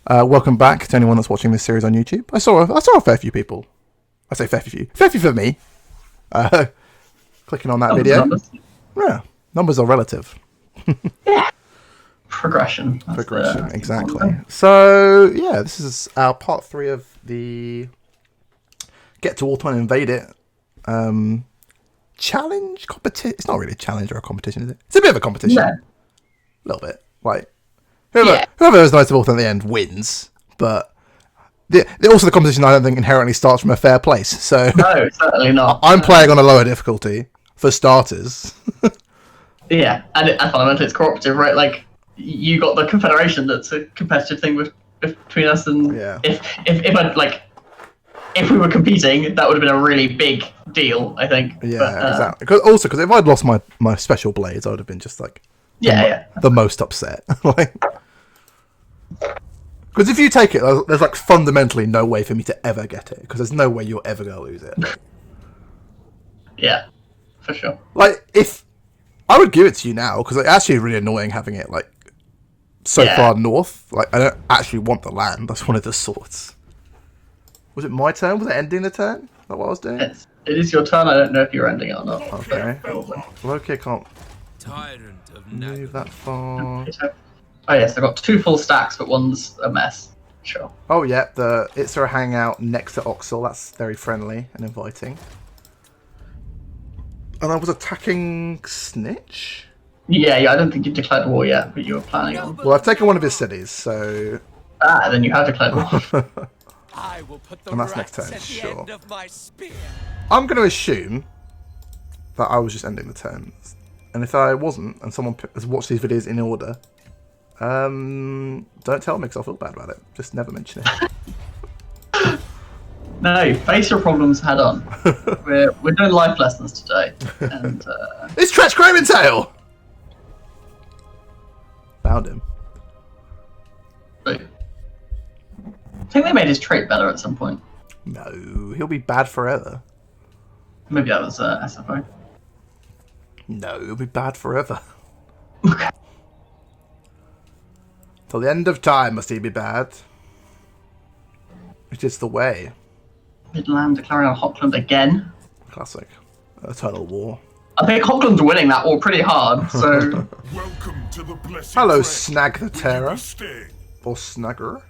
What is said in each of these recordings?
Welcome back to anyone that's watching this series on YouTube. I saw a fair few people. I say fair few for me. Clicking on that video. Numbers. Yeah, numbers are relative. Yeah. Progression. Progression, exactly. So yeah, this is our part 3 of the Get to Ulthuan and Invade It challenge competition. It's not really a challenge or a competition, is it? It's a bit of a competition. Yeah. A little bit. Like whoever has Knights of Ulthuan at the end wins, but also the competition I don't think inherently starts from a fair place. So No, certainly not. I'm playing on a lower difficulty for starters. Yeah, and fundamentally it's cooperative, right? Like you got the Confederation, that's a competitive thing between us, and Yeah. if we were competing, that would have been a really big deal, I think. Yeah, But, exactly. Because if I'd lost my special blades, I would have been just like the most upset. Because if you take it, there's like fundamentally no way for me to ever get it. Because there's no way you're ever going to lose it. Yeah, for sure. Like, if I would give it to you now, because it's actually really annoying having it like so far north. Like, I don't actually want the land. I just wanted the swords. Was it my turn? Was it ending the turn? Is that what I was doing? It is your turn. I don't know if you're ending it or not. Okay. Probably. Lokhir can't Tyrant of move that far. Oh yes, I've got 2 full stacks, but one's a mess. Sure. Oh yeah, the Itzra hangout next to Oxel. That's very friendly and inviting. And I was attacking Snitch. Yeah, I don't think you declared war yet, but you were planning on. Well, I've taken one of his cities, so. Then you have declared war. I will put the And that's next rats turn, at the sure. end of my spear. I'm going to assume that I was just ending the turn, and if I wasn't, and someone has watched these videos in order, don't tell me because I'll feel bad about it. Just never mention it. No, face your problems head on. We're doing life lessons today, and It's Tretch Craventail! Found him. I think they made his trait better at some point. No, he'll be bad forever. Maybe that was SFO. No, he'll be bad forever. Okay. Till the end of time must he be bad. It is the way. Midland declaring on Hockland again. Classic. Eternal War. I think Hockland's winning that war pretty hard, so... Welcome to the blessed Hello, rest. Snag the We give Terror. a sting. Or Snagger.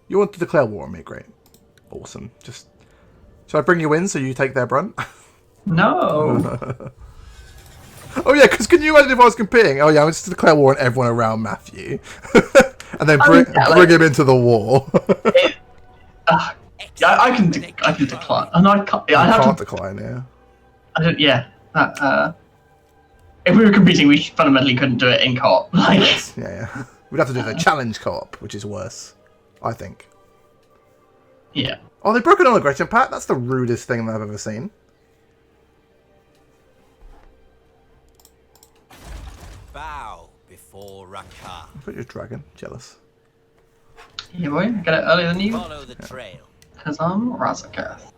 You want to declare war on me? Great. Awesome. Just... Shall I bring you in so you take their brunt? No! Oh yeah, because can you imagine if I was competing? Oh yeah, I'm just to declare war on everyone around Matthew. And then bring him into the war. Yeah, I can decline. And I can't... Yeah, I I'd have can't to... decline, yeah. I don't... Yeah. If we were competing, we fundamentally couldn't do it in co-op. Like... Yeah. We'd have to do the challenge co-op, which is worse. I think. Yeah. Oh, they broke it on a Gretchen Pat? That's the rudest thing I've ever seen. Bow before Rakarth. I thought you were dragon. Jealous. Yeah, boy. I get it earlier than you. Follow the trail. Because I'm Rakarth.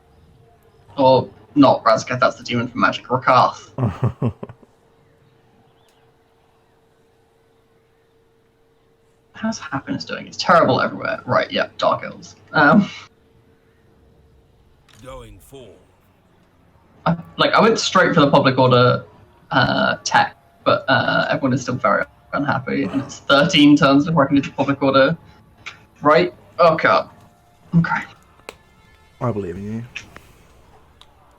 Or, not Rakarth, that's the demon from Magic. Rakarth. How's Happiness doing? It's terrible everywhere. Right, yeah, Dark Elves. Going for. I went straight for the public order tech, but everyone is still very unhappy, and it's 13 turns before I can do the public order. Right? Oh god. Okay. I believe in you.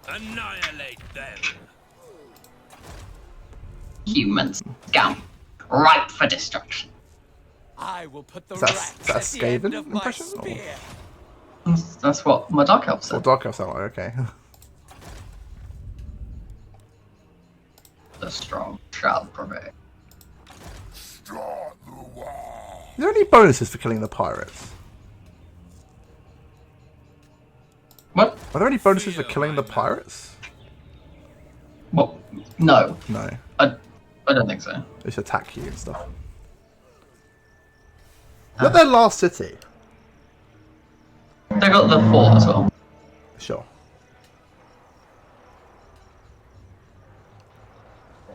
Annihilate them. Humans. Scum. Ripe for destruction. I will put the Is that rats a at the end Skaven of my impression, or- spear. That's what my Dark Elf Well, said. Dark Elf sound like, okay. The strong shall prevail. Start the war. Are there any bonuses for killing the pirates? What? Are there any bonuses for killing the pirates? Well, no. No. I don't think so. They just attack you and stuff. Is that their last city? They got the fort as well. Sure.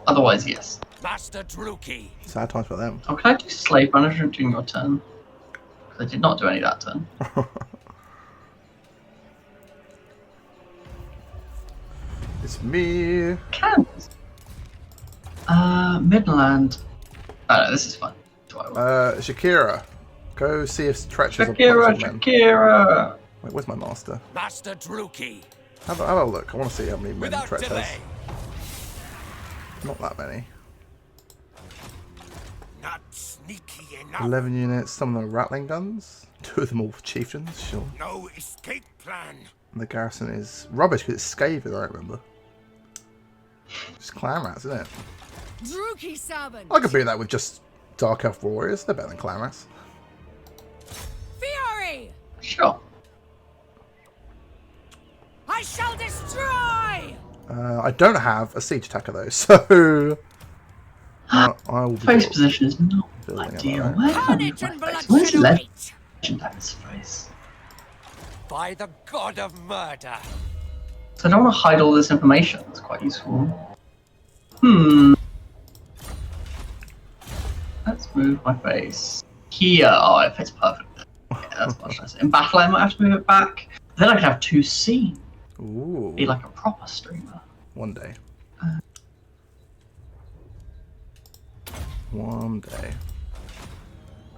Otherwise, yes. Master Druki. Sad times for them. Oh, can I do slave management during your turn? I did not do any that turn. It's me. Cans. Midland. Oh no, this is fun. Shakira. Go see if Tretch is a bunch of men. Shakira. Wait, where's my master? Master Druki. Have a look. I want to see how many men Without Tretch delay. has. Not that many. Not sneaky enough. 11 units. Some of them are rattling guns. 2 of them all chieftains, sure. No escape plan. And the garrison is rubbish because it's scathing, I remember. Just clan rats, isn't it? Druki servant. I could beat that with just Dark Elf Warriors. They're better than clan rats. Fury. Sure. I shall destroy. I don't have a siege attacker though, so I will be Face position is not building up ideal. that. Where am Carnage I? and Where's bloodshed await. Legend's face? By the god of murder. So I don't want to hide all this information. It's quite useful. Let's move my face here. Oh, it fits perfectly. Yeah, that's much nicer. In battle, I might have to move it back. Then I could have 2 scenes. Ooh, Be like a proper streamer. one day. One day.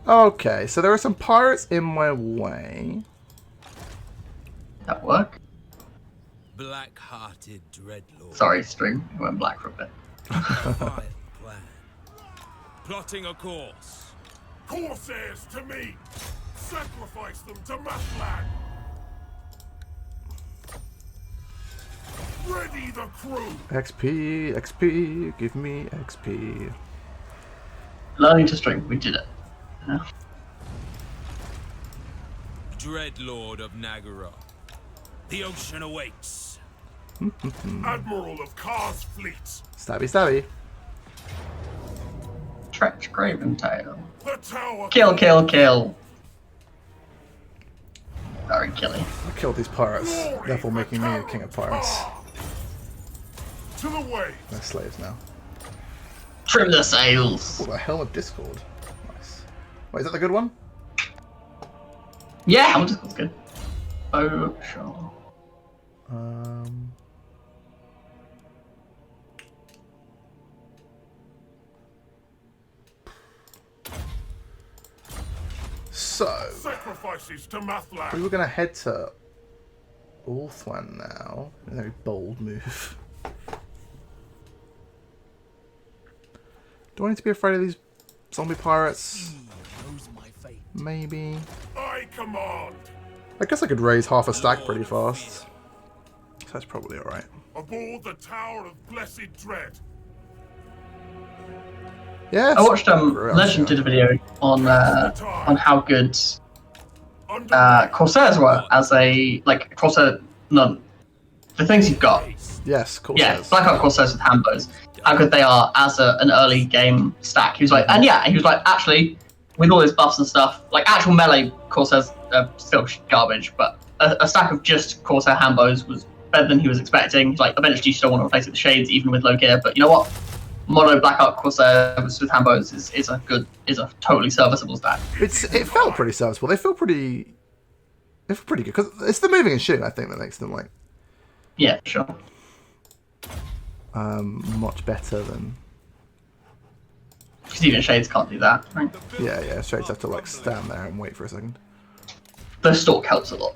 Okay, so there are some pirates in my way. That work? Black-hearted dreadlord. Sorry, stream. It went black for a bit. Vile plan. Plotting a course. Corsairs to me! Sacrifice them to Mathlan! Ready the crew! XP, XP, give me XP. Learning to stream. We did it. Yeah. Dreadlord of Nagara. The ocean awaits. Admiral of Kar's fleet! Stabby, stabby. Tretch, Graven Tail. The tower! Kill, kill, kill. Very killy. I killed these pirates, Glory therefore for making me the Karl king of pirates. Franz. To the way! They're slaves now. Trim the sails. Oh, the Helm of Discord. Nice. Wait, is that the good one? Yeah, I'm just good. Oh, sure. So, Sacrifices to we Mathlan! were going to head to Ulthuan now. A very bold move. Do I need to be afraid of these zombie pirates? Knows my fate. Maybe. I command! I guess I could raise half a stack pretty fast. So that's probably alright. Aboard the Tower of Blessed Dread! Yeah. I watched Legend did a video on how good Under Corsairs were as a Corsair. No, the things you've got. Yes, cool. Yeah, Black Ops Corsairs with handbows. How good they are as an early game stack. He was like, and yeah, he was like, actually, with all his buffs and stuff, like actual melee Corsairs are still garbage, but a stack of just Corsair handbows was better than he was expecting. Like, eventually you still want to replace it with shades, even with Lokhir, but you know what? Mono Black Ops Corsairs with handbows is a totally serviceable stack. It felt pretty serviceable. They feel pretty good because it's the moving and shooting. I think that makes them like Yeah, sure. much better than Because even shades can't do that, right? yeah. Straight have to like stand there and wait for a second. The stalk helps a lot.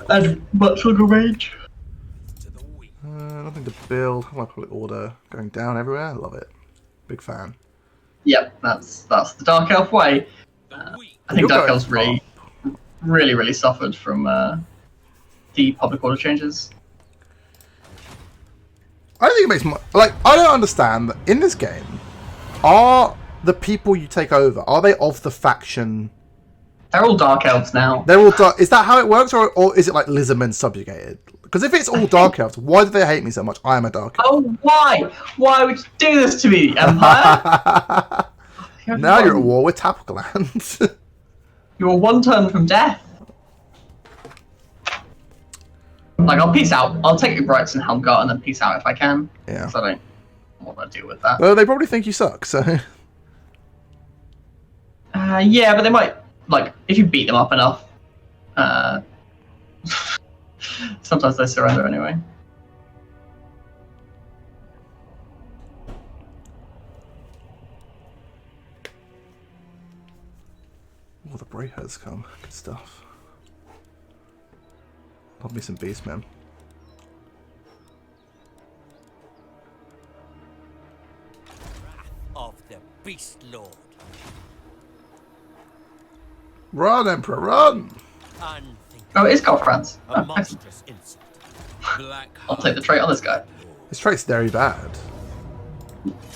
And much longer range. To the weak. Nothing to build. My public order going down everywhere. I love it. Big fan. Yep, that's the Dark Elf way. The weak. I think You're Dark going Elf's really suffered from the public order changes. I don't think it makes like I don't understand that in this game. Are the people you take over? Are they of the faction? They're all Dark Elves now. They're all dark. Is that how it works, or is it like lizardmen subjugated? Because if it's all dark elves, why do they hate me so much? I am a dark elf. Oh, why? Why would you do this to me, Empire? Now you're at war with Tapokland. You're one turn from death. Like, I'll peace out. I'll take your Brights and Helmgart and then peace out if I can. Yeah. Because I don't want to deal with that. Well, they probably think you suck, so. Yeah, but they might like if you beat them up enough, sometimes they surrender anyway. Oh, the Brayheads come. Good stuff. Love me some Beastmen. Of the Beast Lord. Run, Emperor, run! Oh, it is Karl Franz. A Oh, monstrous insult. Black I'll take the trait on this guy. His trait's very bad.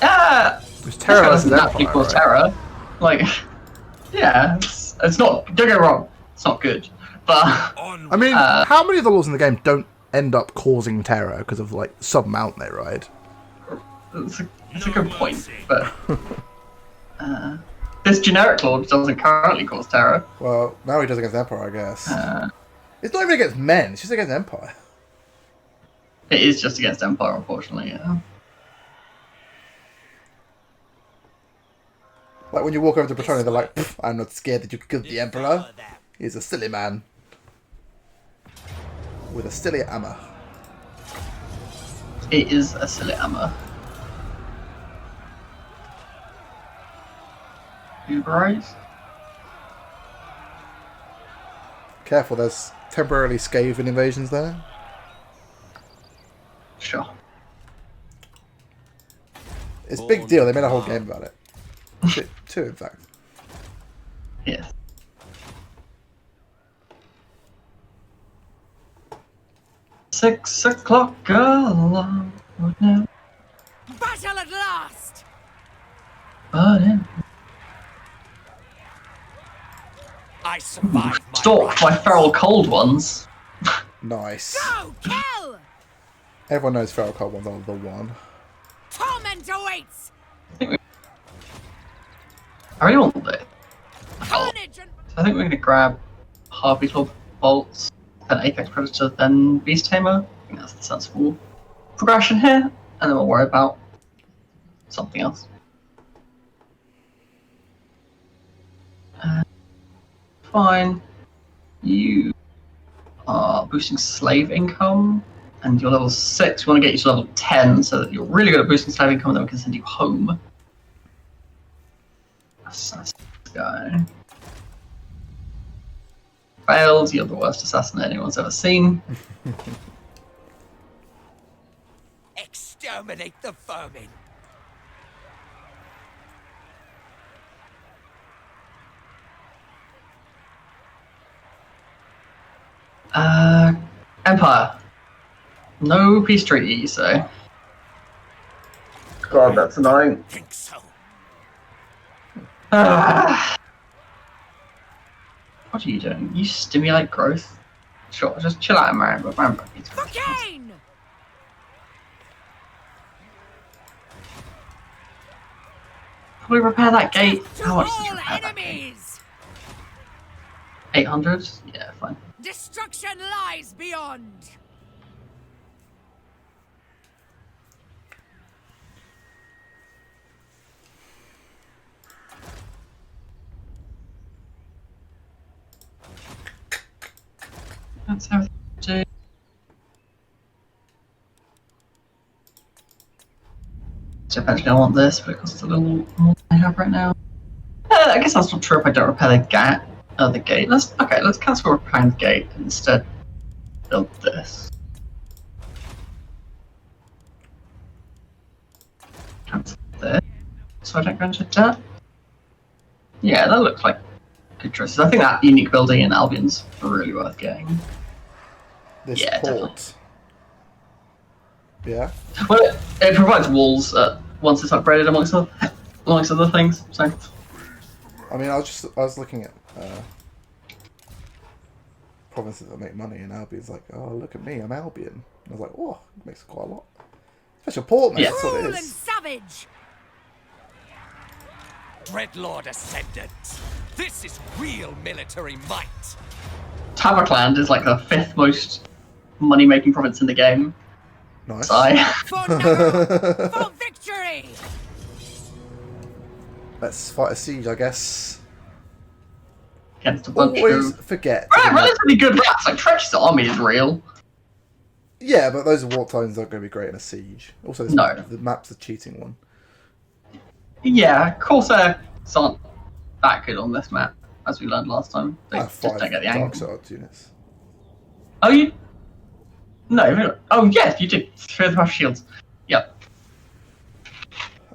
Ah! It's terror versus that Empire, equals right? terror. Like, yeah, it's not. Don't get me wrong, it's not good. But on. I mean, how many of the laws in the game don't end up causing terror because of, like, some mount they ride? it's a good point. But this generic lord doesn't currently cause terror. Well, now he does against Empire, I guess. It's not even against men, it's just against Empire. It is just against Empire, unfortunately. Yeah. Like, when you walk over to Bretonnia, they're like, "Pff, I'm not scared that you killed the Emperor. He's a silly man. With a silly hammer." It is a silly hammer. Uber Careful, there's temporarily scathing invasions there. Sure. It's a big deal, they made a whole game about it. Two, in fact. Yes. Six o'clock along now. Battle at last! But in I survived my stalked by feral cold ones. Nice. Go, kill! Everyone knows Feral Cold Ones are the one. Torment awaits! I really want it. Carnage and... I think we're gonna grab Harvey Club Bolts, then Apex Predator, then Beast Tamer. I think that's the sensible progression here, and then we'll worry about something else. Fine. You are boosting slave income, and you're level 6. We want to get you to level 10 so that you're really good at boosting slave income, and then we can send you home. Assassin guy. Failed, you're the worst assassin anyone's ever seen. Exterminate the vermin. Empire. No peace treaty, you say? God, that's annoying. Think so. What are you doing? You stimulate growth? Sure, just chill out, man. Remember, it's For gain! probably repair that gate. To How much does all repair that gate? enemies! 800? Yeah, fine. Destruction lies beyond! That's everything to do. So eventually I want this, but it costs a little more than I have right now. I guess that's not true if I don't repair the gate. Let's cancel repairing the gate and instead build this. Cancel this, so I don't go into debt. Yeah, that looks like good choices. I think that unique building in Albion's really worth getting. This Yeah, port. Yeah? Well, it provides walls once it's upgraded amongst other things. So I mean, I was looking at provinces that make money, and Albion's like, oh, look at me, I'm Albion. And I was like, oh, it makes quite a lot. Special port, mate, Yeah. that's what it Cruel and is. savage! Dreadlord Ascendant. This is real military might. Tabakland is like the 5th most money-making province in the game. Nice. Sigh. For Nagaroth! For victory! Let's fight a siege, I guess. against a bunch Always of forget. relatively good rats. Like Tretch's army is real. Yeah, but those warp times aren't going to be great in a siege. Also, No. the map's a cheating one. Yeah, Corsairs aren't that good on this map, as we learned last time. They I have just 5 don't get the Dark angle. Shards units. Oh, you? No. Oh, yes, you do. Throw the rush shields. Yep.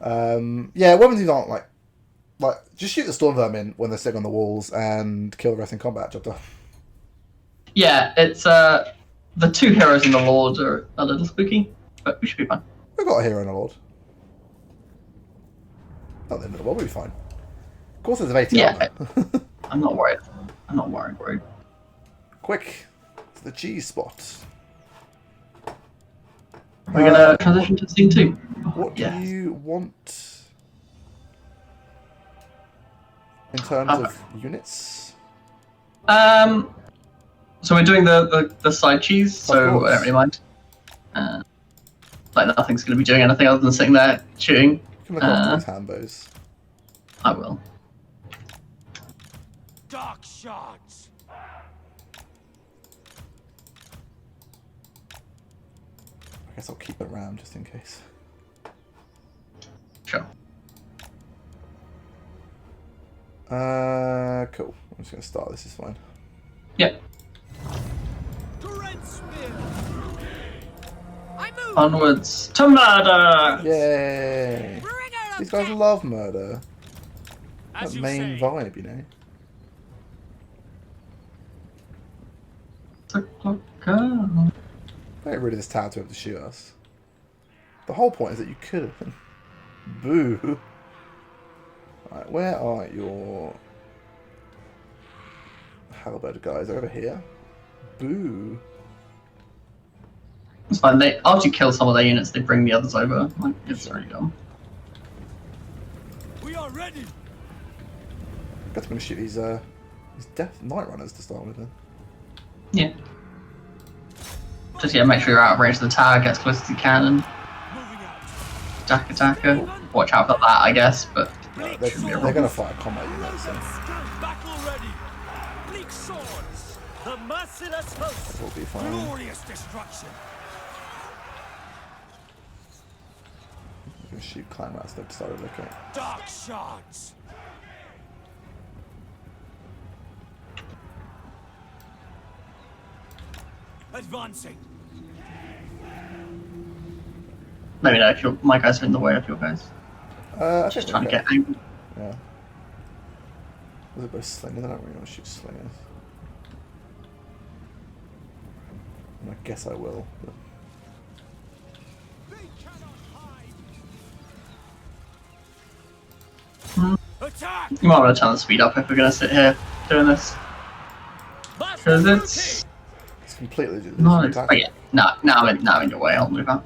Yeah, weapons aren't like just shoot the storm vermin when they're sitting on the walls and kill the rest in combat. Job done. Yeah, it's the 2 heroes in the Lord are a little spooky, but we should be fine. We've got a hero and a lord. Not the end of the world, we'll be fine. Of course, there's 80 Yeah. armor. I'm not worried. I'm not worried. Quick to the G spot. We're gonna transition to scene 2. What do Yes. you want in terms of units? So we're doing the side cheese, so I don't really mind. Like nothing's gonna be doing anything other than sitting there shooting. You can look after these handbows. I will. Dark shards. I guess I'll keep it around just in case. Sure. Cool. I'm just going to start. This is fine. Yep. I move. Onwards to murder. Yay! Bringer of These guys death. love murder. As That you main say. vibe, you know. Get rid of this tower to be able to shoot us. The whole point is that you could have. Boo. Right, where are your halberd guys? They're over here. Boo. It's fine. After you kill some of their units, they bring the others over. Like, it's really dumb. We are ready. I guess I'm going to shoot these death night runners to start with then. Yeah. Just make sure you're out of range of the tower, get as close as you can, and Moving out. attacker. Watch out for that, I guess, but They're shouldn't be a going problem. to fight a combat unit, so Battle ready. Bleak swords. The merciless host. we'll be fine. Glorious destruction. I'm going to shoot clan rats they've decided to look at. Dark shards. Advancing. Let me know if my guys are in the way of your guys. I Just think trying to they're get angled. Yeah. Those are both slingers. I don't really want to shoot slingers. And I guess I will. But... Attack. You might want to turn the speed up if we're going to sit here doing this. Because it's It's completely not. Oh yeah, now I'm in your way. I'll move out.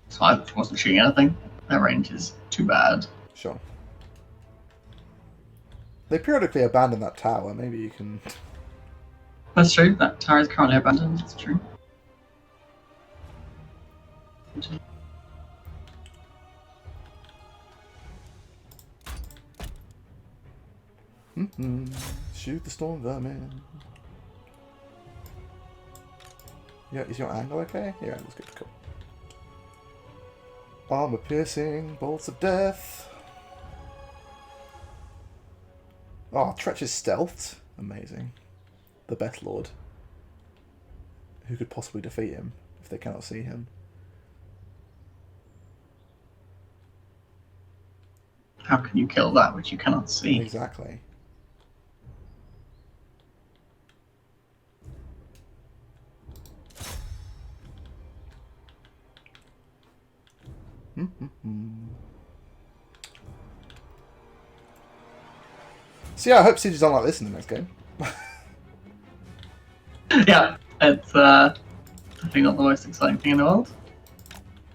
So I wasn't shooting anything. Their range is too bad. Sure. They periodically abandon that tower. Maybe you can. That's true. That tower is currently abandoned. That's true. Shoot the storm vermin. Yeah, is your angle okay? Your angle's good. Cool. Armor piercing, bolts of death. Oh, Tretch is stealthed. Amazing. The Beth Lord. Who could possibly defeat him if they cannot see him? How can you kill that which you cannot see? Exactly. So yeah, I hope Siege is on like this in the next game. Yeah, it's definitely not the most exciting thing in the world.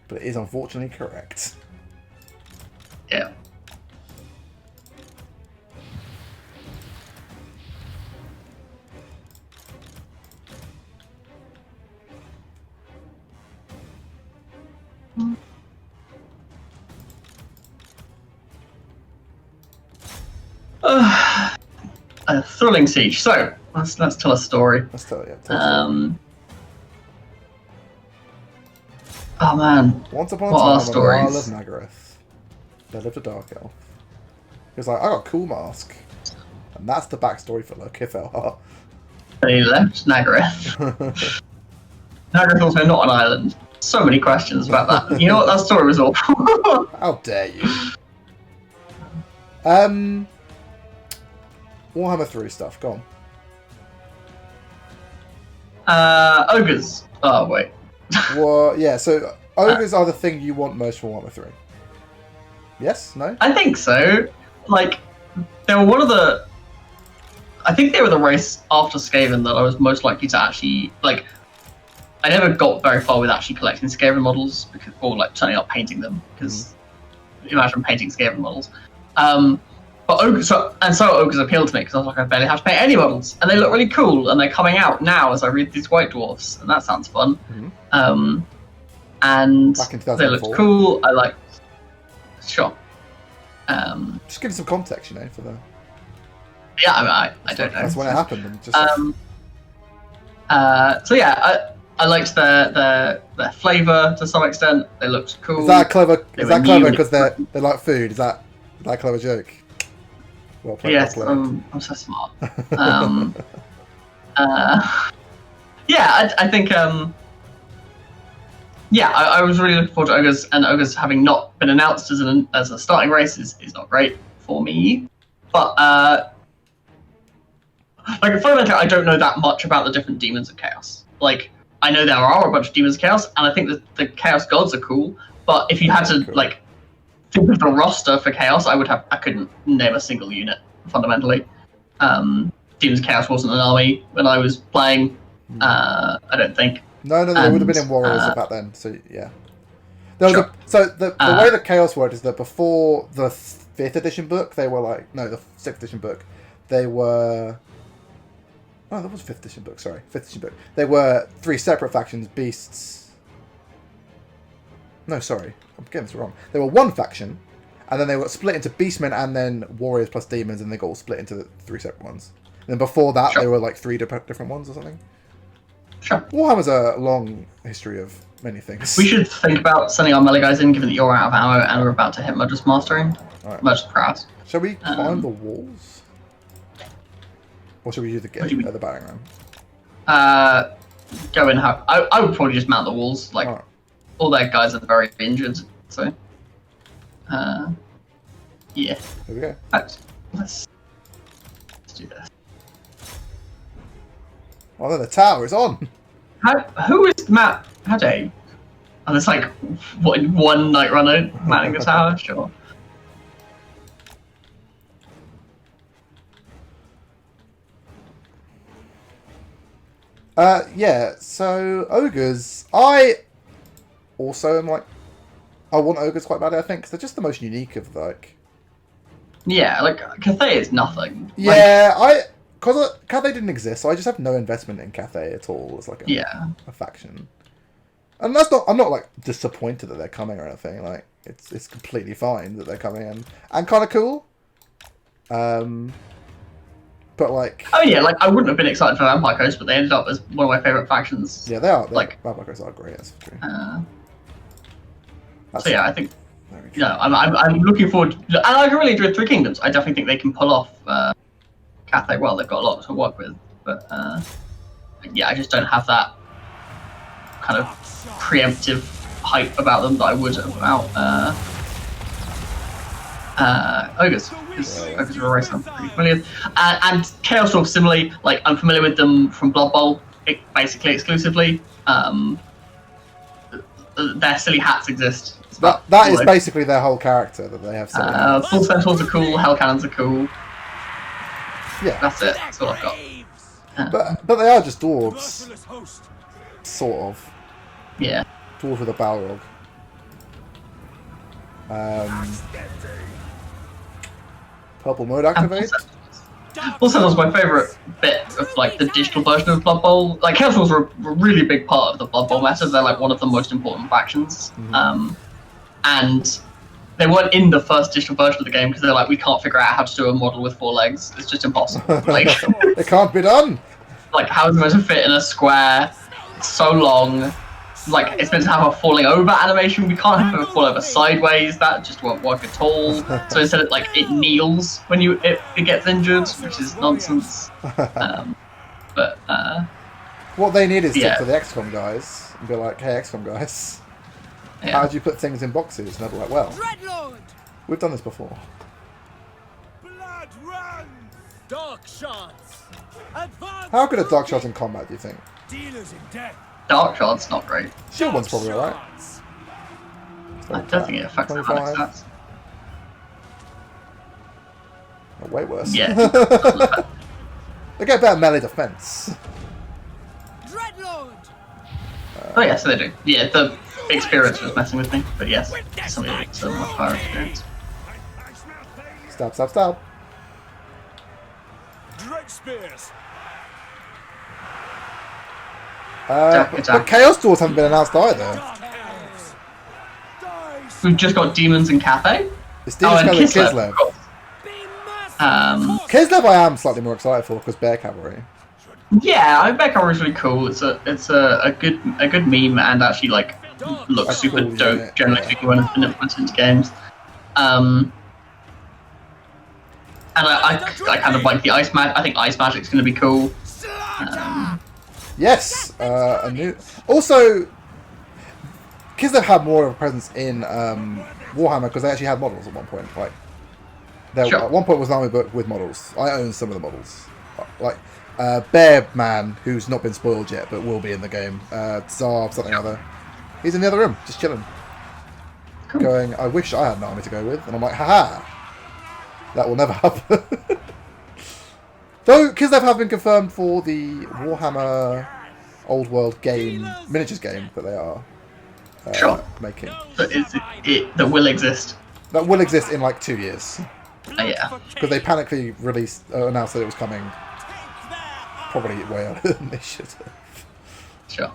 But it is unfortunately correct. Yeah. I Thrilling Siege. So let's tell a story. Let's tell you. Yeah, Oh man. Once upon a What are time, in the Isle of stories? Nagareth, there lived a dark elf. He was like, I got a cool mask. And that's the backstory for Lokhir. They left Nagareth. Nagareth also not an island. So many questions about that. You know what? That story was awful. How dare you? Warhammer 3 stuff, go on. Ogres. Oh wait. Well, yeah, so ogres are the thing you want most for Warhammer 3. Yes? No? I think so. Like, they were one of the. I think they were the race after Skaven that I was most likely to actually like. I never got very far with actually collecting Skaven models because, or like turning up painting them because imagine painting Skaven models. But ogres, so ogres appealed to me because I was like, I barely have to paint any models, and they look really cool, and they're coming out now as I read these White Dwarfs, and that sounds fun. And Back in they looked 2004. cool. I like. Sure. Just give us some context, you know, for the. Yeah, I don't know. That's when it happened. And just So yeah, I liked their flavour to some extent. They looked cool. is that clever? They Is were that new clever and because they like food? Is that a clever joke? Well played. Yes, well played. I'm so smart. Yeah, I think. Yeah, I was really looking forward to ogres, and ogres having not been announced as a starting race is not great for me. But like fundamentally, I don't know that much about the different demons of chaos. Like, I know there are a bunch of demons of chaos, and I think that the chaos gods are cool. But if you had to like think of the roster for chaos, I couldn't name a single unit fundamentally. Demons of Chaos wasn't an army when I was playing. I don't think. No, they would have been in Warriors back then. So yeah, there was the way the Chaos worked is that before the 5th edition book, they were like the 6th edition book, they were. Oh, that was 5th edition book. Sorry, 5th edition book. They were 3 separate factions: beasts. No, sorry, I'm getting this wrong. They were one faction, and then they were split into beastmen and then warriors plus demons, and they got all split into 3 separate ones. And then before that, they were like 3 different ones or something. Sure. Warhammer's a long history of many things. We should think about sending our melee guys in, given that you're out of ammo and we're about to hit Murderous Mastering. Right. Murderous Prowess. Shall we climb the walls? Or should we do the gate at the battering ram? Go in how I would probably just mount the walls. Like Alright. all their guys are very injured, so yeah. Here we go. Let's do this. Oh, no, the tower is on! Who is Matt? How dare you? And there's like one Night Runner manning the tower, sure. Yeah, so ogres. I also am like, I want ogres quite badly, I think, because they're just the most unique of like. Yeah, like Cathay is nothing. Yeah, because Cathay didn't exist, so I just have no investment in Cathay at all as like a faction. And that's not. I'm not like disappointed that they're coming or anything. Like it's completely fine that they're coming and kind of cool. But like. Oh yeah, like I wouldn't have been excited for Vampire Coast, but they ended up as one of my favorite factions. Yeah, they are. Like Vampires are great. That's true. So yeah, I think. I'm looking forward, and I really enjoyed Three Kingdoms. I definitely think they can pull off Cathay well. They've got a lot to work with, but yeah, I just don't have that kind of preemptive hype about them that I would about ogres. Because ogres are a race I'm pretty familiar with, and Chaos Dwarf similarly. Like I'm familiar with them from Blood Bowl, basically exclusively. Their silly hats exist. That is basically their whole character that they have. Full Centaurs are cool, Hell Cannons are cool. Yeah, that's it. That's all I've got. But they are just dwarves, sort of. Yeah. Dwarves with a Balrog. Purple mode activate. Full Centaurs was my favourite bit of like the digital version of Blood Bowl. Like Chaos Dwarves were a really big part of the Blood Bowl meta. They're like one of the most important factions. And they weren't in the first digital version of the game because they're like, we can't figure out how to do a model with 4 legs. It's just impossible. Like, It can't be done. like how is it supposed to fit in a square? It's so long. Like, it's meant to have a falling over animation. We can't have it fall over sideways. That just won't work at all. So instead, it kneels when it gets injured, which is nonsense. What they need is to Yeah. talk to the XCOM guys and be like, hey, XCOM guys, Yeah. how do you put things in boxes? And they'll be like, well, Dreadlord! we've done this before. Blood run! Dark shots. Advance. How good are dark shots in combat, do you think? Dealers in death. Dark Shot's not great. Shield one's probably alright. I don't think it affects the panic 25. stats. Oh, way worse. Yeah. They get better melee defense. Dreadlord! Oh yeah, so they do. Yeah, the experience was messing with me, but yes, some of it's a much higher experience. Stab, stab, stab. Dread spears. But Chaos Doors haven't been announced either. Dark elves. Dice. We've just got Demons and Cafe. It's Demon and Skeleton Kislev. Kislev. of course. Kislev I am slightly more excited for because Bear Cavalry. Yeah, I bet Cavalry's really cool. It's a good meme and actually like looks That's super cool, dope. yeah. Generally speaking, when it's been implemented into games. And I kind of like the ice magic. I think ice magic's going to be cool. Yes, a new. Also, Kislev had more of a presence in Warhammer because they actually had models at one point. Like, there Sure. at one point was an army book with models. I own some of the models. Like Bear Man, who's not been spoiled yet, but will be in the game. Tsar something or other. He's in the other room, just chilling, Cool. going. I wish I had an army to go with, and I'm like, haha, that will never happen. Though Kislev have been confirmed for the Warhammer Old World game, miniatures game that they are Sure. making. But that will exist. That will exist in like 2 years. Yeah. Because they panically announced that it was coming probably way earlier than they should have. Sure.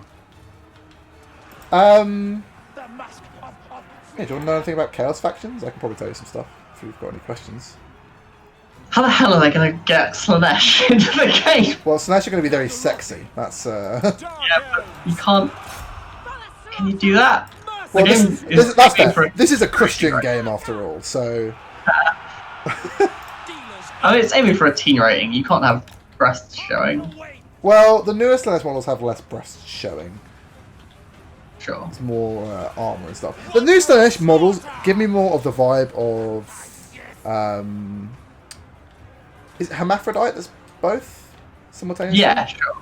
Yeah, do you want to know anything about Chaos factions? I can probably tell you some stuff if you've got any questions. How the hell are they going to get Slanesh into the game? Well, Slanesh are going to be very sexy. That's Yeah, but you can't. Can you do that? well, The game is that's aiming fair. for- This is a Christian game after all, so I mean, it's aiming for a teen rating. You can't have breasts showing. well, the newer Slanesh models have less breasts showing. Sure. It's more armor and stuff. The new Slanesh models give me more of the vibe of is it hermaphrodite that's both simultaneously? Yeah, sure.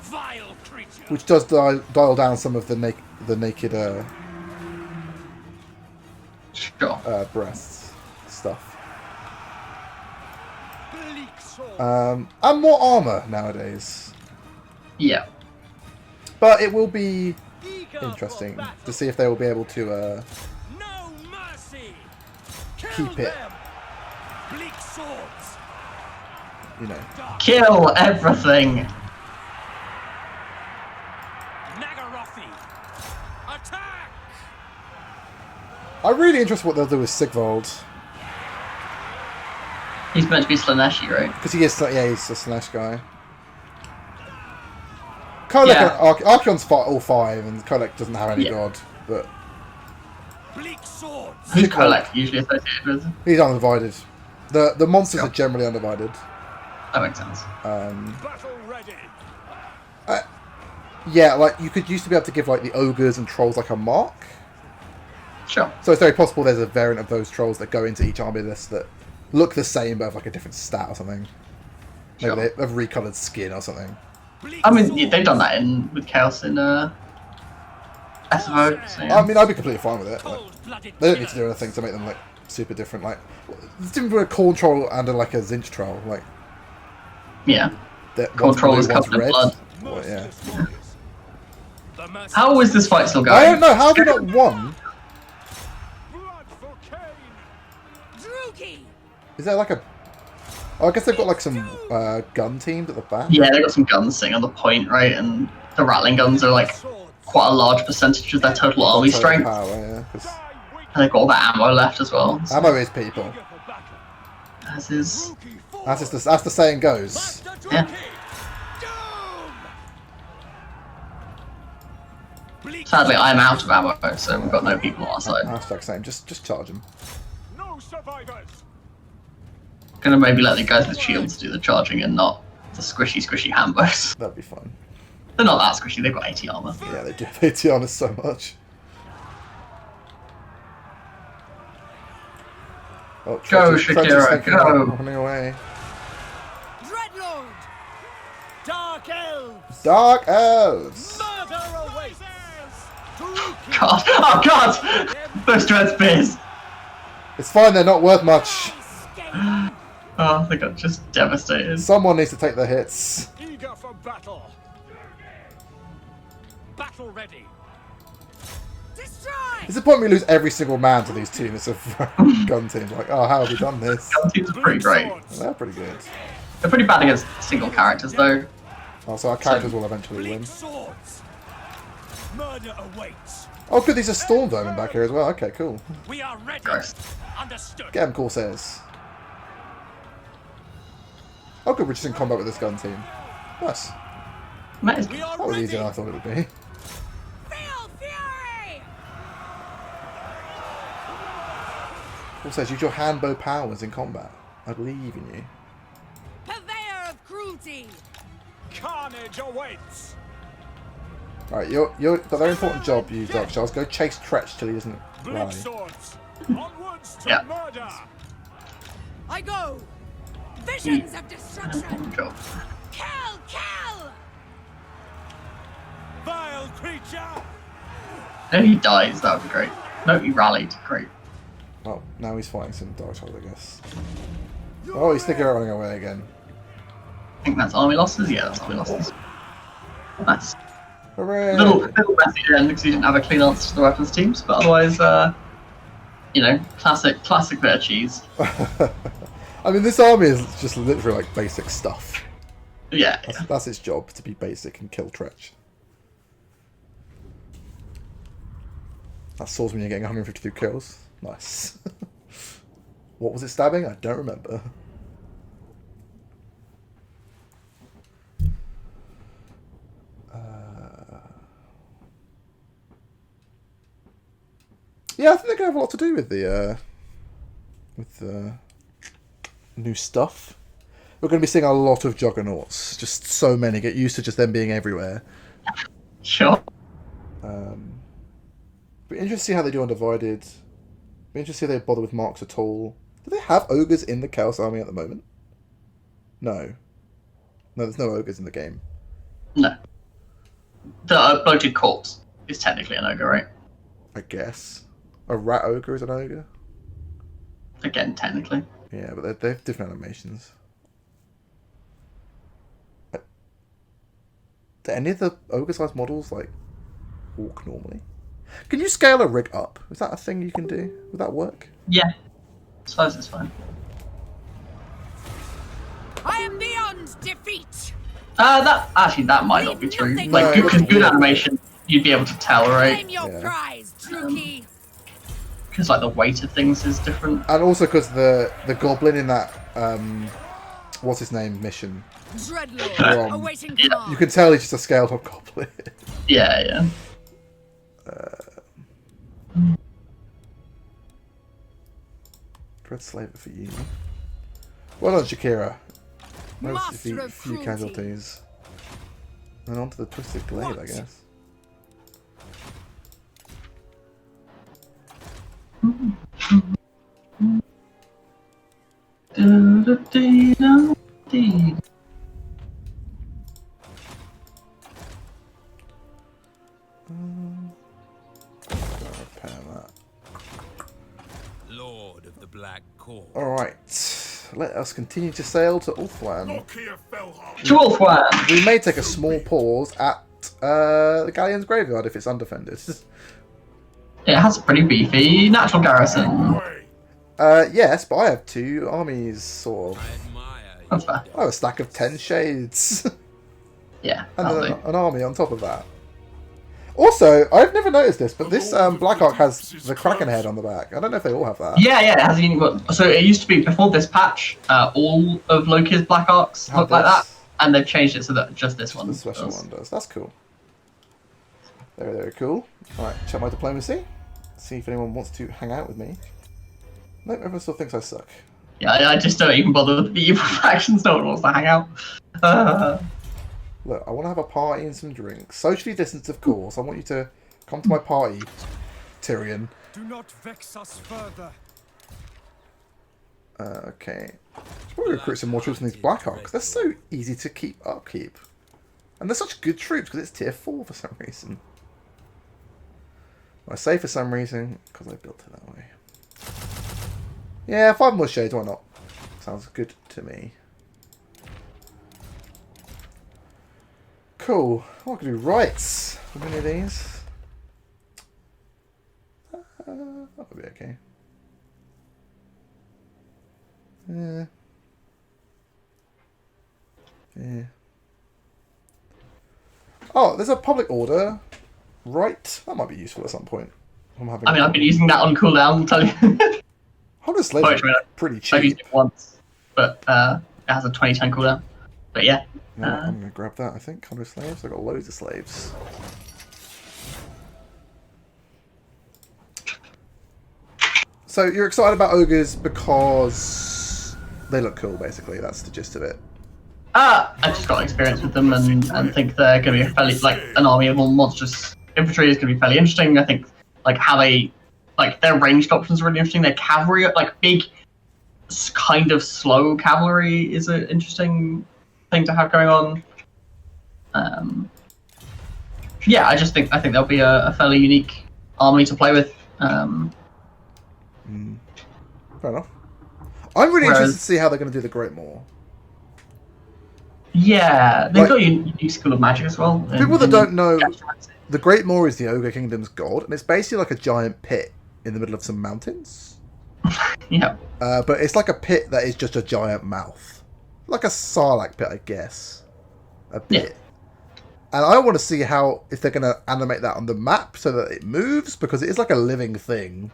Vile creature. Which does dial down some of the naked Sure. breasts stuff. Bleak sword. And more armor nowadays. Yeah. But it will be Eager interesting for battle. to see if they will be able to No mercy. Kill keep it, them. Bleak swords. you know. Kill everything. Nagarothi. Attack. I'm really interested what they'll do with Sigvald. He's meant to be Slaneshi, right? Because he is, yeah, he's a Slash guy. Kolek Yeah. and Archeon's all 5, and Kolek doesn't have any Yeah. god, but Bleak swords. Who's Kolek usually associated with? he's undivided. The monsters Sure. are generally undivided. That makes sense. Battle ready. Yeah, like you could used to be able to give like the ogres and trolls like a mark. Sure. So it's very possible there's a variant of those trolls that go into each army list that look the same but have like a different stat or something. Maybe Sure. they have recoloured skin or something. Bleak I mean, swords. they've done that with Chaos in SFO. So, yeah. I mean, I'd be completely fine with it. Like, Cold-blooded they don't need to do killers. anything to make them like super different. Like, it's different between a corn troll and like a Zinch troll. Like, Yeah. that Corn troll is one's covered in red. blood. Well, yeah. The mercy. How is this fight still going? I don't know. How have we not won? Blood for Cain. Druki! Is there like a? Oh, I guess they've got like some gun teams at the back. Yeah, they got some guns sitting on the point, right? And the rattling guns are like Swords. quite a large percentage of their total army Total strength. Power, yeah. 'Cause And they've got all that ammo left as well. So, Ammo is people. Eager for battle. as is. As the saying goes. Yeah. Sadly, I'm out of ammo, so we've got no people on our side. Hashtag same. Just charge them. No survivors. Gonna maybe let the guys with shields do the charging and not the squishy hambos. That'd be fun. They're not that squishy, they've got 80 armor. Yeah, they do. They do on us so much. Oh, Go, Trench's Shakira, thinking go. about running away. Dreadlord! Dark elves. Dark elves. Murder awaits. God, oh god! Those dread spears! It's fine. They're not worth much. Oh, they got just devastated. Someone needs to take the hits. Eager for battle. Battle ready. Destroy! It's the point we lose every single man to these teams of gun teams. Like, oh, how have we done this? Gun teams are pretty great. Swords. They're pretty good. They're pretty bad against single characters though. Oh, so our characters will eventually Bleak win. swords. Murder awaits. Oh, good. These are storm vermin back here as well. Okay, cool. We are ready. Gross. Understood. Get them, Corsairs. Oh, good. We're just in combat with this gun team. Nice. That is- We are That was ready. easier than I thought it would be. Feel fury! Corsairs, use your handbow powers in combat. I believe in you. Purveyor of cruelty! Carnage awaits. Right, you're got a very important job, you Dark Shells. Go chase Tretch till he doesn't Bleak rally. swords. Onwards to Yeah. murder. I go! Visions of destruction! Cool. Kill! Kill! Vile creature. If he dies, that would be great. No, he rallied. Great. Oh, now he's fighting some Dark Shells, I guess. Oh, he's thinking about running away again. I think that's army losses. Yeah, that's army losses. Nice. Hooray! Little messy at the end because he didn't have a clean answer to the weapons teams, but otherwise, you know, classic bit of cheese. I mean, this army is just literally like basic stuff. Yeah. That's its job, to be basic and kill Tretch. That swords when you're getting 152 kills. Nice. What was it stabbing? I don't remember. Yeah, I think they're gonna have a lot to do with the new stuff. We're gonna be seeing a lot of juggernauts. Just so many. Get used to just them being everywhere. Sure. Be interested to see how they do Undivided. Be interested to see if they bother with marks at all. Do they have ogres in the Chaos Army at the moment? No. No, there's no ogres in the game. No. The bloated corpse is technically an ogre, right? I guess. A rat ogre is an ogre? Again, technically. Yeah, but they have different animations. Do any of the ogre-sized models, like, walk normally? Can you scale a rig up? Is that a thing you can do? Would that work? Yeah. I suppose it's fine. I am beyond defeat! That might not be true. Nothing Like, No, because it good looks animation, you'd be able to tell, right? Claim your Yeah. prize, Druki! Because like the weight of things is different. And also because the goblin in that, what's his name, mission, Dreadlord, Wrong. awaiting you command. can tell he's just a scaled up goblin. Yeah. Dread Slaver for you. Well done, Shakira. Nice Master a of few cruelty. casualties. And on to the Twisted Glade, I What? guess. Repair that. Lord of the Black Core. Alright, let us continue to sail to Ulthuan. Lokhir fell hard. To Ulthuan! We may take a small pause at the Galleons Graveyard if it's undefended. It has a pretty beefy natural garrison. Way. Yes, but I have two armies, sort of. I admire you. That's fair. I have a stack of 10 shades. Yeah, and that'll do. an army on top of that. Also, I've never noticed this, but this Black Ark has the Kraken head on the back. I don't know if they all have that. Yeah, it has a unique one. So it used to be, before this patch, all of Lokhir's Black Arcs Have look like that, this? and they've changed it so that just this one The special does. one does. That's cool. Very, very cool. Alright, check my diplomacy. See if anyone wants to hang out with me. Nope, everyone still thinks I suck. Yeah, I just don't even bother with the evil factions. No one wants to hang out. Look, I want to have a party and some drinks. Socially distanced, of course. I want you to come to my party, Tyrion. Do not vex us further. Okay. Should probably recruit some more troops in these Black Arcs. They're so easy to keep upkeep. And they're such good troops because it's tier 4 for some reason. I say for some reason because I built it that way. Yeah, 5 more shades, why not? Sounds good to me. Cool. What can I do? Rights. How many of these? That would be okay. Yeah. Yeah. Oh, there's a public order. Right. That might be useful at some point. I've been using that on cooldown, tell you. 100 slaves Actually, are pretty I've used cheap. it once, but it has a 20-10 cooldown. But yeah. Yeah, I'm going to grab that, I think. 100 slaves. I've got loads of slaves. So you're excited about ogres because they look cool, basically. That's the gist of it. I just got experience with them and think they're going to be a fairly, like, an army of all monstrous infantry is going to be fairly interesting. I think, like, how they, like, their ranged options are really interesting. Their cavalry, like, big, kind of slow cavalry is an interesting thing to have going on. Yeah, I think there'll be a fairly unique army to play with. Fair enough. I'm really Whereas- interested to see how they're going to do the Great Maw. Yeah, they've Like- got a unique school of magic as well. People that don't know, the Great Maw is the Ogre Kingdom's god, and it's basically like a giant pit in the middle of some mountains. Yeah. But it's like a pit that is just a giant mouth. Like a Sarlacc pit, I guess. A bit. Yeah. And I want to see how, if they're going to animate that on the map so that it moves, because it is like a living thing.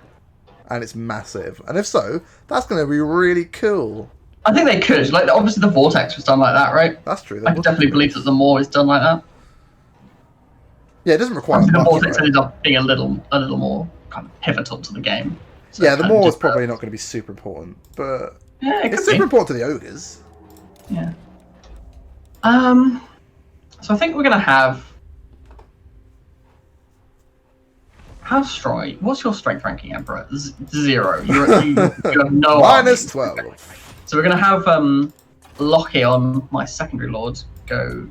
And it's massive. And if so, that's going to be really cool. I think they could. Like, obviously the Vortex was done like that, right? That's true. I can definitely believe that the Maw is done like that. Yeah, it doesn't require Obviously, the much, Vortex right? ended up being a little more kind of pivotal to the game. So Yeah, it the kind of Maw is did probably that. not going to be super important. But Yeah, it it's could super be. important to the Ogres. Yeah. So I think we're gonna have. How strong? What's your strength ranking, Emperor? 0. You have no. Minus army. 12. So we're gonna have Lokhir on my secondary lord go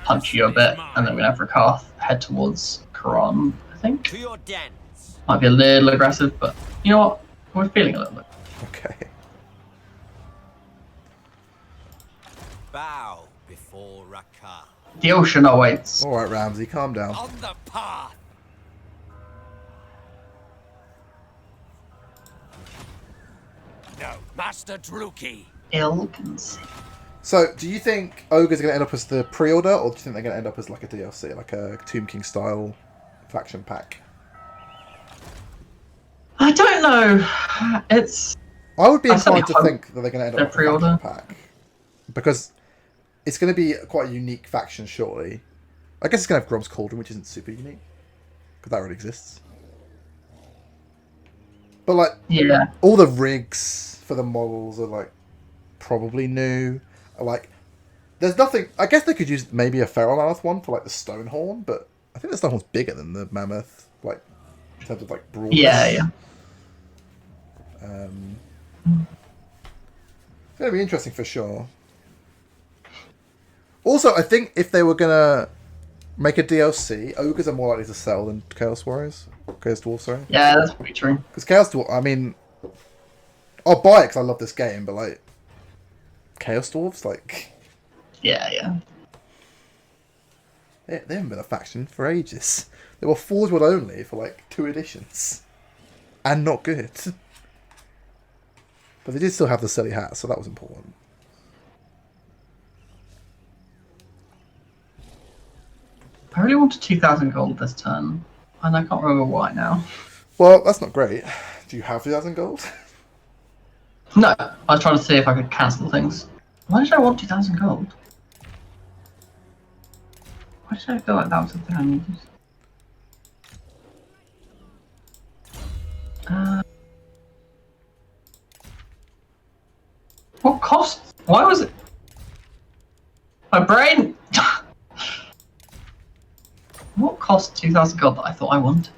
punch you a bit, and then we're gonna have Rakarth head towards Quran. I think To your dens. might be a little aggressive, but you know what? We're feeling a little bit. Okay. Bow before Rakarth. The ocean awaits. Alright, Ramsey, calm down. On the path. No, Master Druki. Ill conceived. So, do you think Ogres are going to end up as the pre-order, or do you think they're going to end up as like a DLC, like a Tomb King style faction pack? I don't know. It's I would be I certainly inclined to hope think that they're going to end they're up with a faction pre-order. pack. Because it's going to be quite a unique faction, shortly. I guess it's going to have Grom's Cauldron, which isn't super unique. Because that already exists. But, like, yeah. all the rigs for the models are, like, probably new. Like, there's nothing... I guess they could use maybe a Feral Mammoth one for, like, the Stonehorn, but I think the Stonehorn's bigger than the Mammoth, like, in terms of, like, broadness. Yeah. It's going to be interesting for sure. Also, I think if they were going to make a DLC, Ogres are more likely to sell than Chaos Warriors. Chaos Dwarves, sorry. Yeah, that's pretty true. Because Chaos Dwarves, I mean... I'll buy it because I love this game, but, like... Chaos Dwarves, like... Yeah. They haven't been a faction for ages. They were Forge World only for, like, 2 editions. And not good. But they did still have the silly hat, so that was important. I really wanted 2,000 gold this turn, and I can't remember why now. Well, that's not great. Do you have 2,000 gold? No, I was trying to see if I could cancel things. Why did I want 2,000 gold? Why did I feel like that was the thing I needed? What cost? Why was it? My brain! What cost 2,000 gold that I thought I wanted?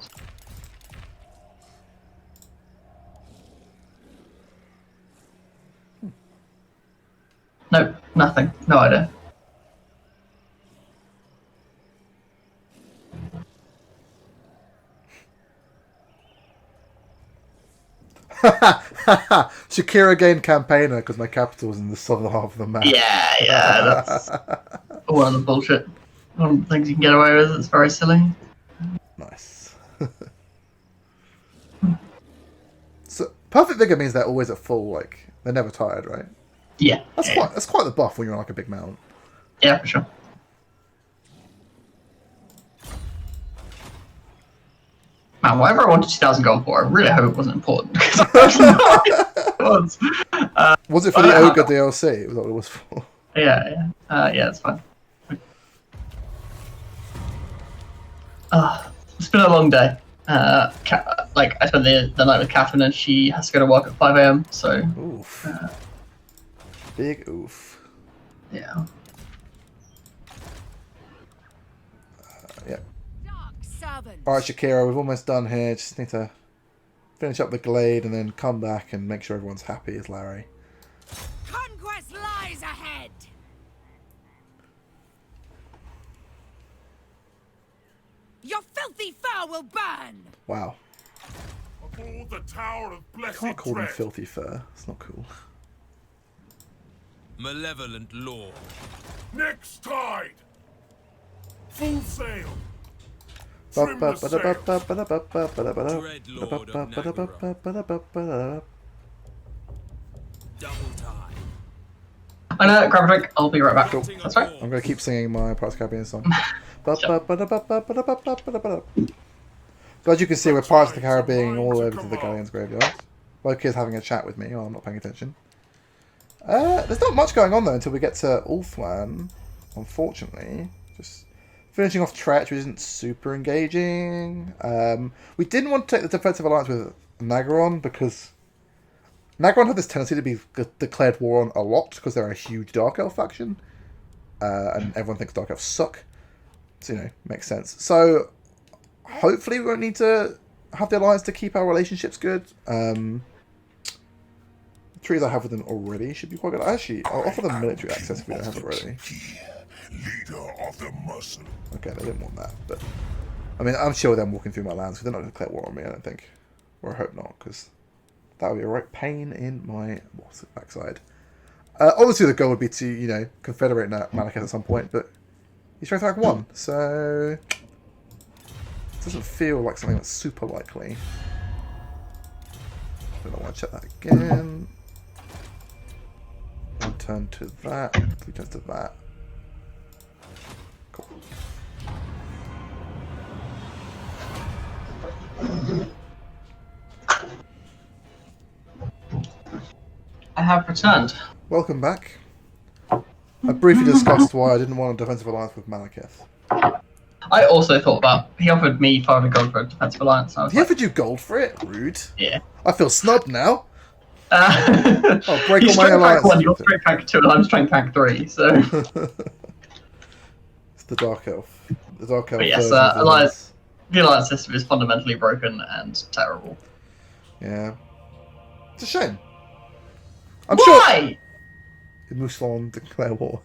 No, nothing. No idea. Shakira gained campaigner because my capital was in the southern half of the map. Yeah, that's one of the bullshit. One of the things you can get away with. It's very silly. Nice. So perfect vigor means they're always at full. Like they're never tired, right? Yeah. That's quite the buff when you're on like a big mount. Yeah, for sure. Man, whatever I wanted 2,000 gold for, I really hope it wasn't important. Was it for the Ogre DLC? Was that what it was for? Yeah. Yeah, that's fine. It's been a long day. I spent the night with Catherine, and she has to go to work at 5 a.m. So. Oof. Big oof. Yeah. Yeah. Dark servant. Alright, Shakira, we've almost done here. Just need to finish up the glade and then come back and make sure everyone's happy as Larry. Conquest lies ahead. Your filthy fur will burn. Wow. Aboard the Tower of Blessed Can't call them Dread. filthy fur. It's not cool. Malevolent Lord. Next tide. Full sail. Trim the sails. Double time. I'm gonna grab a drink. I'll be right back. Cool. That's right. I'm going to keep singing my Pirates of the Caribbean song. But as you can see, we're Pirates of the Caribbean all the way over to the Galleons Graveyard. Lokhir's having a chat with me while I'm not paying attention. There's not much going on though until we get to Ulthuan, unfortunately. Just finishing off Tretch, which isn't super engaging. We didn't want to take the defensive alliance with Nagaron because Nagaron have this tendency to be declared war on a lot because they're a huge Dark Elf faction. And everyone thinks Dark Elves suck. So, makes sense. So, hopefully we won't need to have the alliance to keep our relationships good. The trees I have with them already should be quite good. Actually, I'll offer them military access if we don't have it already. Leader of the muscle. Okay, they didn't want that, but I mean, I'm sure them walking through my lands because they're not going to declare war on me, I don't think. Or I hope not, because that would be a right pain in my backside. Obviously, the goal would be to, confederate Malekith at some point, but he's strength rank 1, so it doesn't feel like something that's super likely. Don't know why I check that again. 1 turn to that, 3 turns to that. Cool. I have returned. Welcome back. I briefly discussed why I didn't want a defensive alliance with Malekith. I also thought about. He offered me 500 gold for a defensive alliance. And I was He offered you gold for it? Rude. yeah. I feel snubbed now. I'll break all my alliance. You're strength rank 2 and I'm strength rank 3, so. It's the Dark Elf. The Dark Elf. But yes, version of the alliance. the alliance system is fundamentally broken and terrible. Yeah. It's a shame. I'm Why? sure. Muslon declare war.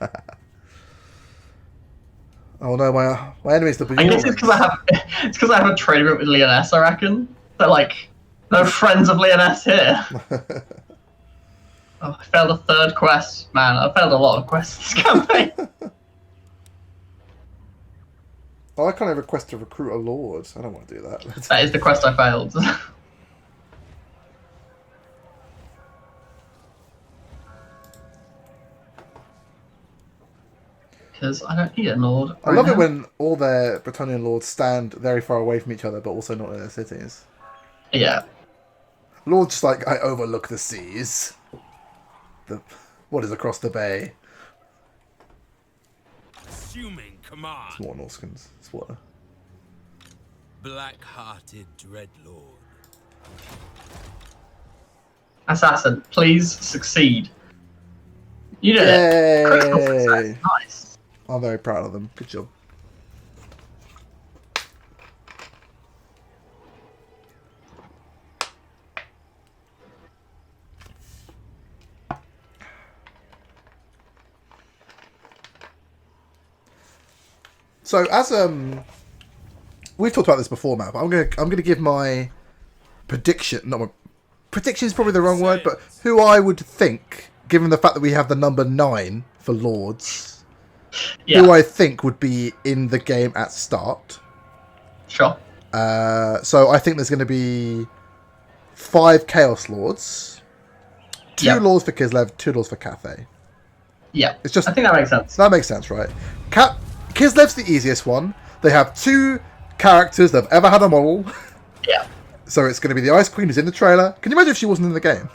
Oh no, my enemy's the I guess it's because I have a trade agreement with Leoness, I reckon. But no friends of Leoness here. Oh, I failed a 3rd quest. Man, I failed a lot of quests this campaign. I can't request to recruit a lord. I don't want to do that. That is the quest I failed. because I don't need a lord. I love it when all their Bretonnian lords stand very far away from each other, but also not in their cities. Yeah. Lord's just like, I overlook the seas. What is across the bay? Assuming command. It's more Norskins. It's water. Black-hearted dreadlord. Assassin, please succeed. You did Yay! it. Critical success. Nice. I'm very proud of them. Good job. So as we've talked about this before, Matt, but I'm gonna give my prediction. Not my prediction is probably the wrong word, but who I would think, given the fact that we have the number 9 for Lords, who I think would be in the game at start. Sure. So I think there's going to be 5 Chaos Lords, 2 Lords for Kislev, 2 Lords for Cathay. Yeah. It's just, I think that makes sense. That makes sense, right? Kislev's the easiest one. They have 2 characters that have ever had a model. Yeah. So it's going to be the Ice Queen who's in the trailer. Can you imagine if she wasn't in the game?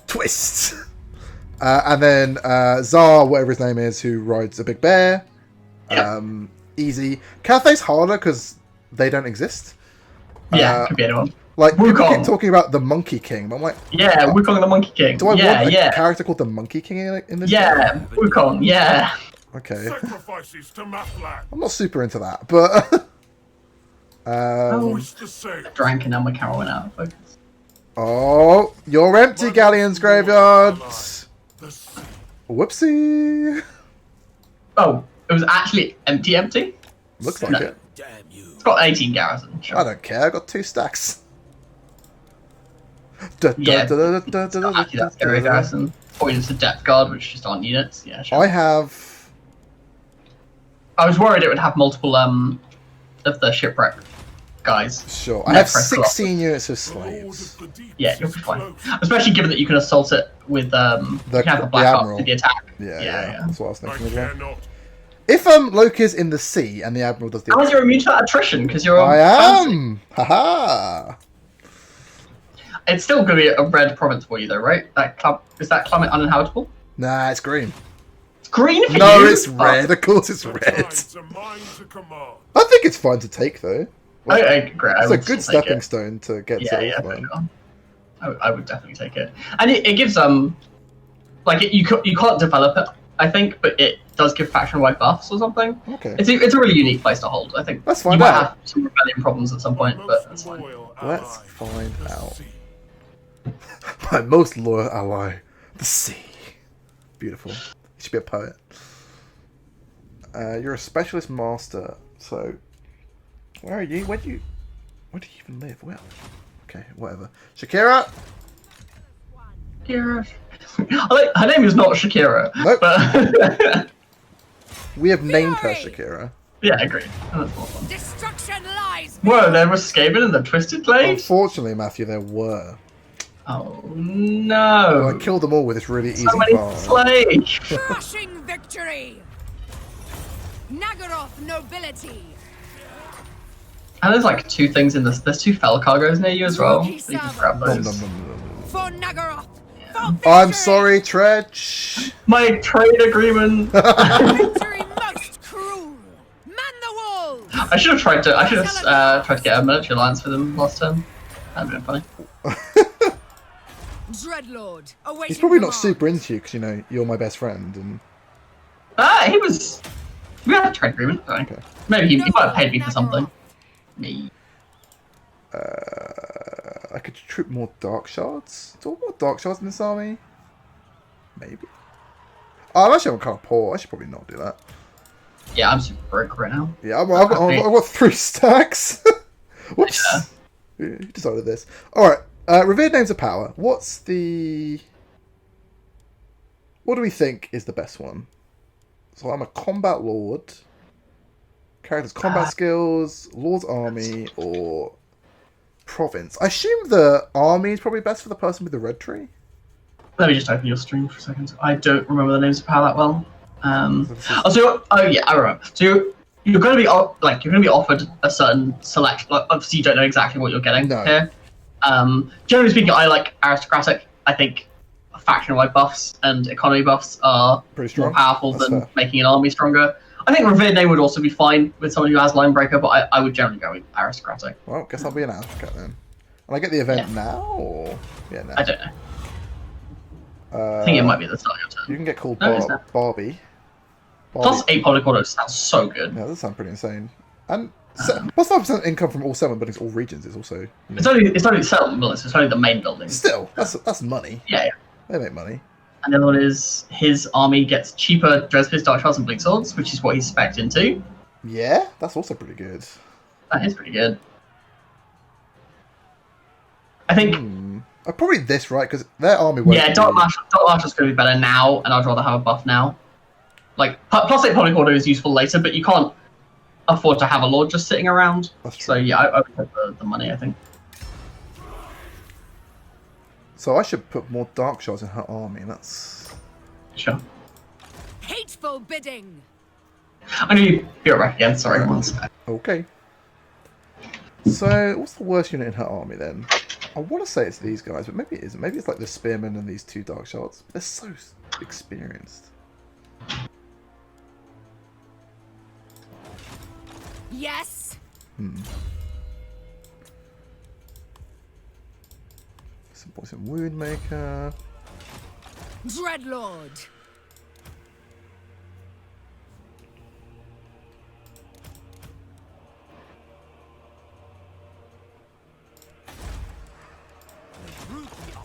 Twist! And then Tsar, whatever his name is, who rides a big bear. Yeah. Easy. Cathay's harder because they don't exist. Yeah, could be anyone. Like, people Wukong. keep talking about the Monkey King. But I'm like, Yeah, Wukong the Monkey King. do I yeah, want a yeah. character called the Monkey King in this game? Yeah, Wukong, yeah. Okay. Sacrifices to Mathlan. I'm not super into that, but... Voice the same. Drank and now my Carol went out of focus. Oh, you're empty, Galleons Graveyard. The sea. Whoopsie. Oh, it was actually empty? Looks like No. it. Damn you. It's got 18 garrison. Sure. I don't care. I got 2 stacks. Yeah, it's not actually that scary garrison. Points to Depth Guard, which just aren't units. Yeah, sure. I have... I was worried it would have multiple of the shipwreck guys. Sure. I No, have press 16 units of The Lord slaves. of the Deep Yeah, you'll be is fine. close. Especially given that you can assault it with you can have the Black Ark for the attack. Yeah. That's what I was I thinking as well. care not. If Lokhir's in the sea and the Admiral does the How is attack... you're immune to that attrition? Because you're I fancy. am! Haha! It's still going to be a red province for you, though, right? Is that climate uninhabitable? Nah, it's green. It's green for No, you. it's red. Of course it's The red. tides are mine to command. I think it's fine to take, though. I agree. I It's a would good still take stepping it. stone to get Yeah, to yeah, for Ulthuan. sure. I would definitely take it, and it gives you can't develop it, I think, but it does give faction-wide buffs or something. Okay. It's a really unique place to hold. I think Let's you find might out. have some rebellion problems at some point, but that's Most fine. loyal Let's ally, find the out. sea. My most loyal ally, the sea. Beautiful. You should be a poet. You're a specialist master, so where are you? Where do you even live? Well, okay, whatever. Shakira. Shakira. Her name is not Shakira. Nope. But We have named her Fury! Shakira. yeah, agreed. That's more fun. Destruction lies. Whoa, there was Skaven in the Twisted Blade. Unfortunately, Matthew, there were. Oh Well, no! I killed them all with this really easy So many farm. slaves. Crushing victory. Nagaroth nobility. And there's like 2 things in this. There's 2 fell cargoes near you as well. Rocky So you can grab Nom, those. nom, nom, nom, nom. For Nagaroth. For victory. I'm sorry, Tretch. My trade agreement. Victory most cruel. Man the walls. I should have tried to. I should have tried to get a military alliance for them last time. That'd been funny. Dreadlord. Awaiting He's probably not command. super into you because, you know, you're my best friend. And He was. We had a trade agreement. Sorry. Okay. Maybe he might have paid me for something. Me. I could troop more Dark Shards. Do I want more Dark Shards in this army? Maybe. Oh, I'm actually kind of poor. I should probably not do that. Yeah, I'm super broke right now. Yeah, I've got 3 stacks. Whoops. Who decided this? Alright, revered names of power. What do we think is the best one? So I'm a combat lord. Character's combat skills, lord's army, or province. I assume the army is probably best for the person with the red tree. Let me just open your stream for a second. I don't remember the names of power that well. Yeah, I remember. So you're going to be offered a certain select. Like, obviously, you don't know exactly what you're getting here. Generally speaking, I like aristocratic. I think faction-wide buffs and economy buffs are more powerful than making an army stronger. I think revered name would also be fine with someone who has Linebreaker, but I would generally go with aristocratic. Well, guess I'll be an aristocrat then. And I get the event now, or now? I don't know. I think it might be the start of your turn. You can get called Barbie. Plus 8 public auto sounds so good. Yeah, that sounds pretty insane. And plus 5% income from all 7 buildings, all regions is also. It's only settlement buildings. It's only the main buildings. Still, that's money. Yeah. They make money. And the other one is his army gets cheaper Dresden's Dark Shards and Blink Swords, which is what he's spec'd into. Yeah, that's also pretty good. That is pretty good. I think. Probably this, right? Because their army. Yeah, Dark Marshal's going to be better now, and I'd rather have a buff now. Like plus 8 public order is useful later, but you can't afford to have a lord just sitting around. That's true. So yeah, I would take the money, I think. So I should put more dark shards in her army. That's sure. Hateful bidding. I need to be right again. Sorry, one sec. Okay. So what's the worst unit in her army then? I want to say it's these guys, but maybe it isn't. Maybe it's like the spearmen and these 2 dark shards. They're so experienced. Yes. Some Woundmaker. Dreadlord.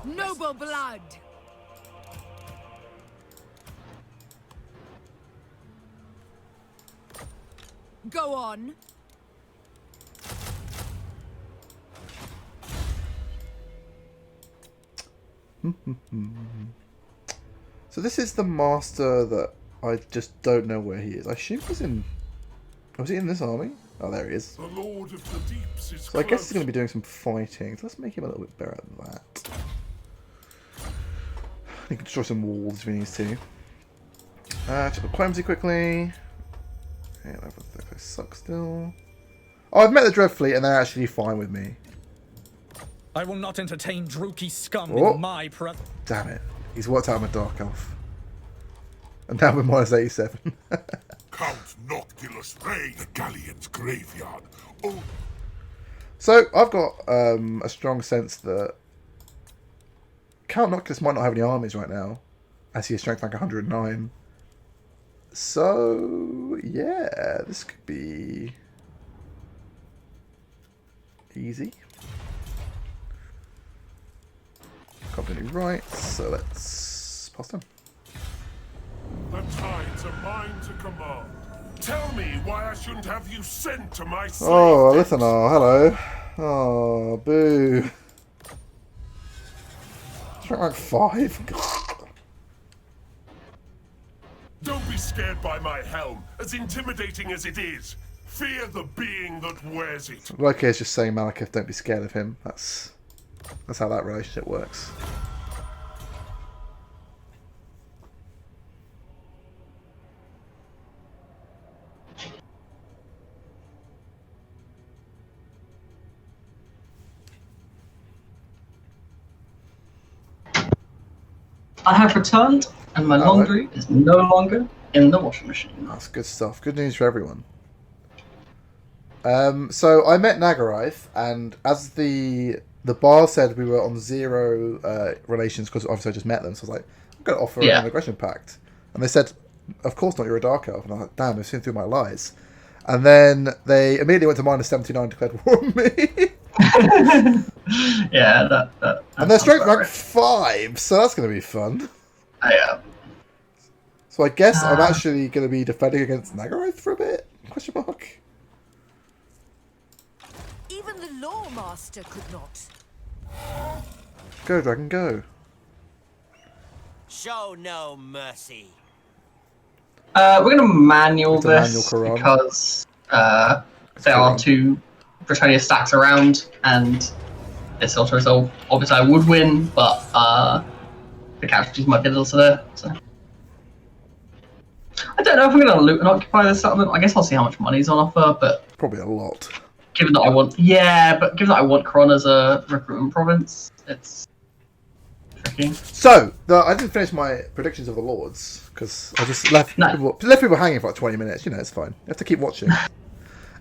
Noble blood. Go on. So this is the master that I just don't know where he is. I assume he's in. Was he in this army? Oh, there he is. The Lord of the Deeps is So I guess he's going to be doing some fighting. So let's make him a little bit better than that. He can destroy some walls if he needs to. Check the Clumsy quickly. Yeah, that sucks still. Oh, I've met the Dread Fleet and they're actually fine with me. I will not entertain Drooky scum in my presence. Damn it. He's worked out my Dark Elf. And now we're minus 87. Count Noctilus Rey, the Galleons Graveyard. Oh. So, I've got a strong sense that Count Noctilus might not have any armies right now, as he has strength rank 109. So, yeah, this could be easy. Can't do any right, so let's pass them. The tides are mine to command. Tell me why I shouldn't have you sent to my slave. Oh, listen, hello. Oh, boo. Strength rank 5. Don't be scared by my helm, as intimidating as it is. Fear the being that wears it. Lokhir's just saying, Malekith, don't be scared of him. That's how that relationship works. I have returned, and my laundry is no longer in the washing machine. That's good stuff. Good news for everyone. So I met Nagarath, and as the bar said we were on 0 relations, because obviously I just met them, so I was like, I'm going to offer an aggression pact. And they said, of course not, you're a Dark Elf. And I was like, damn, they've seen through my lies. And then they immediately went to minus 79 and declared war on me. Yeah, that and they're strength rank 5, so that's going to be fun. Yeah. So I guess I'm actually going to be defending against Nagarath for a bit? Question mark. Even the Law Master could not. Go, Dragon, go. Show no mercy. We're going to manual this Quran. because there are 2 Britannia stacks around, and this auto resolve. Obviously, I would win, but the casualties might be a little severe. So. I don't know if I'm going to loot and occupy this settlement. I guess I'll see how much money's on offer, but Probably a lot. given that I want, but given that I want Kron as a recruitment province, it's tricky. So, I didn't finish my predictions of the Lords, because I just left, people hanging for like 20 minutes. You know, it's fine. You have to keep watching.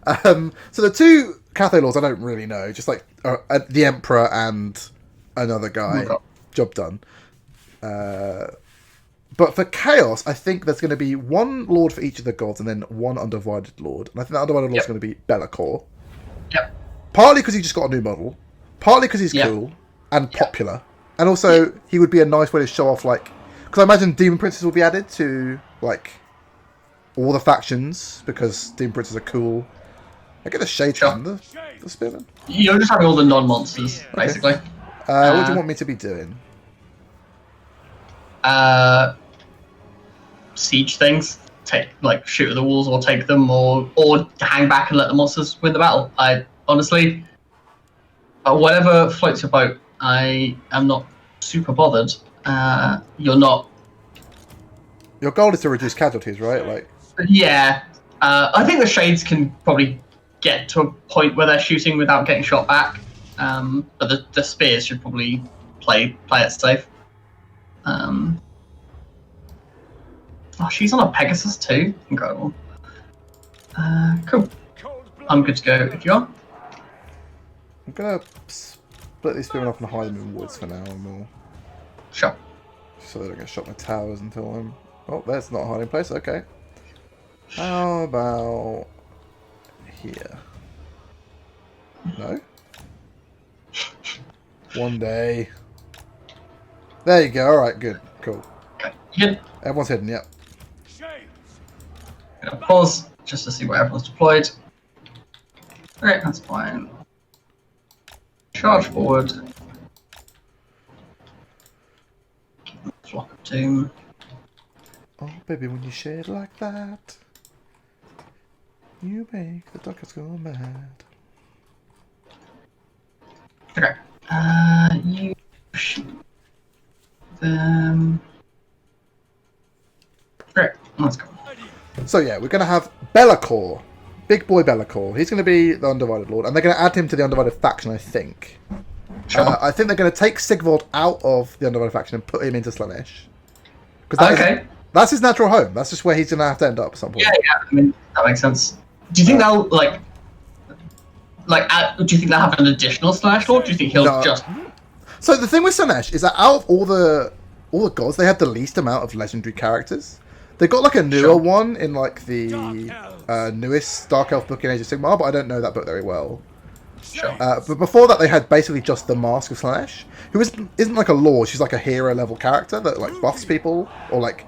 So the two Cathay Lords I don't really know, just like the Emperor and another guy. Job done. But for Chaos, I think there's going to be one Lord for each of the gods and then one Undivided Lord. And I think that Undivided Lord is going to be Be'lakor. Yep. Partly because he just got a new model. Partly because he's cool and popular. And also, he would be a nice way to show off, like... Because I imagine Demon Princes will be added to, like, all the factions. Because Demon Princes are cool. I get the Shades and the Spearman. You're just having all the non-monsters, basically. What do you want me to be doing? Siege things, shoot at the walls or take them, or hang back and let the monsters win the battle. I honestly, whatever floats your boat, I am not super bothered. You're not. Your goal is to reduce casualties, right? I think the Shades can probably get to a point where they're shooting without getting shot back. But the spears should probably play it safe. She's on a Pegasus too. Incredible. Cool. I'm good to go if you are. I'm gonna split these spearmen off and hide them in woods for now, and we'll... Sure. So they don't get shot in the towers until I'm... Oh, there's not a hiding place. Okay. How about here? No. One day. There you go. All right. Good. Cool. Okay. Good. Everyone's hidden. Yep. Gonna pause just to see where everyone's deployed. Okay, that's fine. Charge forward. Flock of Doom. Oh, baby, when you shade like that, you make the duckers go mad. Okay. You shoot them. Great, let's go. So yeah, we're going to have Be'lakor. Big boy Be'lakor. He's going to be the Undivided Lord, and they're going to add him to the Undivided faction, I think. Sure. I think they're going to take Sigvald out of the Undivided faction and put him into Slaanesh. Because that's his natural home. That's just where he's going to have to end up at some point. Yeah, I mean, that makes sense. Do you think they'll, do you think they'll have an additional Slaanesh Lord? Do you think he'll just... So the thing with Slaanesh is that out of all the gods, they had the least amount of legendary characters. They got like a newer one in like the newest Dark Elf book in Age of Sigmar, but I don't know that book very well. Sure. But before that, they had basically just the Mask of Slaanesh, who isn't like a lord. She's like a hero level character that like buffs people or like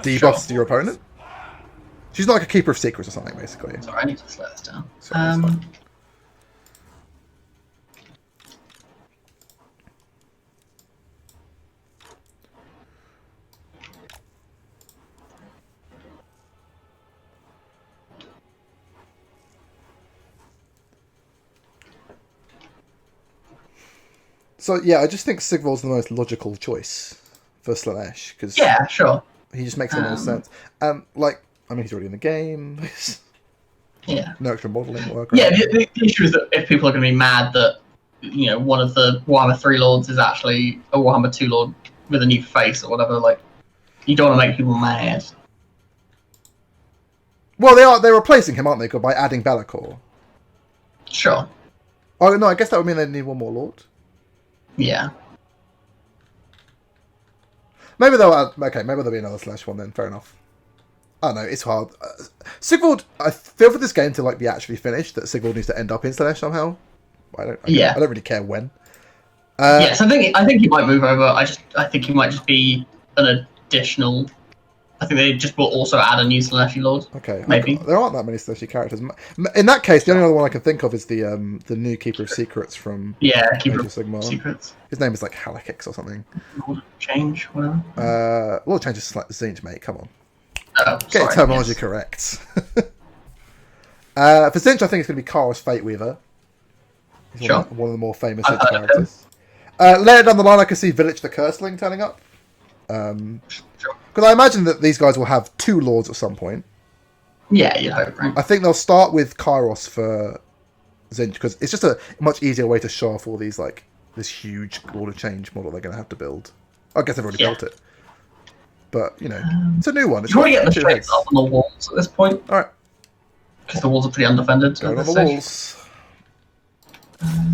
debuffs to your opponent. She's not like a keeper of secrets or something, basically. Sorry, I need to slow this down. Sorry, So yeah, I just think Sigvald's the most logical choice for Slaanesh because sure. He just makes the most sense. He's already in the game. Yeah. No extra modelling work. Yeah, the issue is that if people are going to be mad that one of the Warhammer 3 lords is actually a Warhammer 2 lord with a new face or whatever, you don't want to make people mad. Well, they're replacing him, aren't they? By adding Be'lakor. Sure. Oh no, I guess that would mean they need one more lord. Yeah. Maybe they'll add... Okay, maybe there'll be another Slaanesh one then. Fair enough. I don't know, it's hard. Sigvald, I feel for this game to be actually finished that Sigvald needs to end up in Slaanesh somehow. I don't really care when. Yes, I think he might move over. I think he might just be an additional. I think they just will also add a new Slaanesh Lord. Okay, maybe there aren't that many Slaanesh characters. In that case, the only other one I can think of is the new Keeper of Secrets from Keeper of Sigmar. Secrets. His name is like Halakix or something. Lord Change, whatever. Lord Change is like Zinj, mate. Come on. Get your terminology correct. For Zinj, I think it's going to be Kara's Fate Weaver. He's one of the more famous Zinj characters. Later down the line, I can see Village the Curseling turning up. Because I imagine that these guys will have 2 lords at some point. Yeah, you hope, right? I think they'll start with Kairos for Zinch, because it's just a much easier way to show off all these, like, this huge Lord of Change model they're going to have to build. I guess they've already built it. But, you know, it's a new one. It's you want to get the 2 strengths heads. up on the walls at this point. Alright. Because the walls are pretty undefended. Going at on this the stage. walls.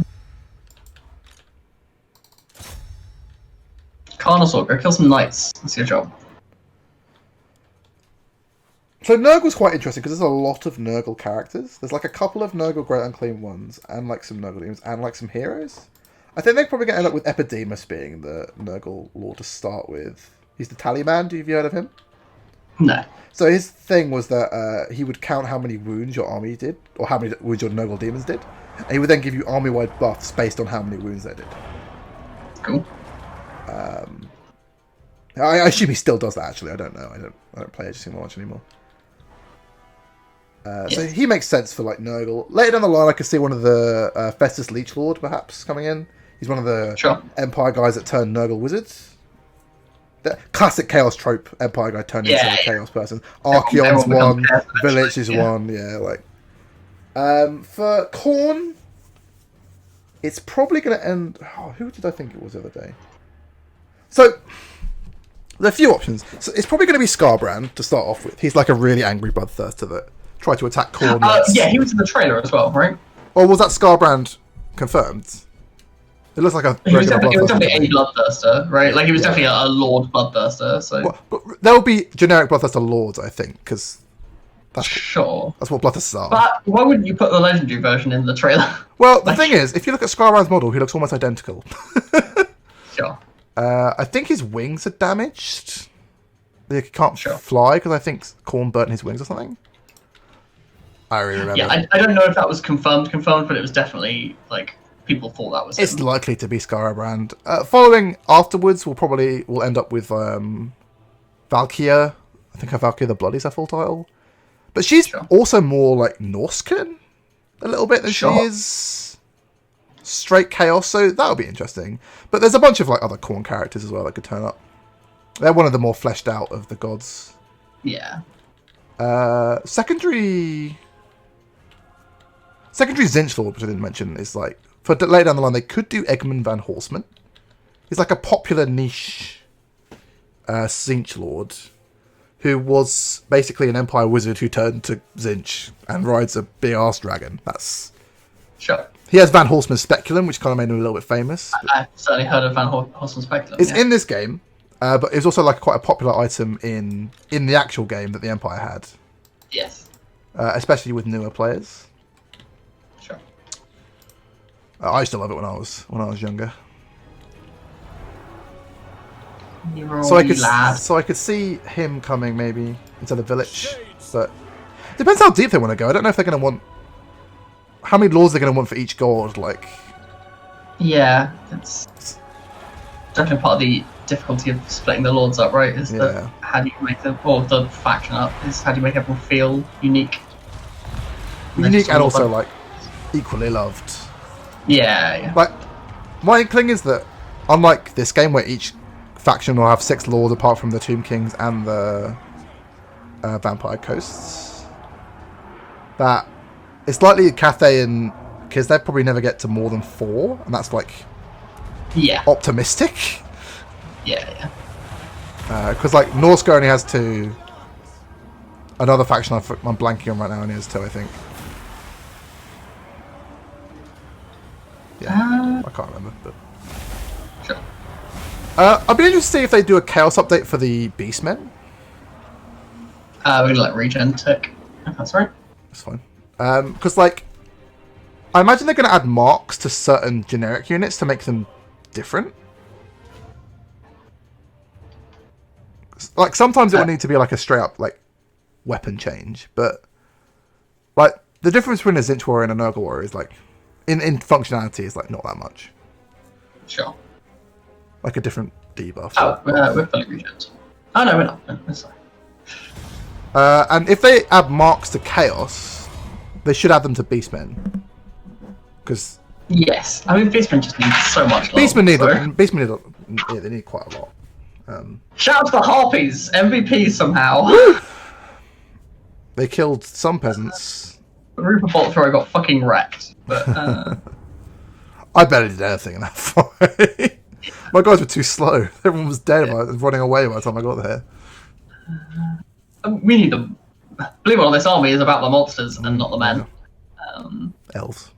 Carnosaur, go kill some knights. That's your job. So Nurgle's quite interesting because there's a lot of Nurgle characters. There's like a couple of Nurgle Great Unclaimed Ones, and like some Nurgle Demons, and like some heroes. I think they're probably going to end up with Epidemus being the Nurgle Lord to start with. He's the Tallyman. Have you heard of him? No. So his thing was that he would count how many wounds your army did, or how many wounds your Nurgle Demons did, and he would then give you army-wide buffs based on how many wounds they did. Cool. I assume he still does that. Actually, I don't know. I don't play Age of Sigmar much anymore. So he makes sense for like Nurgle. Later down the line, I could see one of the Festus Leech Lord perhaps coming in. He's one of the Empire guys that turn Nurgle wizards. The classic Chaos trope: Empire guy turning into a Chaos person. Archeon's one, Village is one. Yeah, like for Khorne, it's probably going to end. Oh, who did I think it was the other day? So there are a few options. So it's probably going to be Skarbrand to start off with. He's like a really angry bloodthirster that tried to attack Khorne. Yeah, he was in the trailer as well, right? Or was that Skarbrand confirmed? It looks like a He was definitely bloodthirster. a bloodthirster, right? Like he was definitely a lord bloodthirster. So Well, but there will be generic bloodthirster lords, I think, because sure. that's what bloodthirsters are. But why wouldn't you put the legendary version in the trailer? Well, the thing is, if you look at Skarbrand's model, he looks almost identical. Sure. I think his wings are damaged. He can't Sure. fly because I think Khorne burnt his wings or something. I really remember. Yeah, I don't know if that was confirmed, but it was definitely like people thought that was It's him. likely to be Skarbrand. Following afterwards, we'll end up with Valkyria. I think her Valkyria the Blood is her full title. But she's also more like Norscan a little bit than she is straight Chaos, so that'll be interesting. But there's a bunch of like other Khorne characters as well that could turn up. They're one of the more fleshed out of the gods. Yeah. Secondary Zinch Lord, which I didn't mention, is like for later down the line they could do Eggman Van Horseman. He's like a popular niche Zinch Lord who was basically an Empire wizard who turned to Zinch and rides a big ass dragon. That's Sure. He has Van Horseman's Speculum, which kind of made him a little bit famous. I've certainly heard of Van Horseman's Speculum. It's in this game, but it's also like quite a popular item in the actual game that the Empire had. Yes. Especially with newer players. Sure. I used to love it when I was younger. So I could see him coming maybe into the village, but it depends how deep they want to go. I don't know if they're going to want how many lords they're going to want for each god. Like, yeah, it's definitely part of the difficulty of splitting the lords up, right? Is that how do you make the faction up? Is how do you make everyone feel unique? Unique and also like equally loved. Yeah. Like my inkling is that unlike this game where each faction will have 6 lords apart from the Tomb Kings and the Vampire Coasts, that it's likely Cathay and because they probably never get to more than 4, and that's like optimistic. Yeah. Because like Norska only has 2. Another faction I'm blanking on right now only has 2, I think. Yeah, I can't remember. But sure. I'd be interested to see if they do a Chaos update for the Beastmen. We're gonna let regen tick. If that's right. That's fine. Because like, I imagine they're going to add marks to certain generic units to make them different. Like sometimes it would need to be like a straight up like weapon change, but like the difference between a Zinch warrior and a Nurgle warrior is like in functionality is like not that much. Sure. Like a different debuff. Oh, we're fully regens. Oh no, we're not. We're sorry. And if they add marks to Chaos, they should add them to Beastmen. Because yes, I mean Beastmen just need so much love. Beastmen need they need quite a lot. Shout out to the Harpies, MVP somehow. They killed some peasants. The Rupert Bolt thrower got fucking wrecked. But I barely did anything in that fight. My guys were too slow. Everyone was dead, running away by the time I got there. we need them. Believe it or not, this army is about the monsters and not the men. Elves.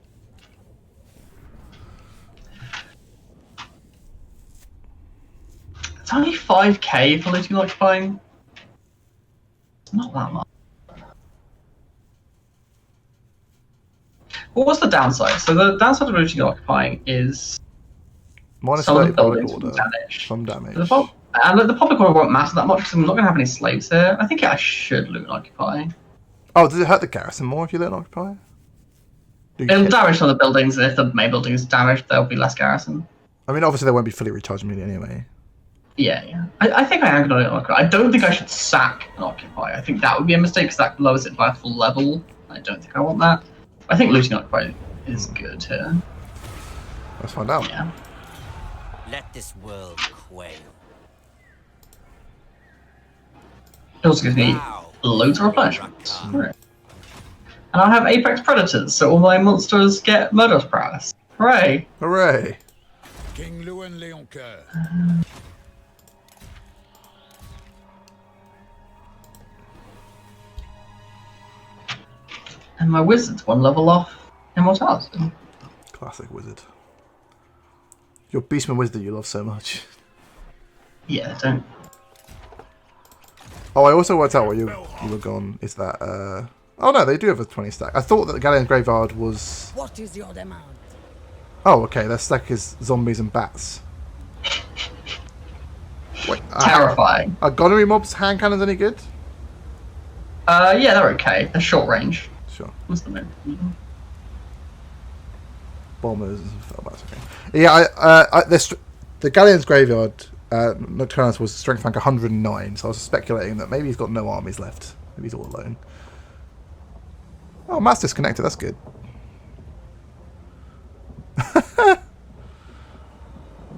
It's only 5k for looting and occupying. It's not that much. What was the downside? So the downside of looting and occupying is Minus some of 30 the public buildings order. will damage. Some damage. And the public order won't matter that much because I'm not going to have any slaves here. I think I should loot and occupy. Oh, does it hurt the garrison more if you let it occupy? It'll damage some of the buildings, and if the main building is damaged, there'll be less garrison. I mean, obviously they won't be fully recharged immediately anyway. Yeah. I think I am going to occupy. I don't think I should sack and occupy. I think that would be a mistake because that lowers it by a full level. I don't think I want that. I think looting and occupy is good here. Let's find out. Yeah. Let this world quail. It also gives me loads of replenishments. Right. And I have Apex Predators, so all my monsters get murderous prowess. Hooray! Hooray! King Lewin Leoncoeur. And my wizard's one level off immortality. Classic wizard. Your Beastman wizard you love so much. Yeah, don't. Oh, I also worked out what you were gone. Is that oh no, they do have a 20 stack. I thought that the Galleons Graveyard was. What is your demand? Oh, okay. Their stack is zombies and bats. Wait, Terrifying. are gunnery mobs hand cannons any good? Yeah, they're okay. They're short range. Sure. What's the name? Bombers and stuff. That's okay. Yeah, the Galleons Graveyard Nocturnus was strength rank 109, so I was speculating that maybe he's got no armies left. Maybe he's all alone. Oh, Matt's disconnected. That's good.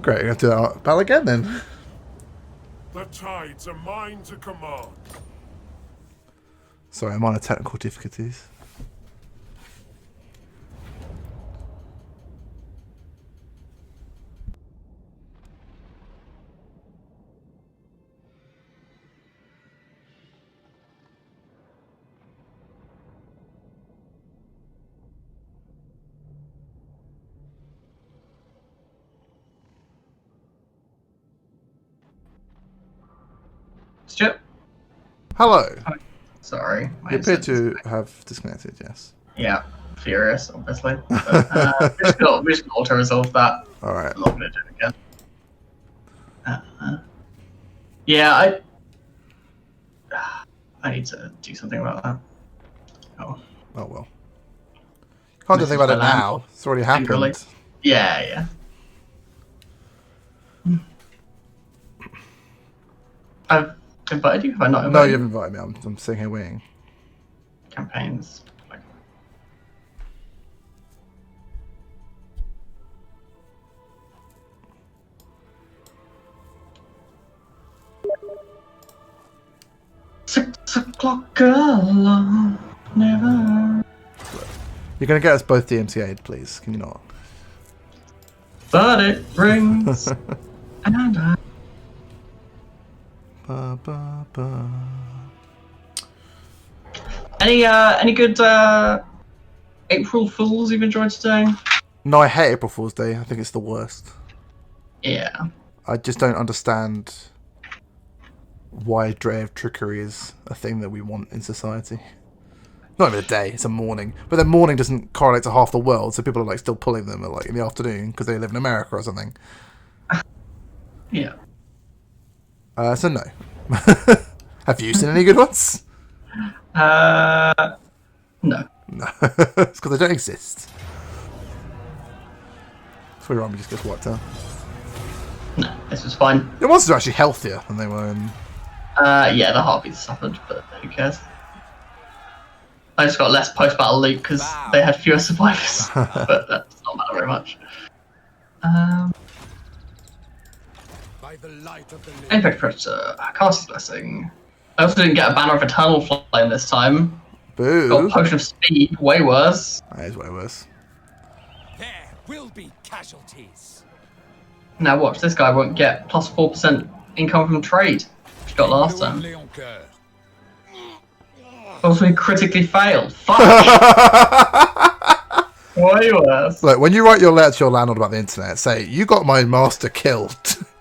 Great, we have to do that battle again then. The tides are mine to command. Sorry, I'm on technical difficulties. Stuart? Hello. Sorry. my You appear headset's to disconnected. have disconnected, yes. Yeah, furious, obviously. But, we're just going to auto-resolve that. Alright. I'm not going to do it again. Yeah, I need to do something about that. Oh. Oh well. Can't do anything about it now. It's already happened. Angrily. Yeah. I've invited you, have I not invited No, you haven't invited me. I'm sitting here waiting. Campaigns. Like, $6 girl, never. You're going to get us both DMCA'd, please. Can you not? But it rings, and I. Ba, ba, ba. Any good April Fools you've enjoyed today? No, I hate April Fool's Day. I think it's the worst. Yeah. I just don't understand why Day of Trickery is a thing that we want in society. Not even a day, it's a morning. But then morning doesn't correlate to half the world, so people are like still pulling them at, like in the afternoon because they live in America or something. Yeah. So no. Have you seen any good ones? No. No. It's because they don't exist. So your army just gets wiped out. No, this was fine. The monsters are actually healthier than they were in... Yeah, the Harpies suffered, but who cares? I just got less post-battle loot because they had fewer survivors, but that does not matter very much. By by the light of the living. Apex Predator, Cast Blessing. I also didn't get a Banner of Eternal Flame this time. Boo. Got Potion of Speed, way worse. That is way worse. There will be casualties. Now watch, this guy won't get plus 4% income from trade, which he got last Loin time. Leoncoeur. Also, he critically failed. Fuck! Way worse. Look, when you write your letter to your landlord about the internet, say, you got my master killed.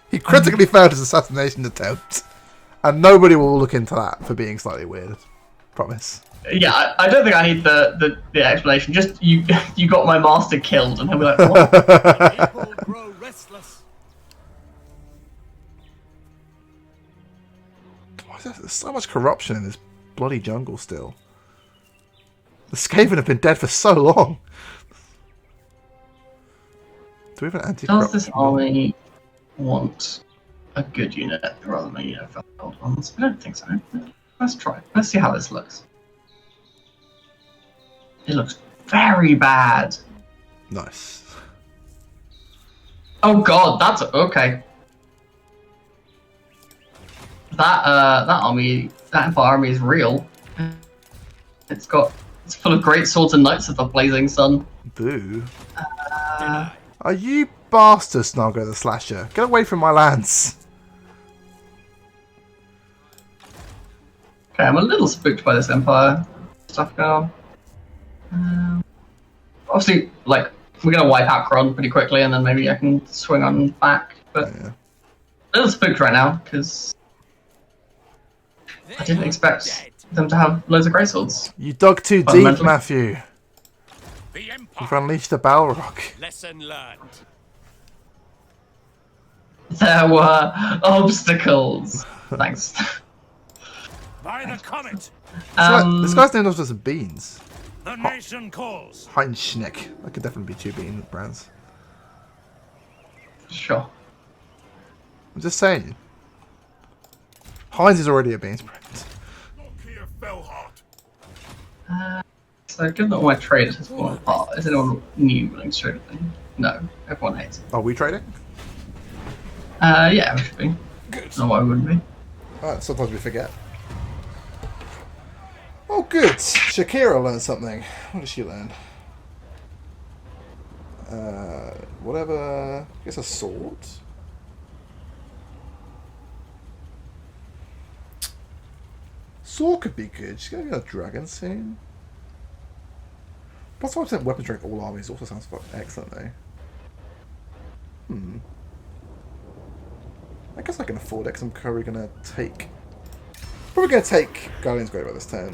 He critically failed his assassination attempt. And nobody will look into that for being slightly weird. Promise. Yeah, I don't think I need the explanation. Just, you got my master killed, and he'll be like, what? People grow restless. Why is there there's so much corruption in this bloody jungle still. The Skaven have been dead for so long. Do we have an anti-corruption? Does this army want a good unit rather than a unit for old ones? I don't think so. Let's try. Let's see how this looks. It looks very bad. Nice. Oh god, that's okay. That army, that Empire army is real. It's full of great swords and knights of the blazing sun. Boo. Are you bastards, Snargo the Slasher? Get away from my lands. Okay, I'm a little spooked by this Empire stuff going on. Obviously, like, we're gonna wipe out Kron pretty quickly, and then maybe I can swing on back. But Yeah. a little spooked right now because I didn't expect them to have loads of greatswords. You dug too deep, Fundamentally. Matthew. The Empire. You've unleashed the Balrog. Lesson learned. There were obstacles. Thanks. By the comet, This guy's name was just beans. the nation calls. Heinschneck. That could definitely be two bean brands. Sure. I'm just saying. Heinz is already a beans brand. Lokhir Fellheart. So, given that all my trade has fallen apart, is anyone new willing to trade with me? No, everyone hates it. Are we trading? Yeah, we should be. Good. No, why wouldn't we? Alright, sometimes we forget. Oh, good. Shakira learned something. What did she learn? Whatever. I guess a sword. Sword could be good. She's gonna get a dragon soon. Plus 5% weapon strength all armies also sounds excellent though. I guess I can afford it because I'm probably gonna take. Probably gonna take Galleons Graveyard this turn.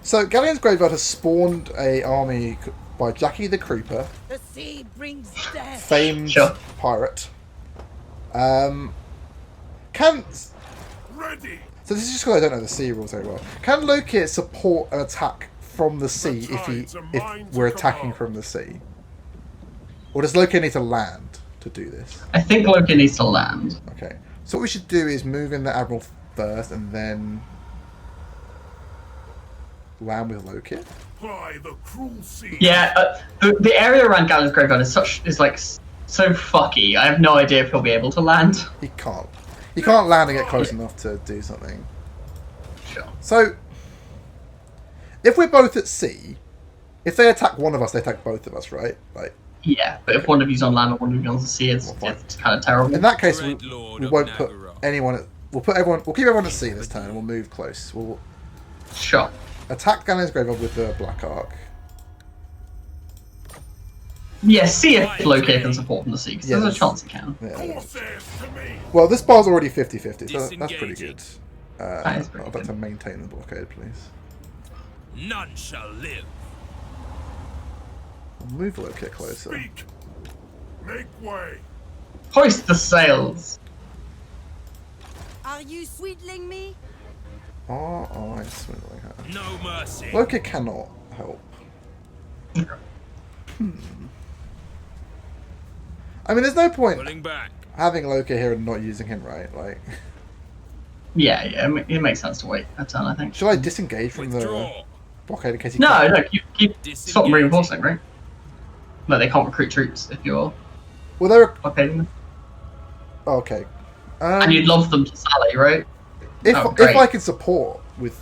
So Galleons Graveyard has spawned a army by Jackie the Creeper, The sea brings death. famed Sure. pirate. Ready. So this is just because I don't know the sea rules very well. Can Lokhir support an attack from the sea if we're attacking from the sea? Or does Lokhir need to land to do this? I think Loki needs to land. Okay. So what we should do is move in the Admiral first and then land with Lokhir. Ply the cruel sea. Yeah, the area around Galleons Graveyard is like so fucky. I have no idea if he'll be able to land. He can't. He can't land and get close enough to do something. Sure. So, if we're both at sea, if they attack one of us, they attack both of us, right? Like, Yeah, but if one of you's on land or one of you's on the sea, it's kind of terrible. in that case, we Dreadlord of won't put Nagaroth. anyone. We'll put everyone. We'll keep everyone at sea this turn, and we'll move close. We'll Sure. attack Galleons Graveyard with the Black Ark. Yeah, see if Loki can support from the sea, because Yeah, there's a that's- chance he can. Yeah. Corsairs to me. Well, this bar's already 50-50, so that's pretty good. Disengaging. That is pretty I'd like good. to maintain the blockade, please. None shall live. I'll move Lokhir closer. Speak. Make way. Hoist the sails. Are you sweetling me? I swindling her. No mercy. Lokhir cannot help. I mean, there's no point Pulling back. having Lokhir here and not using him, right? Like, Yeah, it makes sense to wait a turn, I think. should I disengage from the Withdraw. blockade in case he No, can't? no, keep stop them reinforcing, right? No, they can't recruit troops if you're Well, they're Okay. okay. And you'd love them to sally, right? If Oh, great. I can support with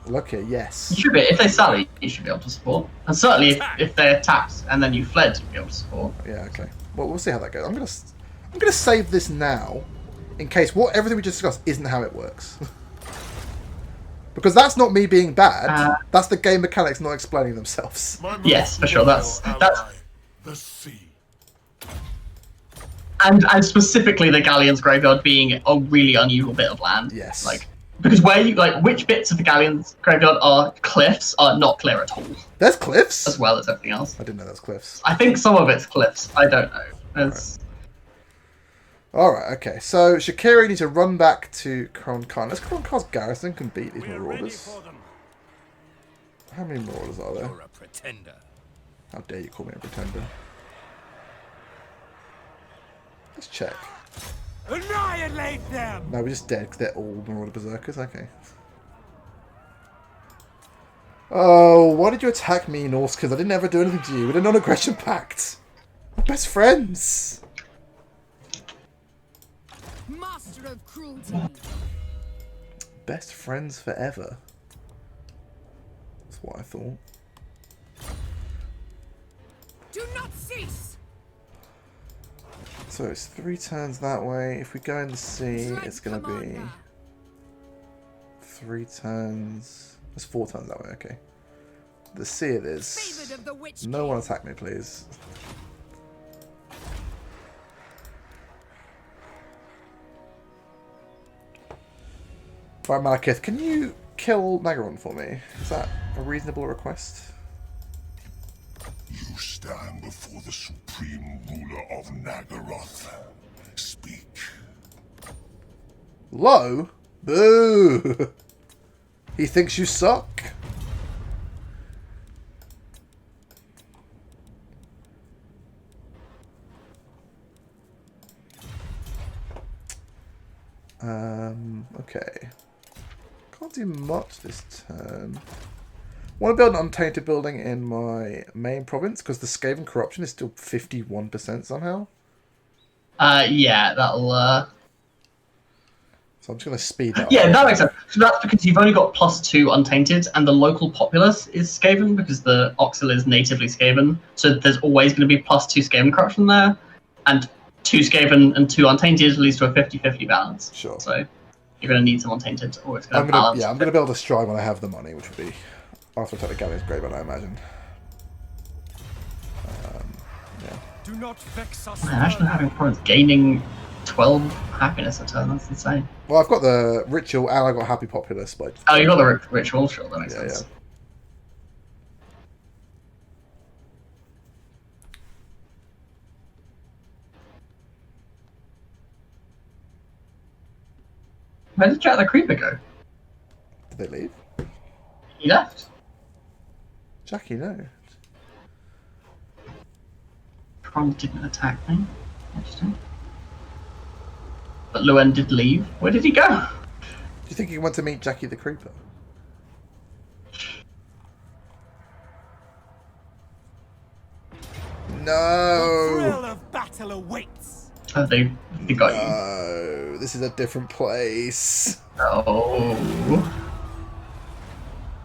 Lokhir, yes. You should be. If they sally, you should be able to support. And certainly, if they attacked and then you fled, you'd be able to support. Yeah. Okay. Well, we'll see how that goes. I'm gonna save this now, in case everything we just discussed isn't how it works. Because that's not me being bad. That's the game mechanics not explaining themselves. My most Yes, for sure. That's ally, the sea. and specifically the Galleons Graveyard being a really unusual bit of land. Yes. Like because which bits of the Galleons Graveyard are cliffs are not clear at all, There's cliffs. as well as everything else. I didn't know there's cliffs. I think some of it's cliffs. I don't know. It's, All right. Okay. So Shakiri needs to run back to Kronkan. Let's Kronkan's garrison can beat these We're ready marauders. for them. How many marauders are there? You're a pretender. How dare you call me a pretender? Let's check. Annihilate them! No, we're just dead because they're all marauder berserkers. Okay. Oh, why did you attack me, Norse? Because I didn't ever do anything to you. We're a non-aggression pact. We're best friends. Master of cruelty. Best friends forever. That's what I thought. Do not cease. So it's 3 turns that way. If we go in the sea, Dread it's going to be commander. 3 turns. It's 4 turns that way, okay. The sea it is. Favored of the witch No one attack me, please. Right, Malekith, can you kill Nagaron for me? Is that a reasonable request? You stand before the supreme ruler of Nagaroth. Speak. Low? Boo! He thinks you suck. Okay. Can't do much this turn. Want to build an untainted building in my main province because the Skaven corruption is still 51% somehow. yeah, that'll. So I'm just going to speed that Yeah, up. that makes sense. So that's because you've only got +2 untainted, and the local populace is Skaven because the Oxil is natively Skaven. So there's always going to be +2 Skaven corruption there, and 2 Skaven and 2 untainted leads to a 50-50 balance. Sure. So you're going to need some untainted, or it's going I'm to gonna balance. I'm gonna build a stride when I have the money, which would be after I take the Galleons Graveyard, I imagine. Yeah. Do not vex us. Imagine having problems gaining 12 happiness a turn. That's insane. Well, I've got the ritual and I've got happy populace, but Oh, you got the ritual. Sure, that makes yeah, sense. yeah. Where did Jack the Creeper go? Did they leave? He left. Jackie, no. Kron didn't attack me. Interesting. But Luen did leave. Where did he go? Do you think you want to meet Jackie the Creeper? No. Thrill of battle awaits. Oh, they got you. No. This is a different place. Oh.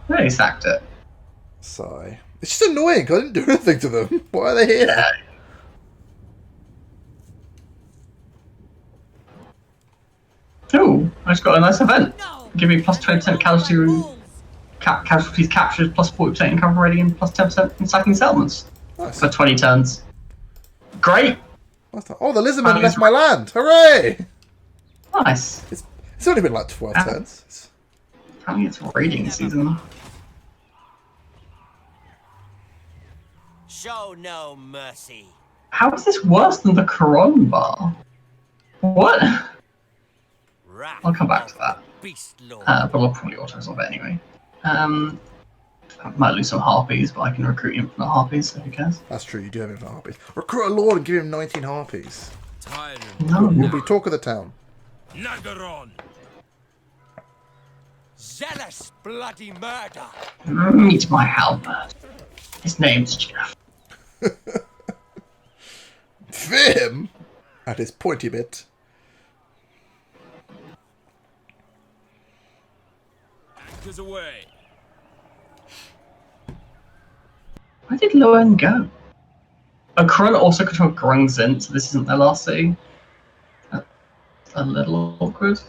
They sacked it. Sigh. It's just annoying 'cause I didn't do anything to them. Why are they here? Yeah. Oh, I just got a nice event. No. Give me +20% casualties captured, +40% in cover rating, and +10% in sacking settlements Nice. for 20 turns. Great. What's that? Oh, the lizardman left my land. Hooray! Nice. It's only been like 12 turns. Apparently it's raiding season. Show no mercy. How is this worse than the Coron bar? What? Wrath I'll come back to of that. the Beast Lord. But I'll probably auto-resolve it anyway. I might lose some harpies, but I can recruit infinite harpies, so who cares? That's true, you do have infinite harpies. Recruit a lord and give him 19 harpies. Tyrant. No. We'll be talk of the town. Nagaron. Zealous bloody murder. Meet my halberd. His name's Jeff. fear him at his pointy bit. Anchors away. Where did Loen go? Krun also control Grungzin, so this isn't their last city. That's a little awkward.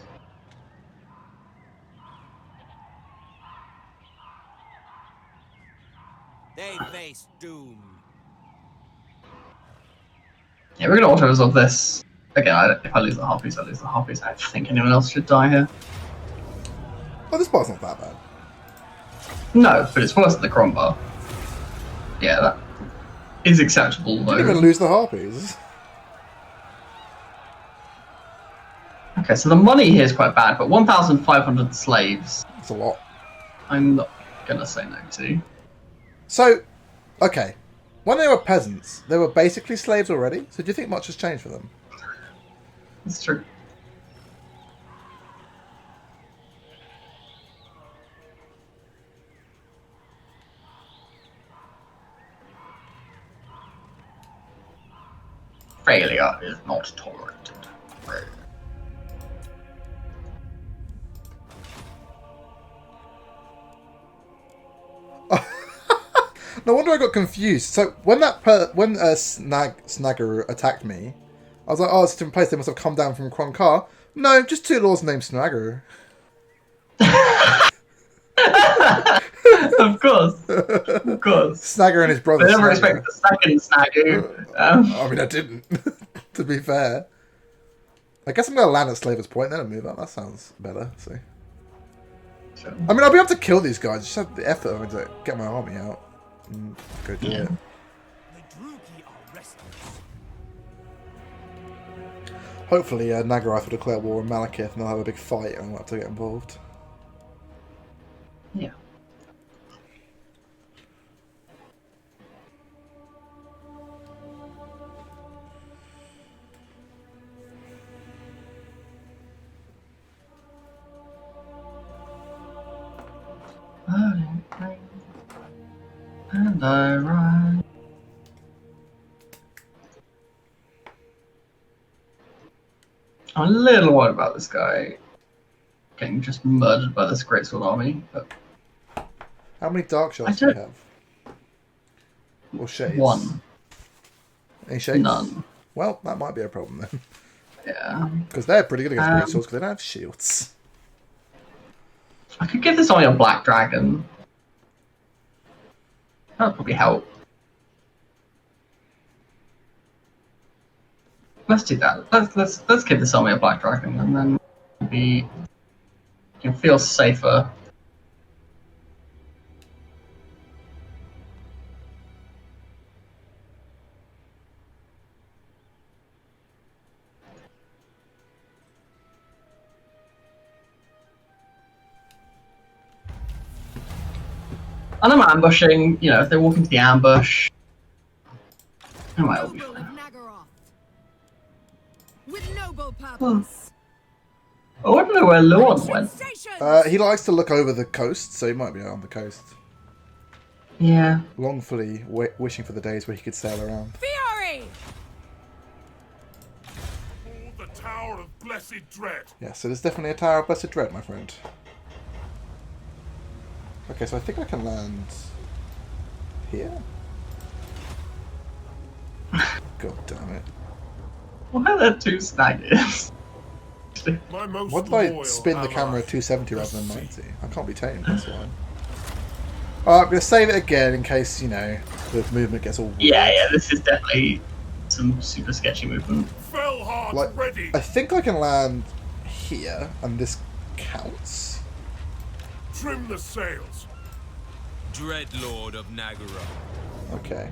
They face doom. Yeah, we're gonna auto-resolve this. Again, if I lose the Harpies, I lose the Harpies. I don't think anyone else should die here. Oh, this bar's not that bad. No, but it's worse than the Crombar. Yeah, that is acceptable, though. Didn't even lose the Harpies. Okay, so the money here is quite bad, but 1,500 slaves, That's a lot. I'm not gonna say no to. So, okay. When they were peasants, they were basically slaves already. So do you think much has changed for them? That's true. Failure is not tolerated. No wonder I got confused. So when Snagger attacked me, I was like, oh, it's a different place. They must have come down from Kronkar. No, just two lords named Snagger. Of course. Of course. Snagger and his brother. I never Snagger. expected the second Snagger. I mean, I didn't. To be fair. I guess I'm going to land at Slaver's Point then and move up. That sounds better. So. Sure. I mean, I'll be able to kill these guys. Just have the effort of to get my army out and go do it. The Druki are restless. Hopefully, Nagarath will declare war on Malekith and they'll have a big fight and I'll have to get involved. Yeah. And I ride. I'm a little worried about this guy getting just murdered by this Greatsword army, but How many dark shards do you have? Or shades? one. Any shades? None. Well, that might be a problem then. Yeah. Because they're pretty good against great swords because they don't have shields. I could give this army a Black Dragon. That would probably help. Let's do that. Let's give this army a Black Dragon, and then we can feel safer. And I'm ambushing, you know, if they walk into the ambush, I might all be Noble of fine. Nagaroth. With noble purpose. I wonder where Luan went. Sensations! He likes to look over the coast, so he might be on the coast. Yeah. Longfully wishing for the days where he could sail around. Fury! Hold the Tower of Blessed Dread. Yeah, so there's definitely a Tower of Blessed Dread, my friend. Okay, so I think I can land here. God damn it. Why are there two snaggers? My most Why did I loyal spin the ally. camera at 270 rather than 90? I can't be tamed, that's why. Alright, I'm going to save it again in case, you know, the movement gets all weird. Yeah, this is definitely some super sketchy movement. Fell hard Like, ready. I think I can land here, and this counts. Trim the sails. Dreadlord of Nagara. Okay.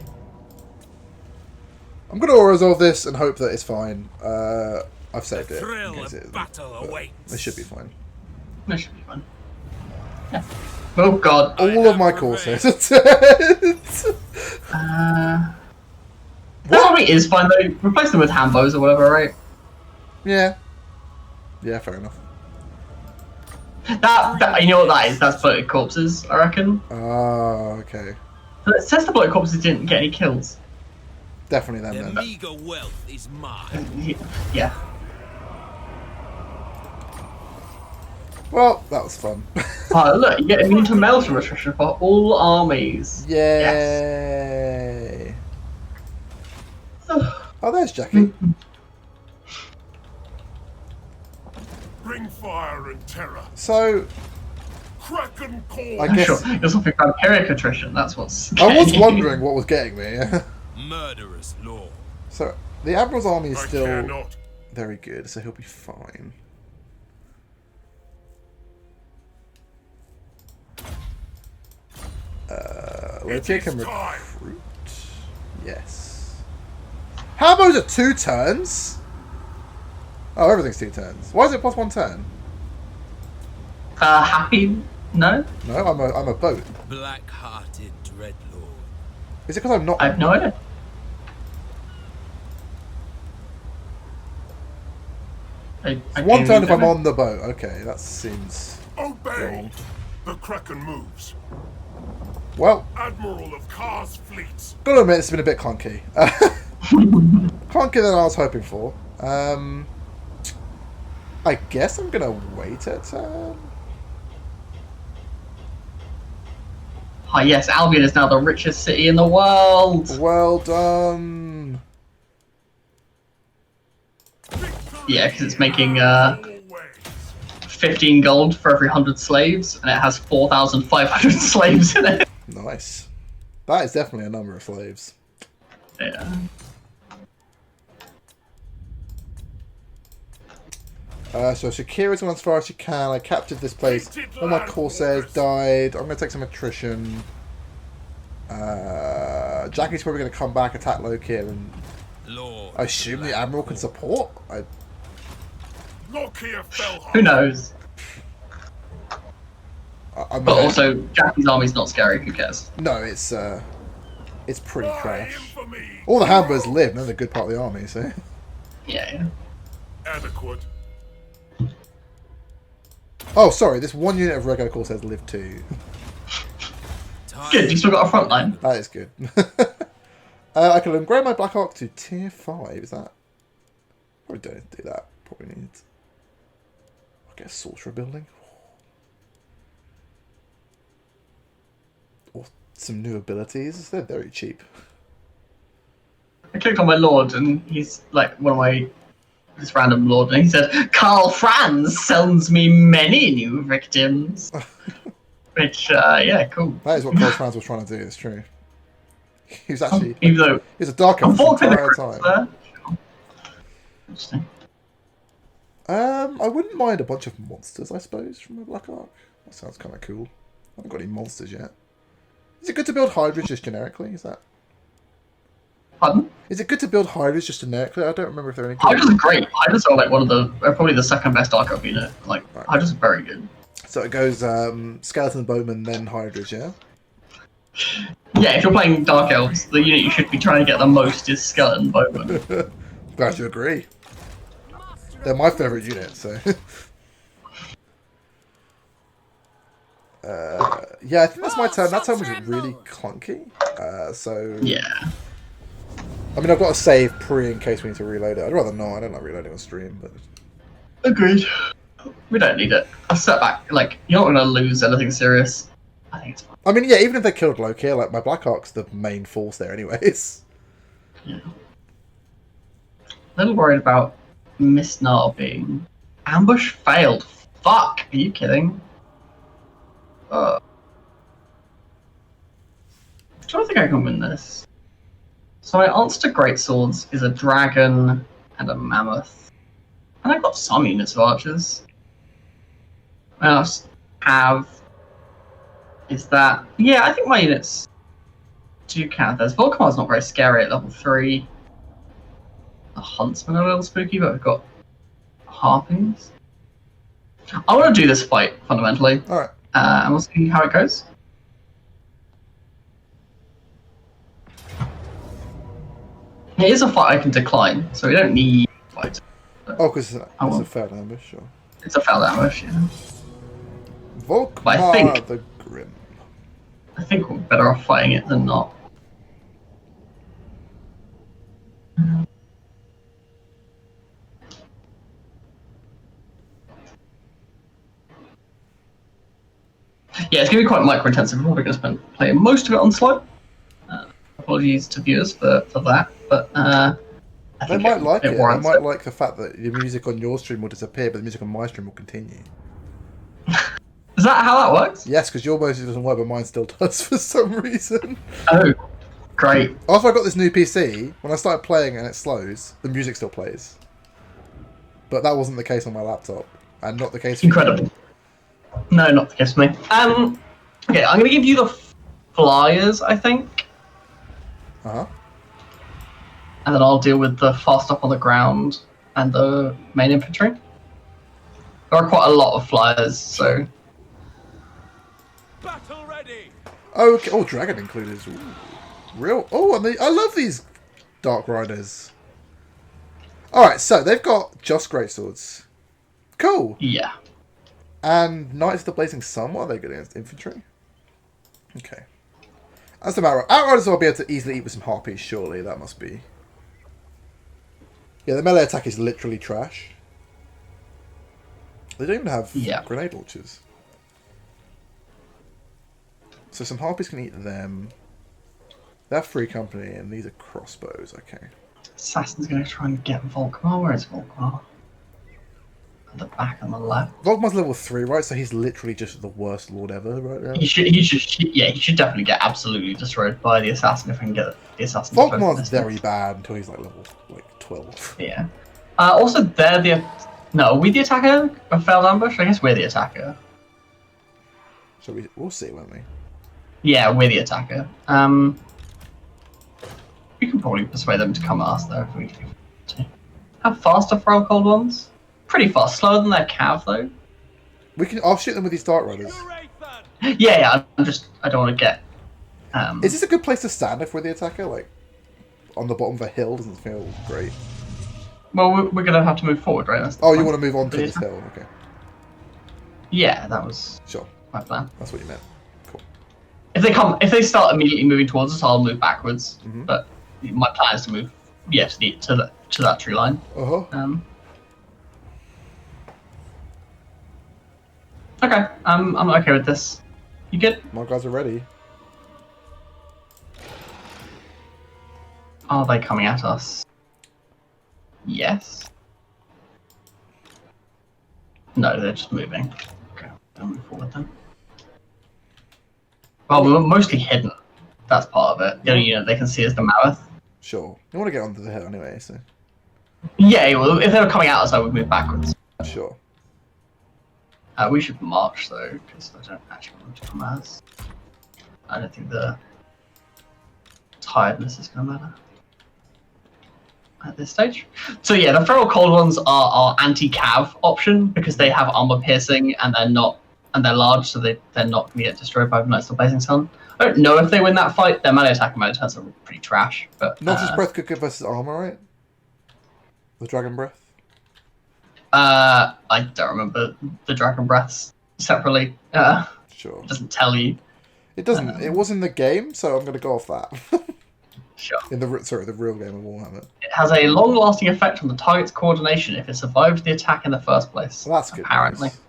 I'm going to resolve this and hope that it's fine. I've saved The it. in thrill case of it isn't, battle but awaits. It should be fine. That should be fun. Yeah. Oh god. All of my have corsairs prevailed. are dead. That army is fine though. Replace them with Hambos or whatever, right? Yeah. Yeah, fair enough. That you know what that is? That's bloated corpses, I reckon. Ah, okay. But it says the bloated corpses didn't get any kills. definitely Their them then. meager wealth is mine. Yeah. Well, that was fun. Oh, look, you get immune to melting attrition for all armies. Yay! Oh, there's Jackie. Bring fire and terror. So, Kraken call. I guess Sure, you're something vampiric attrition. That's what's. I was wondering what was getting me. Murderous law. So, the Admiral's army is I still care not. very good, so he'll be fine. Lokhir can time. recruit. Yes. How about it 2 turns? Oh, everything's 2 turns. Why is it plus 1 turn? Happy? No? No, I'm a boat. Black-hearted dreadlord. Is it because I'm not? I have no idea. I 1 turn if don't I'm know. on the boat. Okay, that seems Obey. wrong. The Kraken moves. Well, Admiral of Kar's fleets. gotta admit it's been a bit clunky. Clunkier than I was hoping for. I guess I'm gonna wait a turn. Oh yes, Albion is now the richest city in the world. Well done. Yeah, because it's making Always. 15 gold for every 100 slaves, and it has 4,500 slaves in it. Nice. That is definitely a number of slaves. Yeah. So Shakira's gone as far as she can. I captured this place. All my Corsairs died. I'm going to take some attrition. Jackie's probably going to come back, attack Lokhir, and Lord. I assume the Admiral can support? Lokhir fell hard. Who knows? I'm But also, Jackie's army's not scary. Who cares? no, it's pretty By trash. infamy. All the Hambers live, and they're the good part of the army, so... Yeah. Adequate. Oh, sorry, this 1 unit of regular Corsairs live too. Good. You still got a front line. That is good. I can upgrade my Black Ark to tier 5, is that... Probably don't do that. Probably need... I'll get a sorcerer building. Or some new abilities. They're very cheap. I clicked on my lord, and he's like one of my this random lord, and he said, "Karl Franz sends me many new victims." Which, yeah, cool. That is what Karl Franz was trying to do, it's true. He was actually... Even though He was a dark elf the unfortunately entire the time. there. Interesting. I wouldn't mind a bunch of monsters, I suppose, from a Black Ark. That sounds kind of cool. I haven't got any monsters yet. Is it good to build Hydras just generically? Is that... Pardon? Is it good to build Hydras just generically? I don't remember if they're any good. Hydras are great. Hydras are like one of the probably the second best Dark Elf unit. Like Right. Hydras are very good. So it goes Skeleton Bowman, then Hydras, yeah? Yeah, if you're playing Dark Elves, the unit you should be trying to get the most is Skeleton Bowman. Glad you agree. They're my favourite unit, so... yeah, I think that's my turn. That turn was really clunky. So... Yeah. I mean, I've got to save pre in case we need to reload it. I'd rather not. I don't like reloading on stream, but... Agreed. We don't need it. A setback, like, you're not going to lose anything serious. I think it's fine. I mean, yeah, even if they killed Lokhir, like, my Black Ark's the main force there anyways. Yeah. A little worried about Mistnar being... Ambush failed. Fuck! Are you kidding? I don't think I can win this. So my answer to Great Swords is a dragon and a mammoth. And I've got some units of archers. What else have is that... Yeah, I think my units do count as... Volkamar's not very scary at level 3. The Huntsmen are a little spooky, but we've got Harpings. I want to do this fight, fundamentally. Alright. And we'll see how it goes. It is a fight I can decline, so we don't need fight. Oh, because it's I a won't. failed ambush, sure. It's a failed ambush, yeah. Volkmar But I think- the Grim. I think we're better off fighting it than not. Yeah, it's going to be quite micro-intensive. We're probably going to spend playing most of it on slow. Apologies to viewers for that, but I They think might like it. They warrants might it. like the fact that the music on your stream will disappear, but the music on my stream will continue. Is that how that works? Yes, because your music doesn't work, but mine still does for some reason. Oh, great. After I got this new PC, when I started playing and it slows, the music still plays. But that wasn't the case on my laptop, and not the case for Incredible. No, not the case for me. Okay, I'm going to give you the flyers, I think, Uh-huh. and then I'll deal with the fast up on the ground and the main infantry. There are quite a lot of flyers, so... Battle ready. Okay. Oh, dragon included. Ooh. Real. Oh, and I love these Dark Riders. Alright, so they've got just greatswords. Cool. Yeah. And Knights of the Blazing Sun, what are they good against? Infantry? Okay. As a matter of... Outriders will be able to easily eat with some harpies, surely. That must be... Yeah, the melee attack is literally trash. They don't even have grenade launchers. So some harpies can eat them. They're free company, and these are crossbows. Okay. Assassin's going to try and get Volkmar. Where is Volkmar? At the back on the left. Volkmar's level 3, right? So he's literally just the worst lord ever right now. He should definitely get absolutely destroyed by the assassin if we can get the assassin. Volkmar's very bad until he's like level 12. Yeah. Also, they're the... No, are we the attacker? A failed ambush? I guess we're the attacker. So we'll see, won't we? Yeah, we're the attacker. We can probably persuade them to come at us, though, if we do. How fast are Feral Cold Ones? Pretty fast. Slower than their cav, though. I'll shoot them with these Dark Riders. Yeah, I don't want to get... Is this a good place to stand if we're the attacker? Like, on the bottom of a hill doesn't feel great. Well, we're going to have to move forward, right? That's the Oh, you point. want to move on to this hill? Okay. Yeah, that was Sure. my plan. That's what you meant. Cool. If they start immediately moving towards us, I'll move backwards. Mhm. But my plan is to move, to that tree line. Uh-huh. Okay, I'm okay with this. You good? My guys are ready. Are they coming at us? Yes. No, they're just moving. Okay, I'll move forward then. Well, we were mostly hidden. That's part of it. The only unit they can see is the Mammoth. Sure. You want to get onto the hill anyway, so... Yeah, well, if they were coming at us, I would move backwards. Sure. We should march, though, because I don't actually want them to come at us. I don't think the tiredness is going to matter at this stage. So yeah, the Feral Cold Ones are our anti-cav option, because they have armor piercing, and they're large, so they're not going to get destroyed by the Knights of the Blazing Sun. I don't know if they win that fight. Their melee attack and melee turns are pretty trash. But Noxious Breath could give us armor, right? The Dragon Breath? I don't remember the Dragon Breaths separately. Sure. It doesn't tell you. It doesn't. It was in the game, so I'm going to go off that. Sure. In the real game of Warhammer. It has a long-lasting effect on the target's coordination if it survived the attack in the first place. Well, that's good. Apparently. News.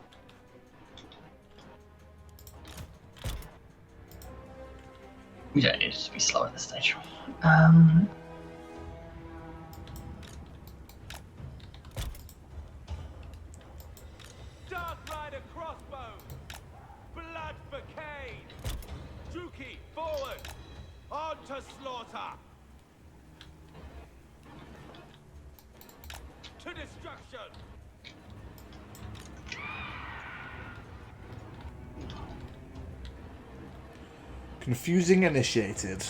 We don't need it to be slow at this stage. Dark Rider crossbow. Blood for Cain. Juki, forward. On to slaughter. To destruction. Confusing initiated.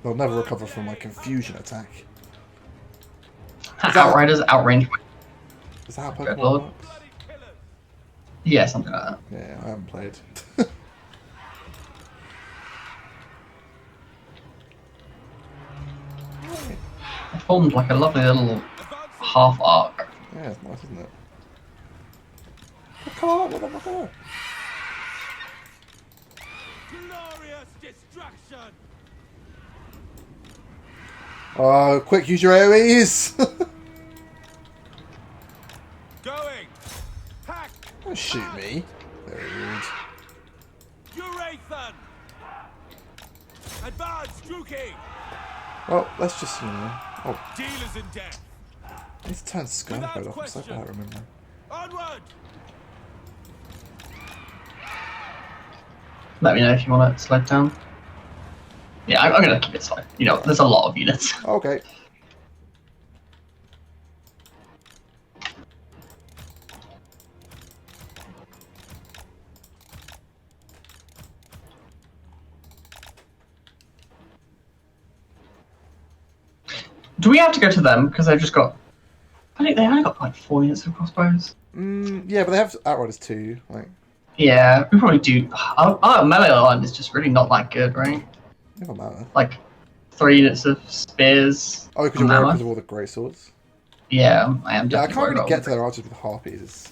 They'll never recover from my confusion attack. Outriders outrange. Is that how Good Pokemon lord. works? Bloody killers. Yeah, something like that. Yeah, I haven't played. It formed like a lovely little half arc. Yeah, it's nice, isn't it? Come on, motherfucker! Glorious destruction. Oh, quick, use your AoEs! Going. Hack. Don't shoot me. Very rude. Urathan. Advance, Druki. Well, let's just, you know... Oh, Dealers in death. I need to turn Sky Code off, because I can't remember. Onward. Let me know if you want to slow down. Yeah, I'm going to keep it slow. You know, there's a lot of units. Okay. Do we have to go to them? Because they've just got... I think they only got like 4 units of crossbows. Yeah, but they have Outriders too. Like, Yeah, we probably do. Our melee line is just really not that good, right? never matter. Like 3 units of spears. Oh, because you're worried because of all the great swords. Yeah, I am. Yeah, I definitely can't worried really about get to their archers with harpies. It's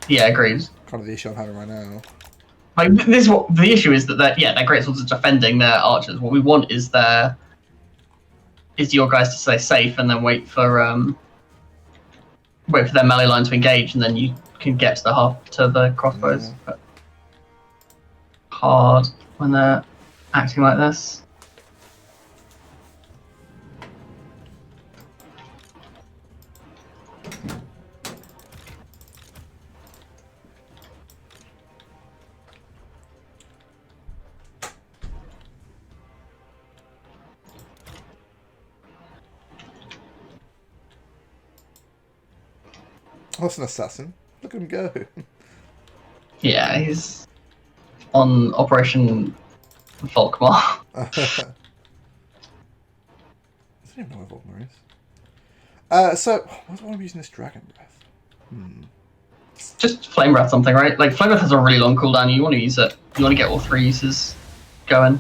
Yeah, agreed. kind of the issue I'm having right now. Like this, what the issue is that their great swords are defending their archers. What we want is your guys to stay safe and then wait for their melee line to engage, and then you can get to the crossbows. Yeah. But hard when they're acting like this. Oh, that's an assassin. Look at him go. Yeah, he's on Operation Volkmar. I don't even know where Volkmar is. So, why do I want to be using this Dragon Breath? Just flame breath something, right? Like flame breath has a really long cooldown. You want to use it. You want to get all 3 uses going.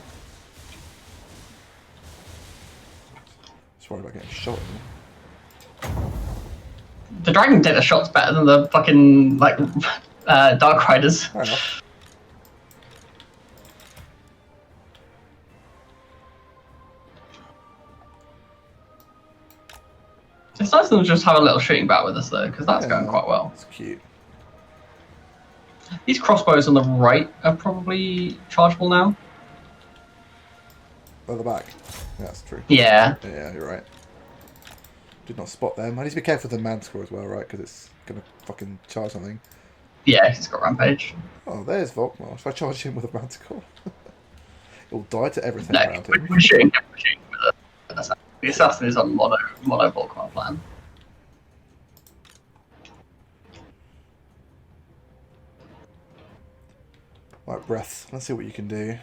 Just worried about getting shot. The dragon data shot's better than the fucking like Dark Riders. Fair enough. It's nice to just have a little shooting bout with us though, because that's going quite well. It's cute. These crossbows on the right are probably chargeable now. Oh, the back. Yeah, that's true. Yeah. Yeah, you're right. Did not spot them. I need to be careful with the Manticore as well, right? Because it's gonna fucking charge something. Yeah, he's got rampage. Oh, there's Volkmar. If I charge him with a Manticore, it'll die to everything No, around him. we're shooting with an assassin. The assassin is on mono Volkmar plan. Right, breath. Let's see what you can do.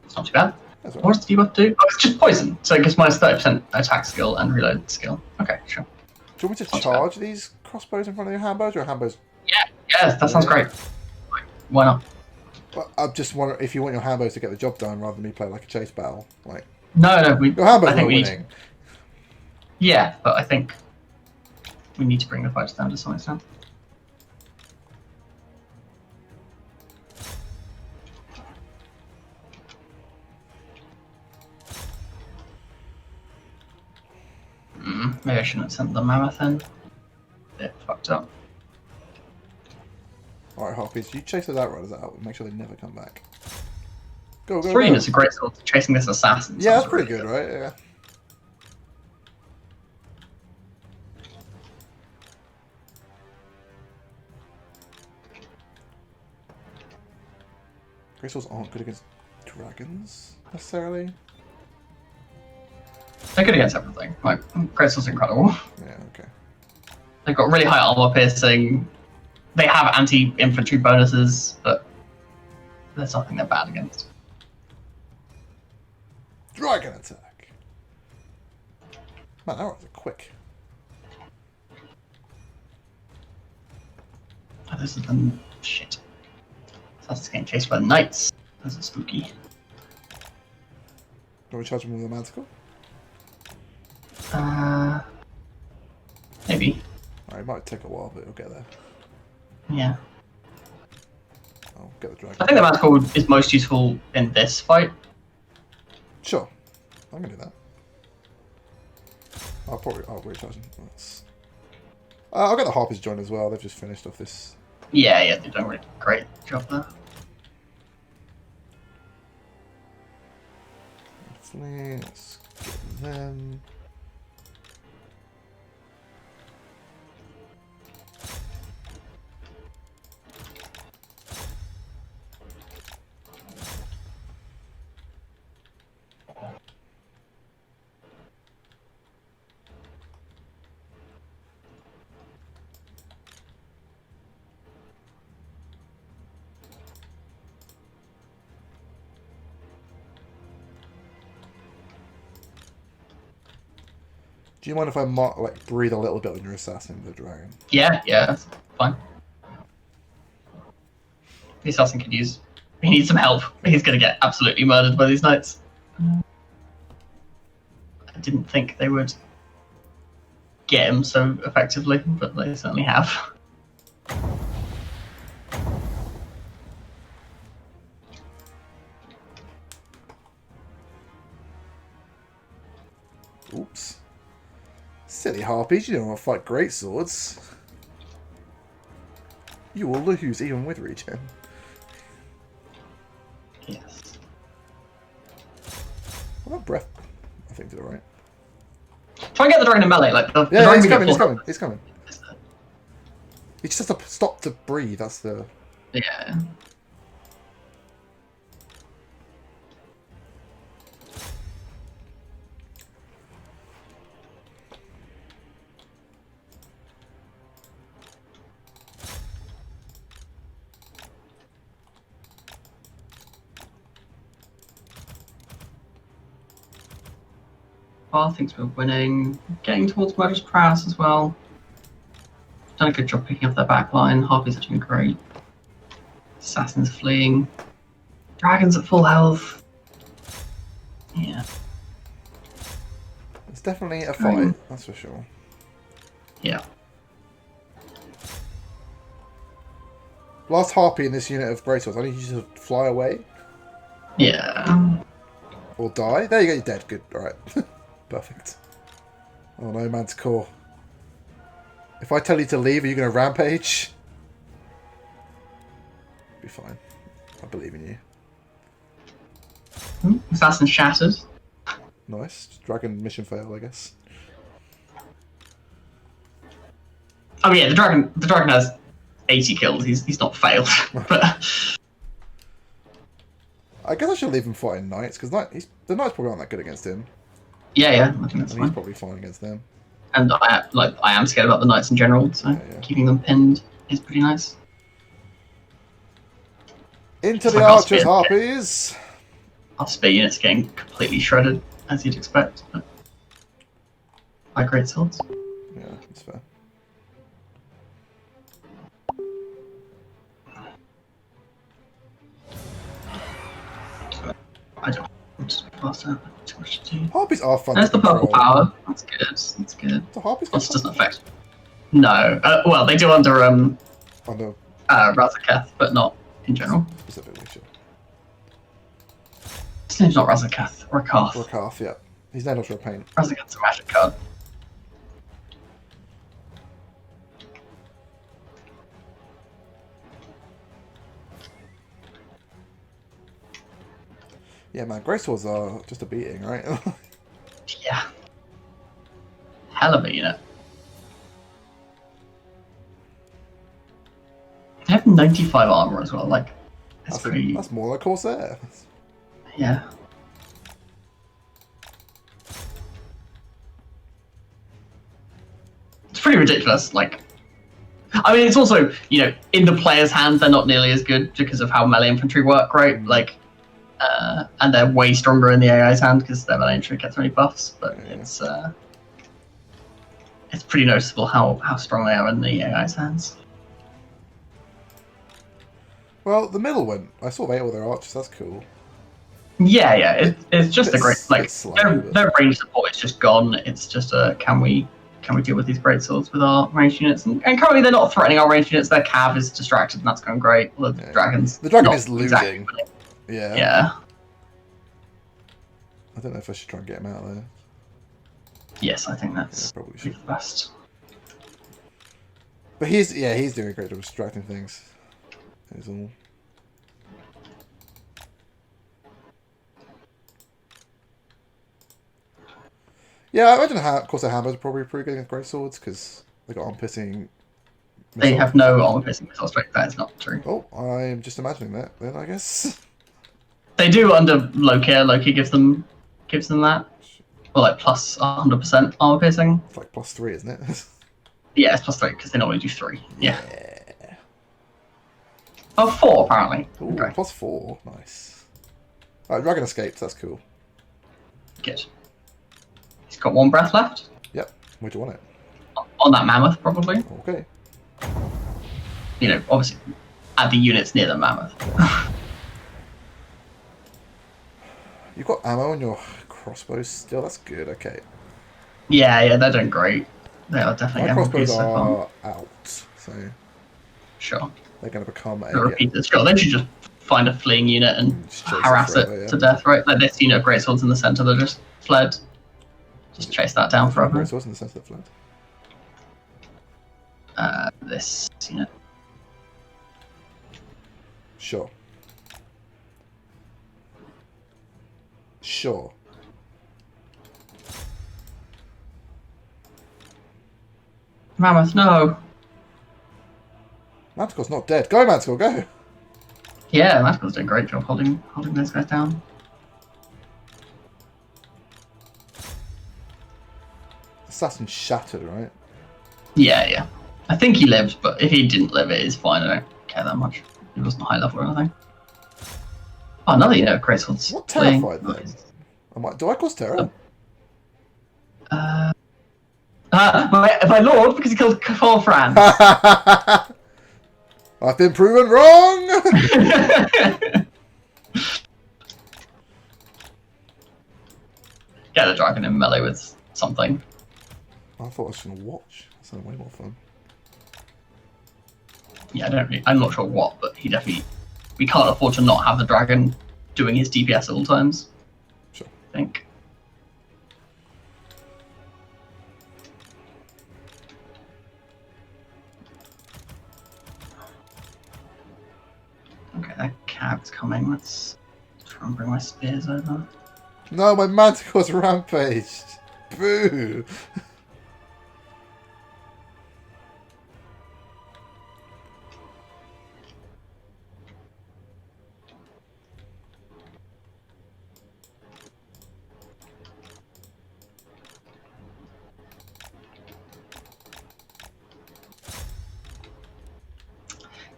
It's not too bad. That's all What right. does the debuff do? Oh, it's just poison, so it gives minus 30% attack skill and reload skill. Okay, sure. Do you want me to Not too bad. charge these crossbows in front of your handbows, or handbows? Yeah, that sounds great. Like, why not? Well, I just wonder if you want your handbows to get the job done rather than me play like a chase battle. Like, No, your handbows I are think we need. winning. Yeah, but I think we need to bring the fights down to some extent. Maybe I shouldn't have sent the mammoth in. Bit fucked up. Alright, Harpies, you chase those outriders out and make sure they never come back. Go, go, 3 go. units are great sword chasing this assassin. Yeah, sounds that's pretty really good, right? Yeah. Great swords aren't good against dragons, necessarily. They're good against everything. Like, great sword's incredible. Yeah, okay. They've got really high armor piercing. They have anti-infantry bonuses, but there's nothing they're bad against. Dragon attack! Man, outriders are quick. Oh, this is the shit. That's getting chased by the knights. Those are spooky. Do you want to charge them with a manticle? Maybe. Alright, it might take a while, but it'll get there. Yeah. Oh, get the dragon. I think the magical is most useful in this fight. Sure. I'm gonna do that. I'll recharge them. I'll get the Harpies to join as well. They've just finished off this. Yeah, they've done a really great job there. Let's get them. Do you mind if I breathe a little bit on your assassin with the dragon? Yeah, that's fine. The assassin could use... He needs some help. He's going to get absolutely murdered by these knights. I didn't think they would get him so effectively, but they certainly have. Oops. Silly harpies, you don't want to fight great swords. You will lose even with regen. Yes. What about breath? I think did it right. Try and get the dragon in melee. Like the Yeah, dragon he's can get coming, pulled. he's coming. He just has to stop to breathe, that's the... Yeah. Bar thinks we're winning. Getting towards Murder's Prowess as well. Done a good job picking up their back line. Harpies are doing great. Assassins fleeing. Dragons at full health. Yeah. It's definitely a fight, that's for sure. Yeah. Last harpy in this unit of greatswords, I need you to fly away. Yeah. Or die. There you go, you're dead. Good, alright. Perfect. Oh no, Manticore. If I tell you to leave, are you going to rampage? Be fine. I believe in you. Assassin shattered. Nice. Dragon mission fail, I guess. Oh yeah, the dragon has 80 kills. He's not failed. But I guess I should leave him fighting knights, because the knights probably aren't that good against him. yeah, I think that's And he's fine. probably fine against them. And I am scared about the knights in general, so Yeah. keeping them pinned is pretty nice. Into It's the like our archers, spear. harpies! Our spear unit's getting completely shredded, as you'd expect. But by great swords. Yeah, that's fair. I don't want to pass out. Too much to do. Harpies are fun There's to the purple control. power. That's good. That's good. The harpies Plus, it doesn't affect. No. Well, they do under under Rakarth, but not in general. specifically, sure. His name's not Rakarth. Rakarth. Rakarth, yeah. He's named after a paint. Rakarth's a magic card. Yeah, man, greatswords are just a beating, right? Yeah. Hell of a unit. They have 95 armor as well. Like, that's pretty. That's more like Corsair. Yeah. It's pretty ridiculous. Like, I mean, it's also, in the player's hands, they're not nearly as good because of how melee infantry work, right? Like, and they're way stronger in the AI's hand because their melee infantry gets so many buffs. But Yeah. it's pretty noticeable how strong they are in the AI's hands. Well, the middle went. I saw they all their archers, that's cool. Yeah. It's just a great, like, it's slow, but- their range support is just gone. It's just a can we can we deal with these greatswords with our ranged units? And currently they're not threatening our ranged units. Their cav is distracted, and that's going great. Well, the dragons. The dragon not is looting. exactly. Yeah. Yeah. I don't know if I should try and get him out of there. Yes, I think that's Probably the should. best. But he's doing a great job of distracting things. Is all. Yeah, I imagine of course the hammers are probably pretty good against great swords because they got arm-piercing. They have no armor-piercing missile strike. That is not true. Oh, I'm just imagining that then, I guess. They do under Lokhir. Lokhir gives them that. Or like plus 100% armor piercing. It's like +3, isn't it? Yeah, it's +3 because they normally do 3. Yeah. Oh, 4 apparently. Ooh, Okay. +4. Nice. Alright, dragon escaped. That's cool. Good. He's got 1 breath left. Yep. Where do you want it? On that mammoth, probably. Okay. You know, obviously, add the units near the mammoth. You've got ammo on your crossbows still. That's good. Okay. Yeah, they're doing great. They are definitely My getting crossbows so far. are out, so Sure. they're going to become The repeaters. Sure, they should just find a fleeing unit and Just chase it harass it forever, yeah. to death, right? Like this unit of greatswords in the center that just fled. Just chase that down forever. Great swords in the center of the flat. This unit. Sure. Sure. Mammoth, no. Manticle's not dead. Go, Manticle, go! Yeah, Manticle's doing a great job holding those guys down. Assassin shattered, right? Yeah. I think he lived, but if he didn't live, it is fine. I don't care that much. He wasn't high level or anything. Oh, another unit of greatswords. What fleeing. terrified them? Nice. Do I cause terror? My lord, because he killed Karl Franz. I've been proven wrong! Get the dragon in melee with something. I thought I was going to watch. That sounded way more fun. Yeah, I'm not sure what, but we can't afford to not have the dragon doing his DPS at all times. Sure. I think. Okay, that cab's coming. Let's try and bring my spears over. No, my Manticle's rampaged! Boo!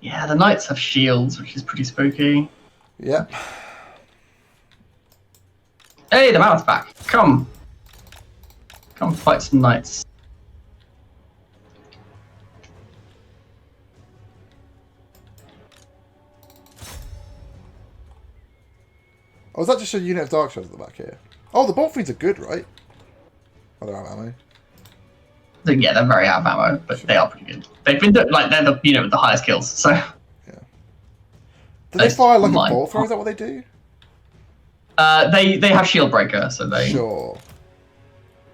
Yeah, the knights have shields, which is pretty spooky. Yep. Hey, the mammoth's back. Come fight some knights. Oh, is that just a unit of Dark Shadows at the back here? Oh, the Bolt Fiends are good, right? Oh, they're out of ammo. Yeah, they're very out of ammo, but they are pretty good. They've been they're the unit with the highest kills, so. Yeah. Do they That's fire like mine. a bolt thrower? Is that what they do? They have shield breaker, so they Sure.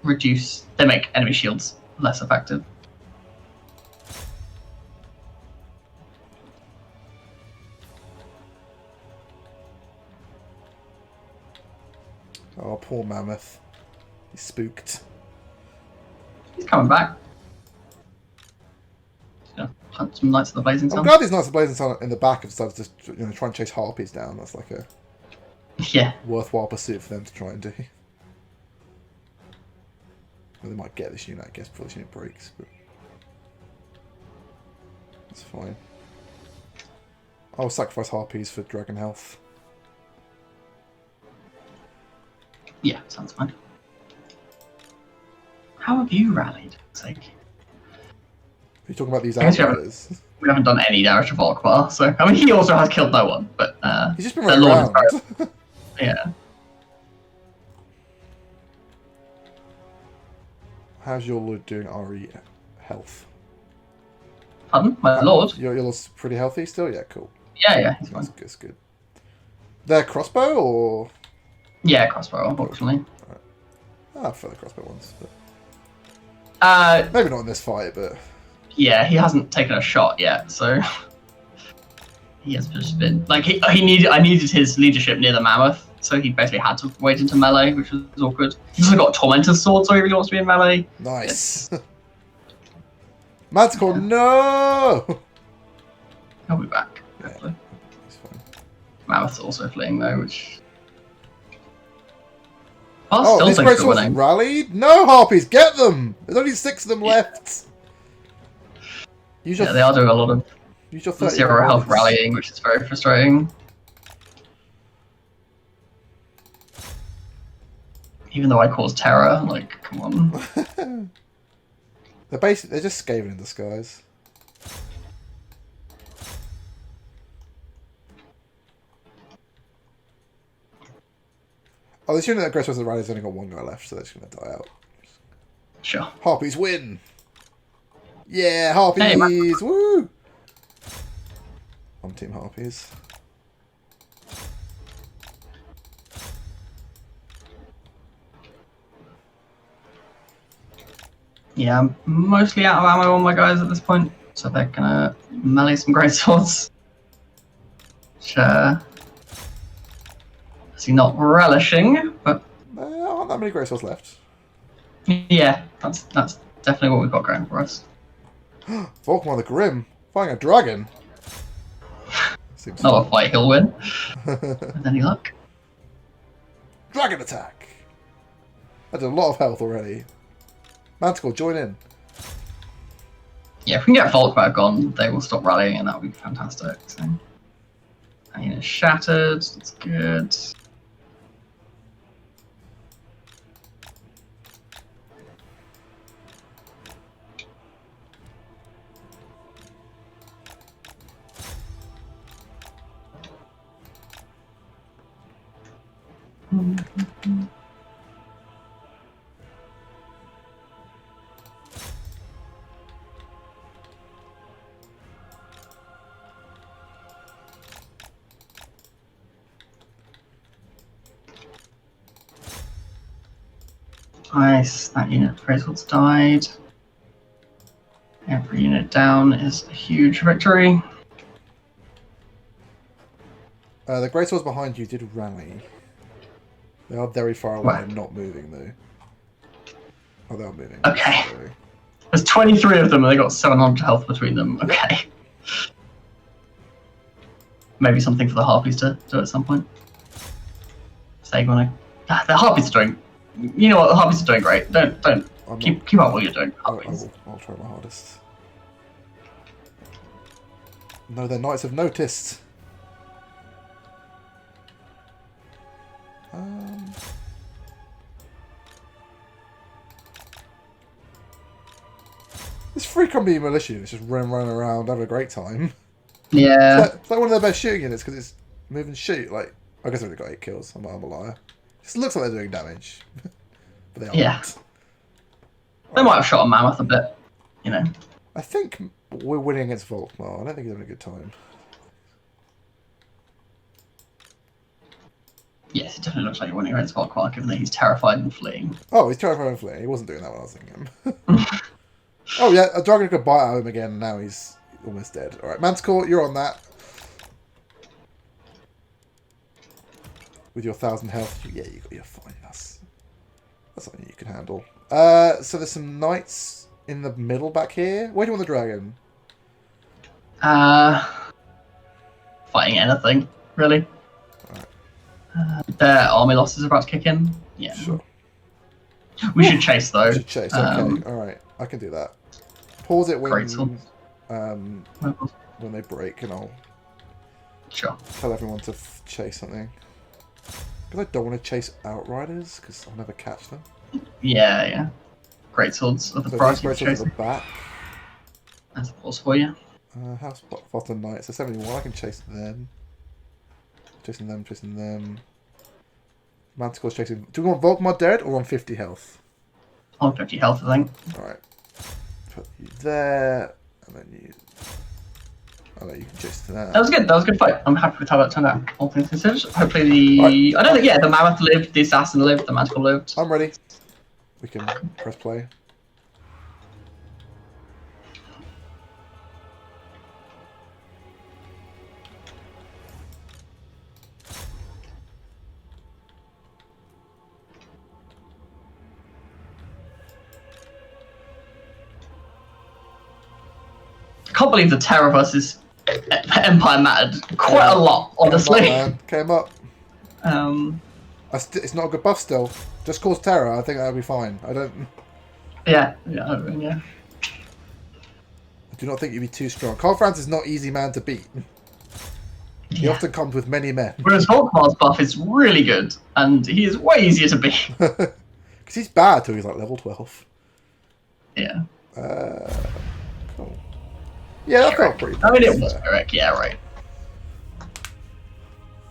they make enemy shields less effective. Oh, poor Mammoth. He's spooked. He's coming back. Just gonna hunt some Knights of the Blazing I'm Sun. glad these Knights of Blazing Sun in the back have started to try and chase harpies down. That's like a Yeah. worthwhile pursuit for them to try and do. Well, they might get this unit, I guess, before this unit breaks, but that's fine. I'll sacrifice harpies for dragon health. Yeah, sounds fine. How have you rallied? For sake. Are you talking about these I guess you outriders? We haven't done any damage to Volkmar, so I mean he also has killed no one, but He's just been the running Lord is around. very- yeah. How's your Lord doing RE health? Pardon? My lord? Your Lord's pretty healthy still? Yeah, cool. Yeah, he's fine. That's good. Their crossbow or? Yeah, crossbow, unfortunately. I prefer the crossbow ones. But... maybe not in this fight, but... Yeah, he hasn't taken a shot yet, so... he has just been... Like, I needed his leadership near the mammoth, so he basically had to wait into melee, which was awkward. He's also got Tormentor's sword, so he really wants to be in melee. Nice. Matt's called, no! He'll be back, hopefully. He's fine. Mammoth's also fleeing, though, which... Oh, these greatswords rallied? No, Harpies, get them! There's only 6 of them left. Yeah, they are doing a lot of use your 30 zero health rallying, which is very frustrating. Even though I cause terror, like, come on. They're just Skaven in disguise. Oh, this unit that Greatswords and Rally's only got 1 guy left, so they're just going to die out. Sure. Harpies win! Yeah, Harpies! Hey, woo! I'm Team Harpies. Yeah, I'm mostly out of ammo on my guys at this point, so they're gonna melee some greatswords. Which, obviously not relishing, but... There aren't that many greatswords left. Yeah, that's definitely what we've got going for us. Volkmar the Grim, fighting a dragon. Seems Not a fight he'll win, with any luck. Dragon attack! That's a lot of health already. Manticore, join in. Yeah, if we can get Volkmar gone, they will stop rallying, and that would be fantastic. So, it's shattered. It's good. Nice, that unit of Greatswords died. Every unit down is a huge victory. The Greatswords behind you did rally. They are very far away and not moving though. Oh, they are moving. Okay. Sorry. There's 23 of them and they got 700 health between them. Okay. Maybe something for the Harpies to do at some point. Say, the Harpies are doing... You know what, the Harpies are doing great. Don't keep up what you're doing, Harpies. I'll try my hardest. No, their knights have noticed. This freak on me militia is just running around, having a great time. Yeah. It's like one of their best shooting units because it's move and shoot. Like, I guess they've only got 8 kills. I'm a liar. It looks like they're doing damage, but they aren't. Yeah. They might have shot a mammoth a bit, you know. I think we're winning against Volkmar. I don't think he's having a good time. Yes, it definitely looks like you're winning against Volkmar, given that he's terrified and fleeing. Oh, he's terrified and fleeing. He wasn't doing that when I was thinking him. Oh yeah, a dragon could bite out of him again, and now he's almost dead. Alright, Manticore, you're on that. With your 1,000 health, you're fine. That's something you can handle. So there's some knights in the middle back here. Where do you want the dragon? Fighting anything, really. Their army losses are about to kick in. Yeah. Sure. We should chase though. We should chase. Okay. All right. I can do that. Pause it when they break, and I'll tell everyone to chase something. Because I don't want to chase Outriders, because I'll never catch them. Yeah. Greatswords are the priority to chase. At the back. That's of course for you. House Bottom Knights. So 71. I can chase them. Chasing them. Manticore's chasing. Do we want Volkmar dead or on 50 health? on 50 health, I think. Alright. Put you there, and then you... I'll let you chase to that. That was good. That was a good fight. I'm happy with how that turned out. All things considered. Hopefully the... I don't think, the Mammoth lived, the Assassin lived, the Magical lived. I'm ready. We can press play. I can't believe the Terror versus Empire mattered quite a lot, honestly. Came up. Um, It's not a good buff still. Just cause terror. I think that'll be fine. I don't. yeah. I do not think you'd be too strong. Karl Franz is not easy man to beat. He often comes with many men. Whereas Volkmar's buff is really good, and he is way easier to beat. Because he's bad till he's like level 12. Yeah. Cool. Yeah, that felt pretty. I mean, it was Eric. Yeah, right.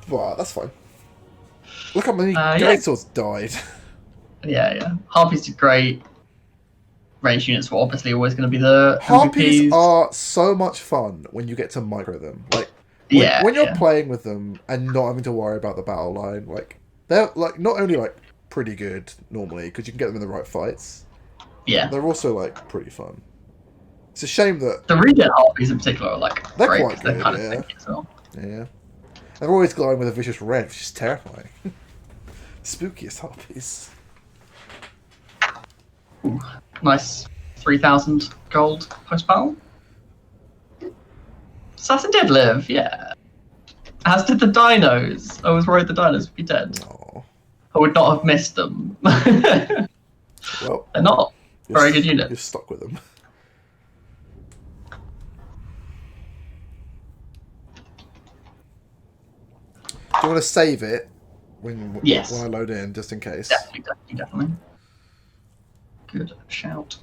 Well, that's fine. Look how many Yeah. great swords died. Yeah. Harpies did great. Range units were obviously always going to be the Harpies MVPs. are so much fun when you get to micro them. Like when you're playing with them and not having to worry about the battle line, like they're like not only like pretty good normally because you can get them in the right fights. Yeah. They're also like pretty fun. It's a shame that The regen Harpies in particular are like they're great quite 'cause they're good, kind of yeah. tanky as well. Yeah. They're always glowing with a vicious red, which is terrifying. Spookiest Harpies. Ooh, nice 3,000 gold post battle. Assassin did live, yeah. As did the dinos. I was worried the dinos would be dead. Aww. I would not have missed them. Well, They're not very good units. You're stuck with them. Do you want to save it when Yes. I load in, just in case? Definitely. Good shout.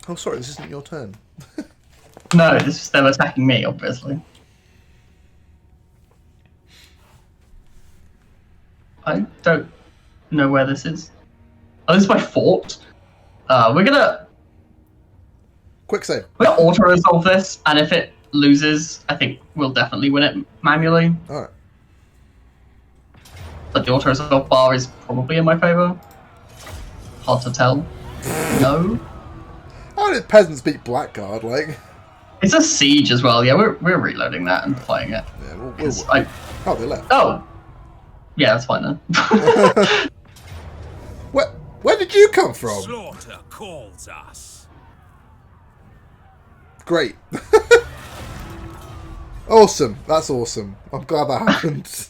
Oh, sorry, this isn't your turn. No, this is them attacking me, obviously. I don't know where this is. Oh, this is my fort. We're gonna Quick save. auto resolve this, and if it loses, I think we'll definitely win it manually. Alright. But the auto resolve bar is probably in my favor. Hard to tell. No. How did peasants beat Blackguard? Like, It's a siege as well. Yeah, we're reloading that and playing it. yeah, we'll 'Cause I- oh, they left. Oh. Yeah, that's fine then. Where did you come from? Slaughter calls us. Great. Awesome. That's awesome. I'm glad that happened.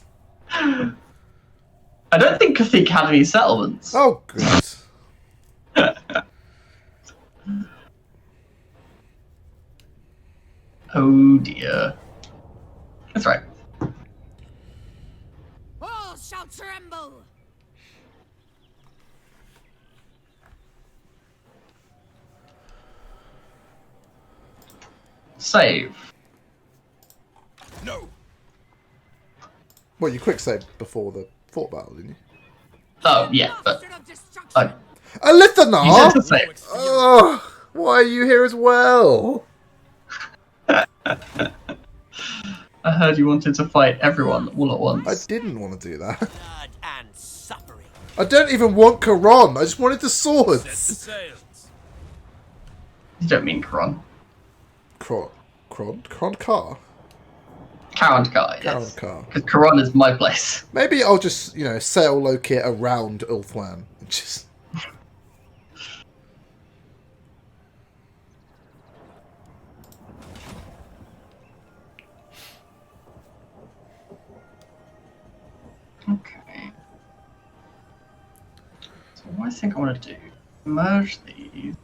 I don't think Cathik had any settlements. Oh, good. Oh dear. That's right. All shall tremble. Save. No. Well, you quick saved before the fort battle, didn't you? Oh, yeah, but Of destruction. I, Alithana! you said to save. Oh, why are you here as well? I heard you wanted to fight everyone all at once. I didn't want to do that. Blood and suffering. I don't even want Karon. I just wanted the Set the swords. sails. You don't mean Karan. Karon Car? Karan Kai, Karan yes. Car. Because Karan is my place. Maybe I'll just, sail Lokhir around Ulthuan. Just... Okay. So what I think I want to do, merge these.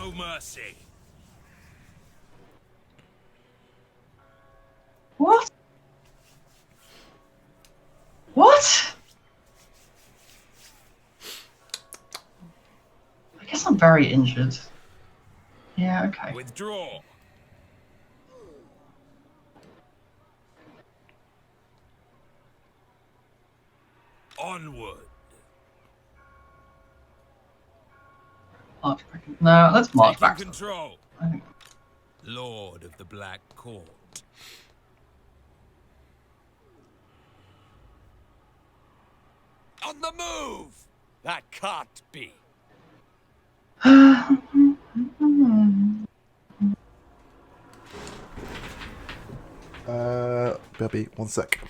no mercy. What? What? I guess I'm very injured. Yeah, okay. Withdraw. Onward. March back. No, let's march Taking back. control. I think. Lord of the Black Court. On the move! That can't be. Baby, 1 sec.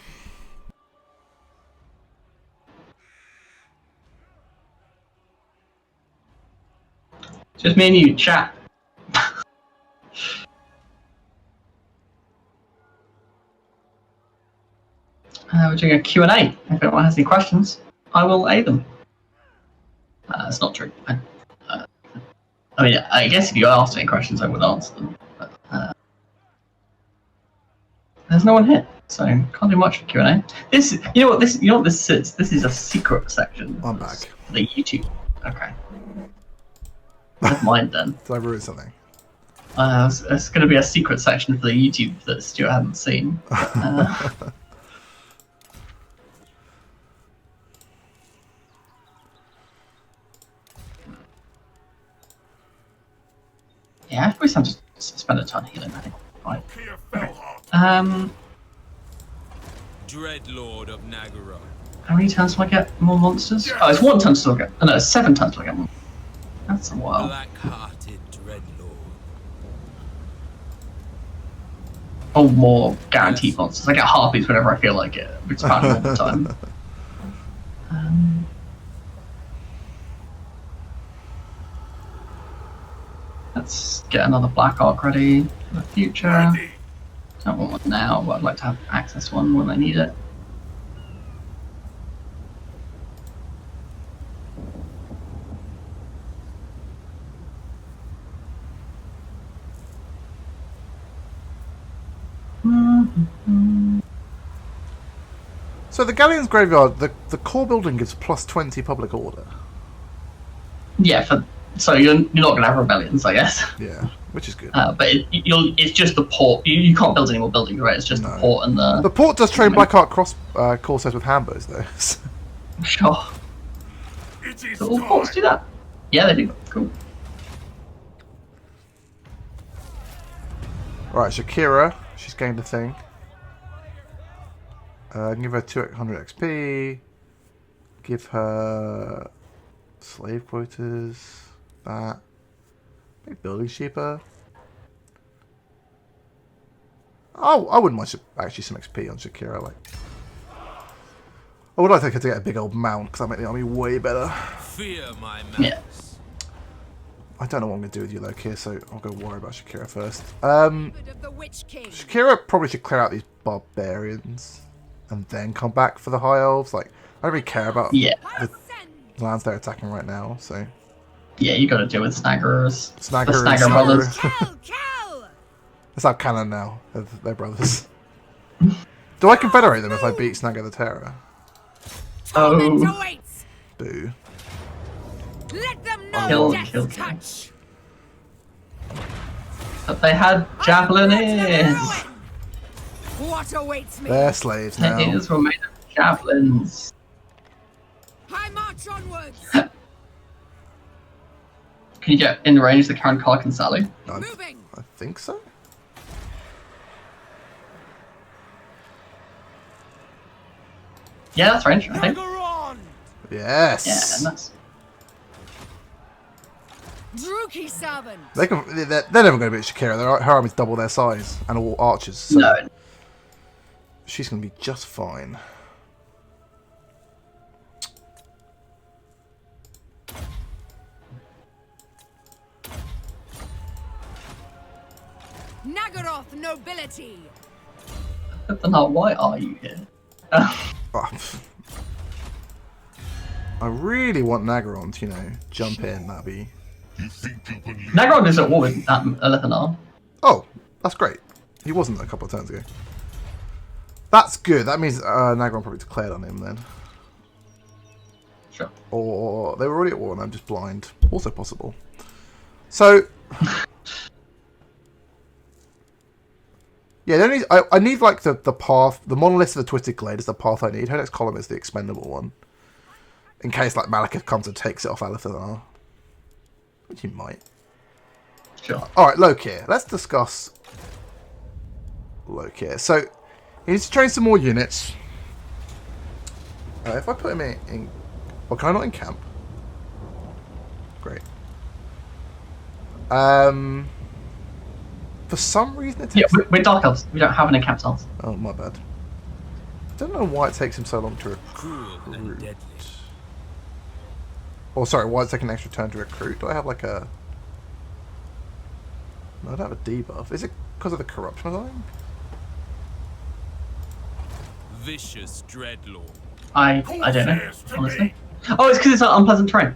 Just me and you, chat. We're doing a Q&A. If anyone has any questions, I will aid them. It's not true. I mean, I guess if you asked any questions, I would answer them. But there's no one here, so can't do much for Q&A. This, you know what this is? This is a secret section. I'm back. For the YouTube. Okay. Never mind then. Did I ruin something? It's going to be a secret section for the YouTube that Stuart hasn't seen. Yeah, I suppose I'll just spend a ton healing, I think. Right. Lokhir fell hard. Dreadlord of Nagaroth. How many turns do I get more monsters? Oh, it's 1 turn still get. Oh, no, it's 7 turns till I get more. That's a while. Black-hearted Dreadlord. Oh, more guaranteed monsters. I get harpies whenever I feel like it. It's about all the time. Let's get another Black Arc ready for the future. Ready. Don't want one now, but I'd like to have access to one when I need it. So the Galleons Graveyard, the core building gives plus 20 public order. Yeah, so you're not going to have rebellions, I guess. Yeah, which is good. But it's just the port. You can't build any more buildings, right? It's just the port and the... The port does train Black Arc Corsairs with Hambos, though. Sure. It is Do all ports do that? Yeah, they do. Cool. Right, Shakira, she's gained a thing. Give her 200 XP. Give her slave quotas. That. Make buildings cheaper. Oh, I wouldn't mind actually some XP on Shakira. Like, I would like her to get a big old mount because that make the army way better. Fear my malice. Yeah. I don't know what I'm going to do with you, Lokhir, so I'll go worry about Shakira first. Of the Witch King. Shakira probably should clear out these barbarians and then come back for the High Elves. Like, I don't really care about the lands they're attacking right now, so... Yeah, you got to deal with Snaggerers. Snagger The and Snagger brothers. Kill! That's our canon now, of their brothers. Do I confederate them if I beat Snagger the Terror? Torment Oh. awaits! Boo. Let them know Kill, death's kill. touch! But they had javelins. What awaits me? They're slaves now. His were made of javelins. I march onwards! Can you get in range the Karen Clark and Sally? Moving! I think so. Yeah, that's range, I think. Yes. Yeah, that's... Druki servant! They're never going to beat Shakira. Her army's double their size and all archers. So No. she's going to be just fine. Nagaroth nobility! Then why are you here? Oh, I really want Nagaron to, jump in. That'd be Nagrod is at war with Ulthuan. Oh, that's great. He wasn't a couple of turns ago. That's good. That means Nagron probably declared on him then. Sure. Or they were already at war and I'm just blind. Also possible. So... yeah, I need like the path. The monolith of the Twisted Glade is the path I need. Her next column is the expendable one. In case like Malekith comes and takes it off Ulthuan. Which he might. Sure. Alright, Lokhir. Let's discuss Lokhir. So, he needs to train some more units. If I put him in... well, can I not in camp? Great. For some reason it takes... yeah, we're Dark Elves. We don't have any camp cells. Oh, my bad. I don't know why it takes him so long to Cruel and deadly. or sorry, why it's taking an extra turn to recruit. Do I have like a... no, I don't have a debuff. Is it because of the corruption or something? Vicious dreadlord. I don't know, honestly. Oh, it's because it's an unpleasant terrain.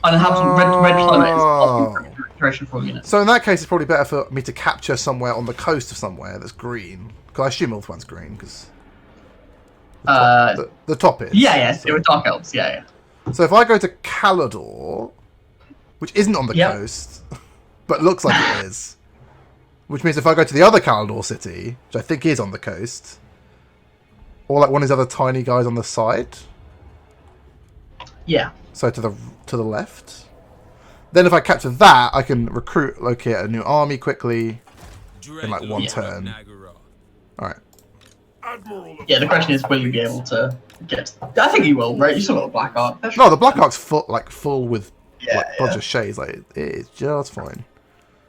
And it has red climate is often duration for units. So in that case, it's probably better for me to capture somewhere on the coast of somewhere that's green. Because I assume Ulthuan's green, because... the top is. Yeah, so. it was Dark Elves, yeah. So if I go to Calador, which isn't on the coast, but looks like it is, which means if I go to the other Calador city, which I think is on the coast, or like one of these other tiny guys on the side, Yeah. so to the left, then if I capture that, I can recruit, locate a new army quickly in like one turn. All right. Yeah, the question is, will you be able to get... I think you will, right? You still got the Black Ark. No, the Black Ark's full with like bunch of shades. Like it is just fine.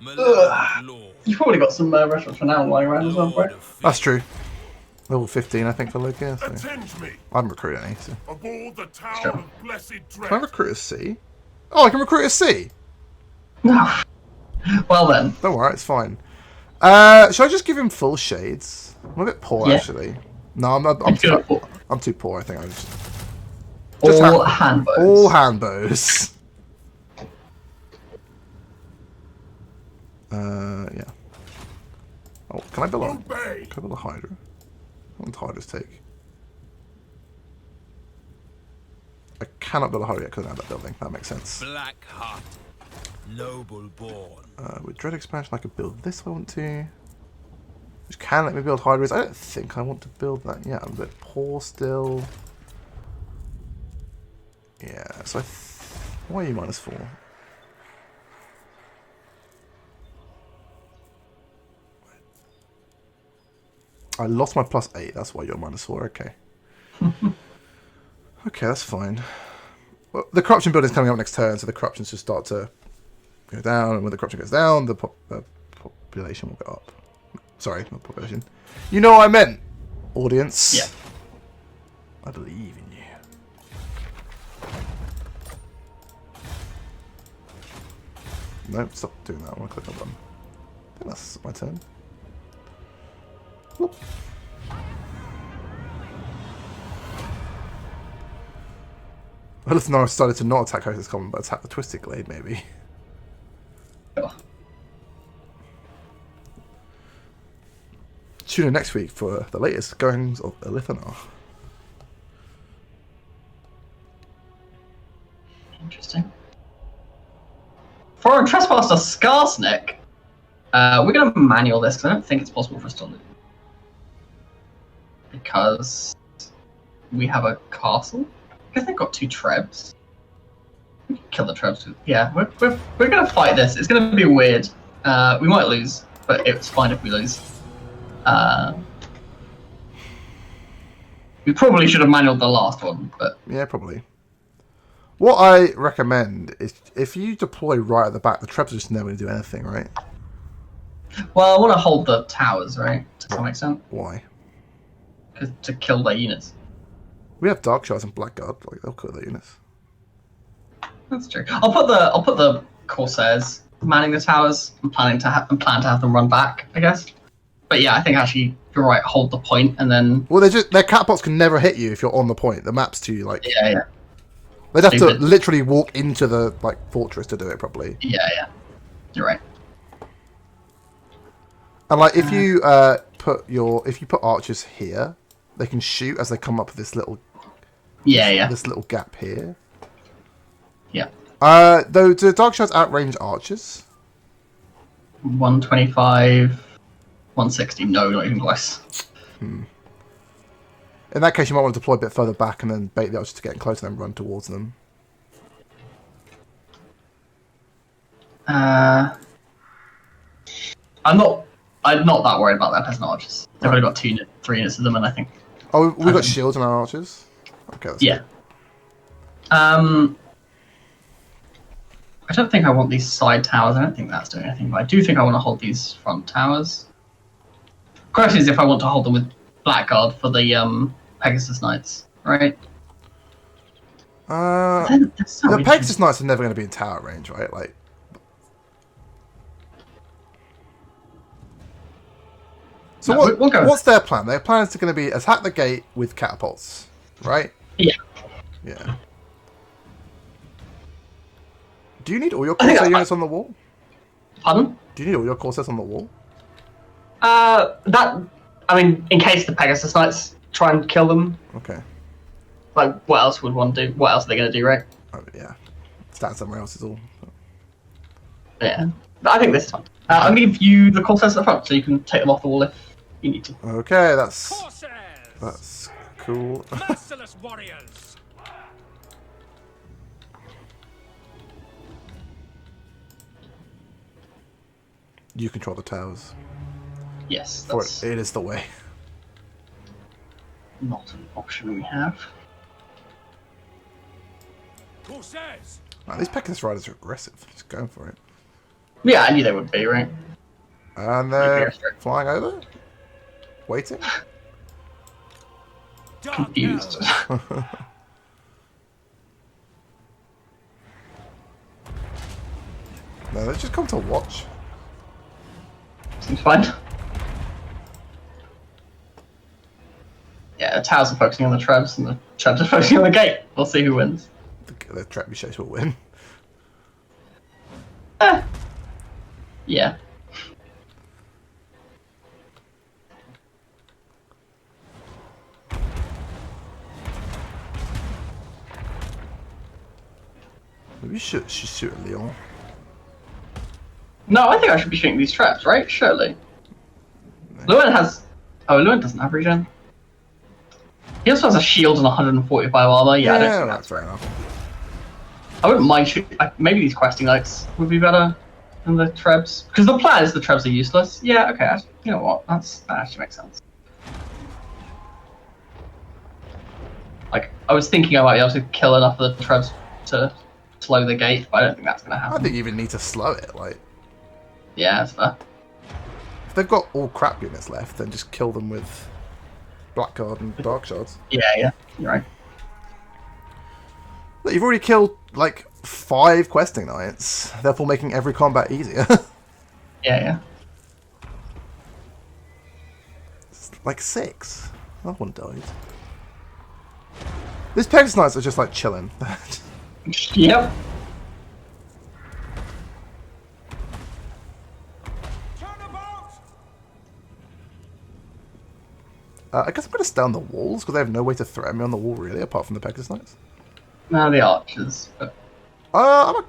You've probably got some restaurants for now lying around as well, right? That's true. Level 15, I think, for Lokhir. So. Attend me. I haven't recruited any. So. Aboard the town Sure. of blessed dread. Can I recruit a C? Oh, I can recruit a C. No. Well then. Don't worry, it's fine. Should I just give him full shades? I'm a bit poor, actually. No, I'm too poor. I think I just all hand bows. All hand bows. Yeah. Oh, can I build a? Obey. Can I build a Hydra? What does Hydras take? I cannot build a Hydra yet because I don't have that building. That makes sense. Black heart, noble born. With Dread Expansion, I could build this if I want to. Which can let me build Hydras. I don't think I want to build that yet. I'm a bit poor still. Yeah, so why are you -4? I lost my +8, that's why you're -4, okay. Okay, that's fine. Well, the corruption building is coming up next turn, so the corruptions just start to go down, and when the corruption goes down, the population will go up. Sorry, not population. You know what I meant, audience. Yeah. I believe in you. Nope, stop doing that. I want to click on the button. I think that's my turn. Whoop. Well, listen, I started to not attack Hostess Common, but attack the Twisted Glade, maybe. Sure. Tune in next week for the latest goings of Ulthuan. Interesting. For a Trespasser Scarsneck, we're going to manual this because I don't think it's possible for us to loot. Because we have a castle. I guess they've got 2 trebs. We can kill the trebs. Yeah, we're going to fight this. It's going to be weird. We might lose, but it's fine if we lose. We probably should have manualed the last one, but... Yeah, probably. What I recommend is if you deploy right at the back, the trebs are just never going to do anything, right? Well, I want to hold the towers, right? To some extent. Why? To kill their units. We have Dark Shards and Blackguard, like they'll kill their units. That's true. I'll put the Corsairs manning the towers. I'm planning to have them run back, I guess. But yeah, I think actually you're right. Hold the point and then. Well, their catapults can never hit you if you're on the point. The map's too like. Yeah. They'd have to Stupid. literally walk into the like fortress to do it properly. Yeah. You're right. And like if you put archers here, they can shoot as they come up this little Yeah. this little gap here. Yeah. Though do dark shards outrange archers? 125, 160. No, not even close. In that case, you might want to deploy a bit further back and then bait the archers to get close and then run towards them. I'm not that worried about that peasant archers. They've only got 3 units of them, and I think. Oh, we've got shields on our archers. Okay, that's Yeah. good. I don't think I want these side towers. I don't think that's doing anything, but I do think I want to hold these front towers. Question is if I want to hold them with Blackguard for the Pegasus Knights, right? That's so The interesting. Pegasus Knights are never going to be in tower range, right? Like. So No, we'll go with what's their plan? Their plan is going to be attack the gate with catapults, right? Yeah. Yeah. Do you need all your I think Corsair that's units on the wall? Pardon? Do you need all your Corsairs on the wall? In case the Pegasus Knights try and kill them, Okay. like, what else would one do? What else are they going to do, right? Oh, yeah. Stand somewhere else is all. Yeah. But I think this time. I'm going to give you the Corsairs at the front, so you can take them off the wall if you need to. Okay, that's Corsairs! cool. Merciless warriors! You control the towers. Yes, For that's it is the way. not an option we have. Corsairs! Man, these Pegasus riders are aggressive. Just going for it. Yeah, I knew they would be, right? And they're airstrike. flying over. Waiting. Confused. No, they just come to watch. Seems fine. Yeah, the towers are focusing on the trebs, and the trebs are focusing on the gate. We'll see who wins. The trebuchets will win. Yeah. Maybe you should shoot at Leon. No, I think I should be shooting these traps, right? Surely. Llewyn has... Oh, Llewyn doesn't have regen. He also has a shield and 145 armor. Yeah, I don't think right, that's fair right. enough. I wouldn't mind shooting... Maybe these questing knights would be better than the trebs. Because the plan is the trebs are useless. Yeah, okay. You know what? That actually makes sense. Like, I was thinking I might be able to kill enough of the trebs to slow the gate, but I don't think that's going to I happen. think you even need to slow it. Like, Yeah, that's fair. if they've got all crap units left, then just kill them with Blackguard and Dark Shards. Yeah, you're right. Look, you've already killed like 5 questing knights, therefore making every combat easier. Yeah. It's like 6. That one died. These Pegasus Knights are just like chilling. Yep. I guess I'm going to stay on the walls because they have no way to threaten me on the wall really, apart from the Pegasus Knights. Now the archers. But I've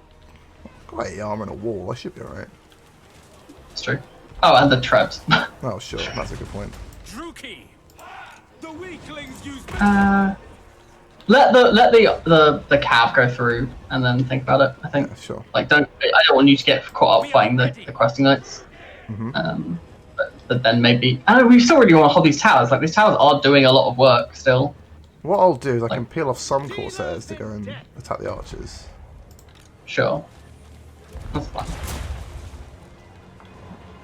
got 8 armor and a wall. I should be alright. it's true. Oh, and the trebs. Oh, sure. That's a good point. Druki! The weaklings use let the cab go through and then think about it. I think. Yeah, sure. Like, I don't want you to get caught up fighting the questing knights. Mm-hmm. But then maybe. I don't know, we still really want to hold these towers. Like, these towers are doing a lot of work still. What I'll do is I can peel off some Corsairs to go and attack the archers. Sure. That's fine.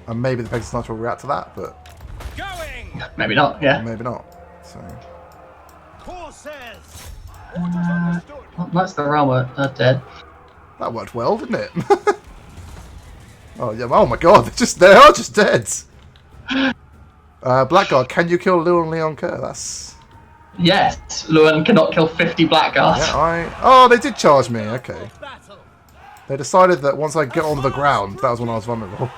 And maybe the Pegasus Knights will react to that, but going! Maybe not. Yeah. maybe not. So Corsairs! Knights of the realm are dead. that worked well, didn't it? Oh yeah! Oh my God! They are just dead. Blackguard, can you kill Leon Kerr? That's Yes, Luan cannot kill 50 blackguards. Yeah, Oh, they did charge me. Okay. They decided that once I get onto the ground, that was when I was vulnerable.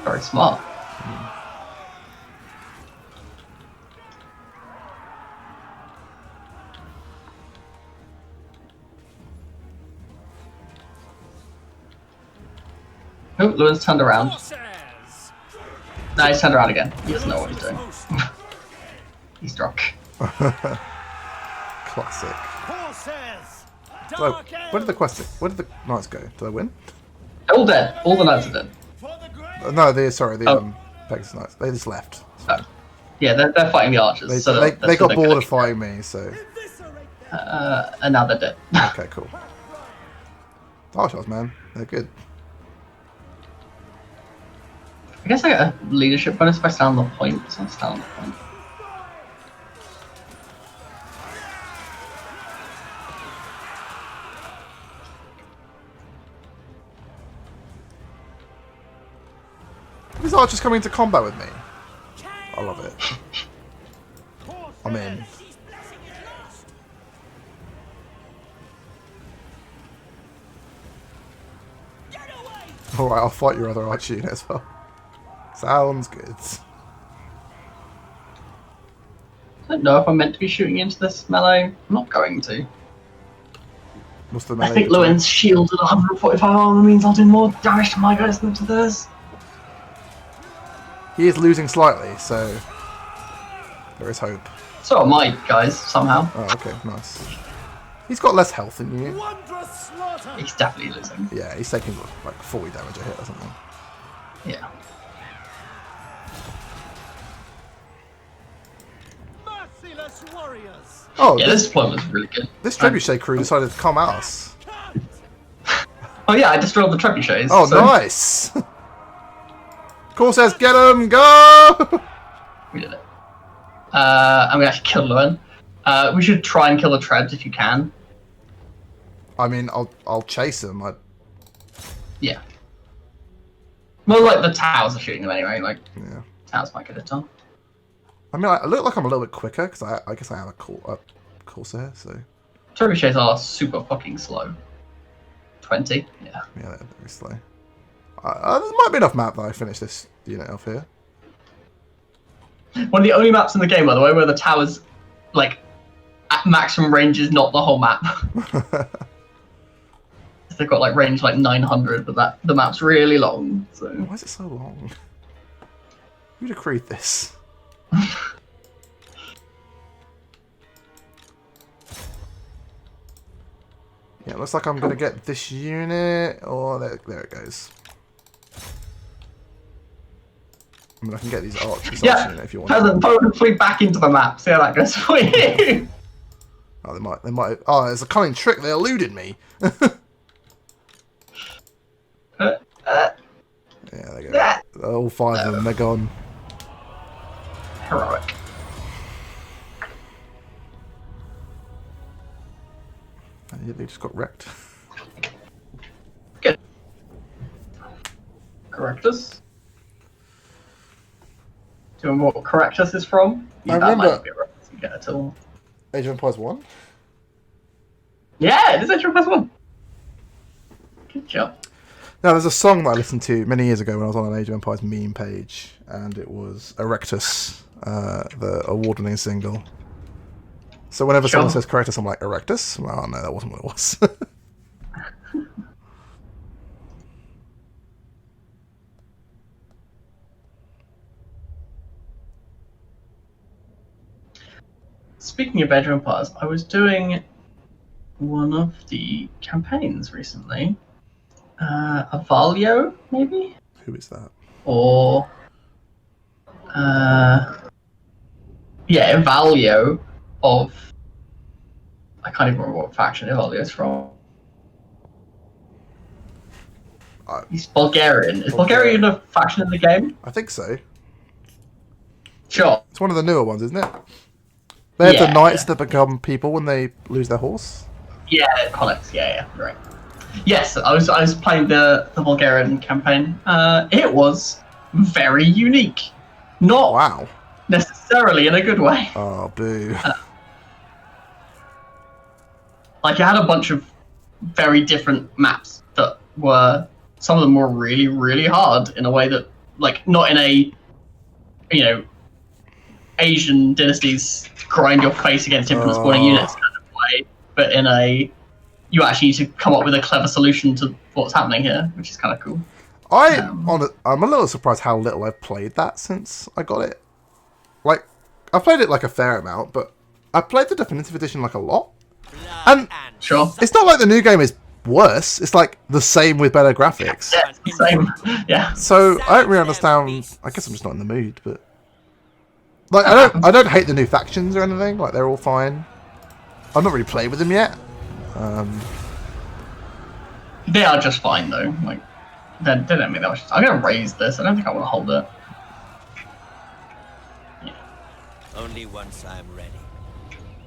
Very smart. Oh, Luan's turned around. Horses! No, he's turned around again. He doesn't know what he's doing. He's drunk. Classic. Horses! So, where did the knights go? Did I win? They're all dead. All the knights are dead. No, the Pegasus knights. They just left. Oh. Yeah, they're fighting the archers. They got bored of fighting me, so. And now they're dead. Okay, cool. Dark Shots, man, they're good. I guess I get a leadership bonus if I stand on the point, so I'll stand on the point. These archers coming into combat with me. I love it. I'm in. Alright, I'll fight your other archer unit as well. Sounds good. I don't know if I'm meant to be shooting into this melee. I'm not going to. What's the I melee think between? Luan's shielded 145 armor means I'll do more damage to my guys than to theirs. He is losing slightly, so there is hope. So are my guys, somehow. Oh, okay, nice. He's got less health than you. He's definitely losing. Yeah, he's taking like 40 damage a hit or something. Yeah. Merciless warriors! Oh, Yeah, this deployment was really good. this trebuchet crew decided to come at us. Oh yeah, I destroyed the trebuchets. Oh, so nice! Corsairs, get him! Go! We did it. I'm gonna actually kill Luan. We should try and kill the trebs if you can. I mean, I'll chase him. Yeah. Well, like the towers are shooting them anyway. Like Yeah. towers might get it done. I mean, I look like I'm a little bit quicker because I guess I am a Corsair, so Trebuchets are super fucking slow. 20. Yeah. yeah, they're very slow. There might be enough map that I finish this unit off here. One of the only maps in the game, by the way, where the towers, like, at maximum range is not the whole map. They've got like range like 900, but the map's really long. So Why is it so long? Who decreed this? Yeah, it looks like I'm gonna get this unit. Oh, there it goes. I mean, I can get these archers unit if you want. Peasant, throw the fleet back into the map. See how that goes for you. Oh, they might. Oh, it's a cunning trick. They eluded me. Yeah, there you go. All five of them, they're gone. Heroic. And yeah, they just got wrecked. Good. Correctus. Do you remember what Correctus is from? I That might remember. not be a reference you get at all. Age of Empires 1? Yeah, it is Age of Empires 1. Good job. Now, there's a song that I listened to many years ago when I was on an Age of Empires meme page, and it was Erectus, the award-winning single. So whenever someone says Correctus, I'm like, Erectus? Oh, no, that wasn't what it was. Speaking of Age of Empires, I was doing one of the campaigns recently. Avalio, maybe? Who is that? Or yeah, Avalio of I can't even remember what faction Avalio is from. He's Bulgarian. Is Bulgarian a faction in the game? I think so. Sure. It's one of the newer ones, isn't it? They're the Yeah, knights yeah. that become people when they lose their horse. Yeah, Connex. Yeah, right. Yes, I was playing the Bulgarian campaign. It was very unique. Not Wow. necessarily in a good way. Oh, boo. Like, you had a bunch of very different maps that were, some of them were really, really hard in a way that, like, not in a, you know, Asian dynasties grind your face against infinite spawning units kind of way, but in a, you actually need to come up with a clever solution to what's happening here, which is kind of cool. I'm a little surprised how little I've played that since I got it. Like, I've played it like a fair amount, but I played the definitive edition like a lot. And Sure. it's not like the new game is worse. It's like the same with better graphics. Yeah, same. Yeah. So I don't really understand. I guess I'm just not in the mood, but like I don't hate the new factions or anything. Like they're all fine. I've not really played with them yet. They are just fine though. Like they don't make that much. I'm gonna raise this. I don't think I want to hold it. Only once I'm ready.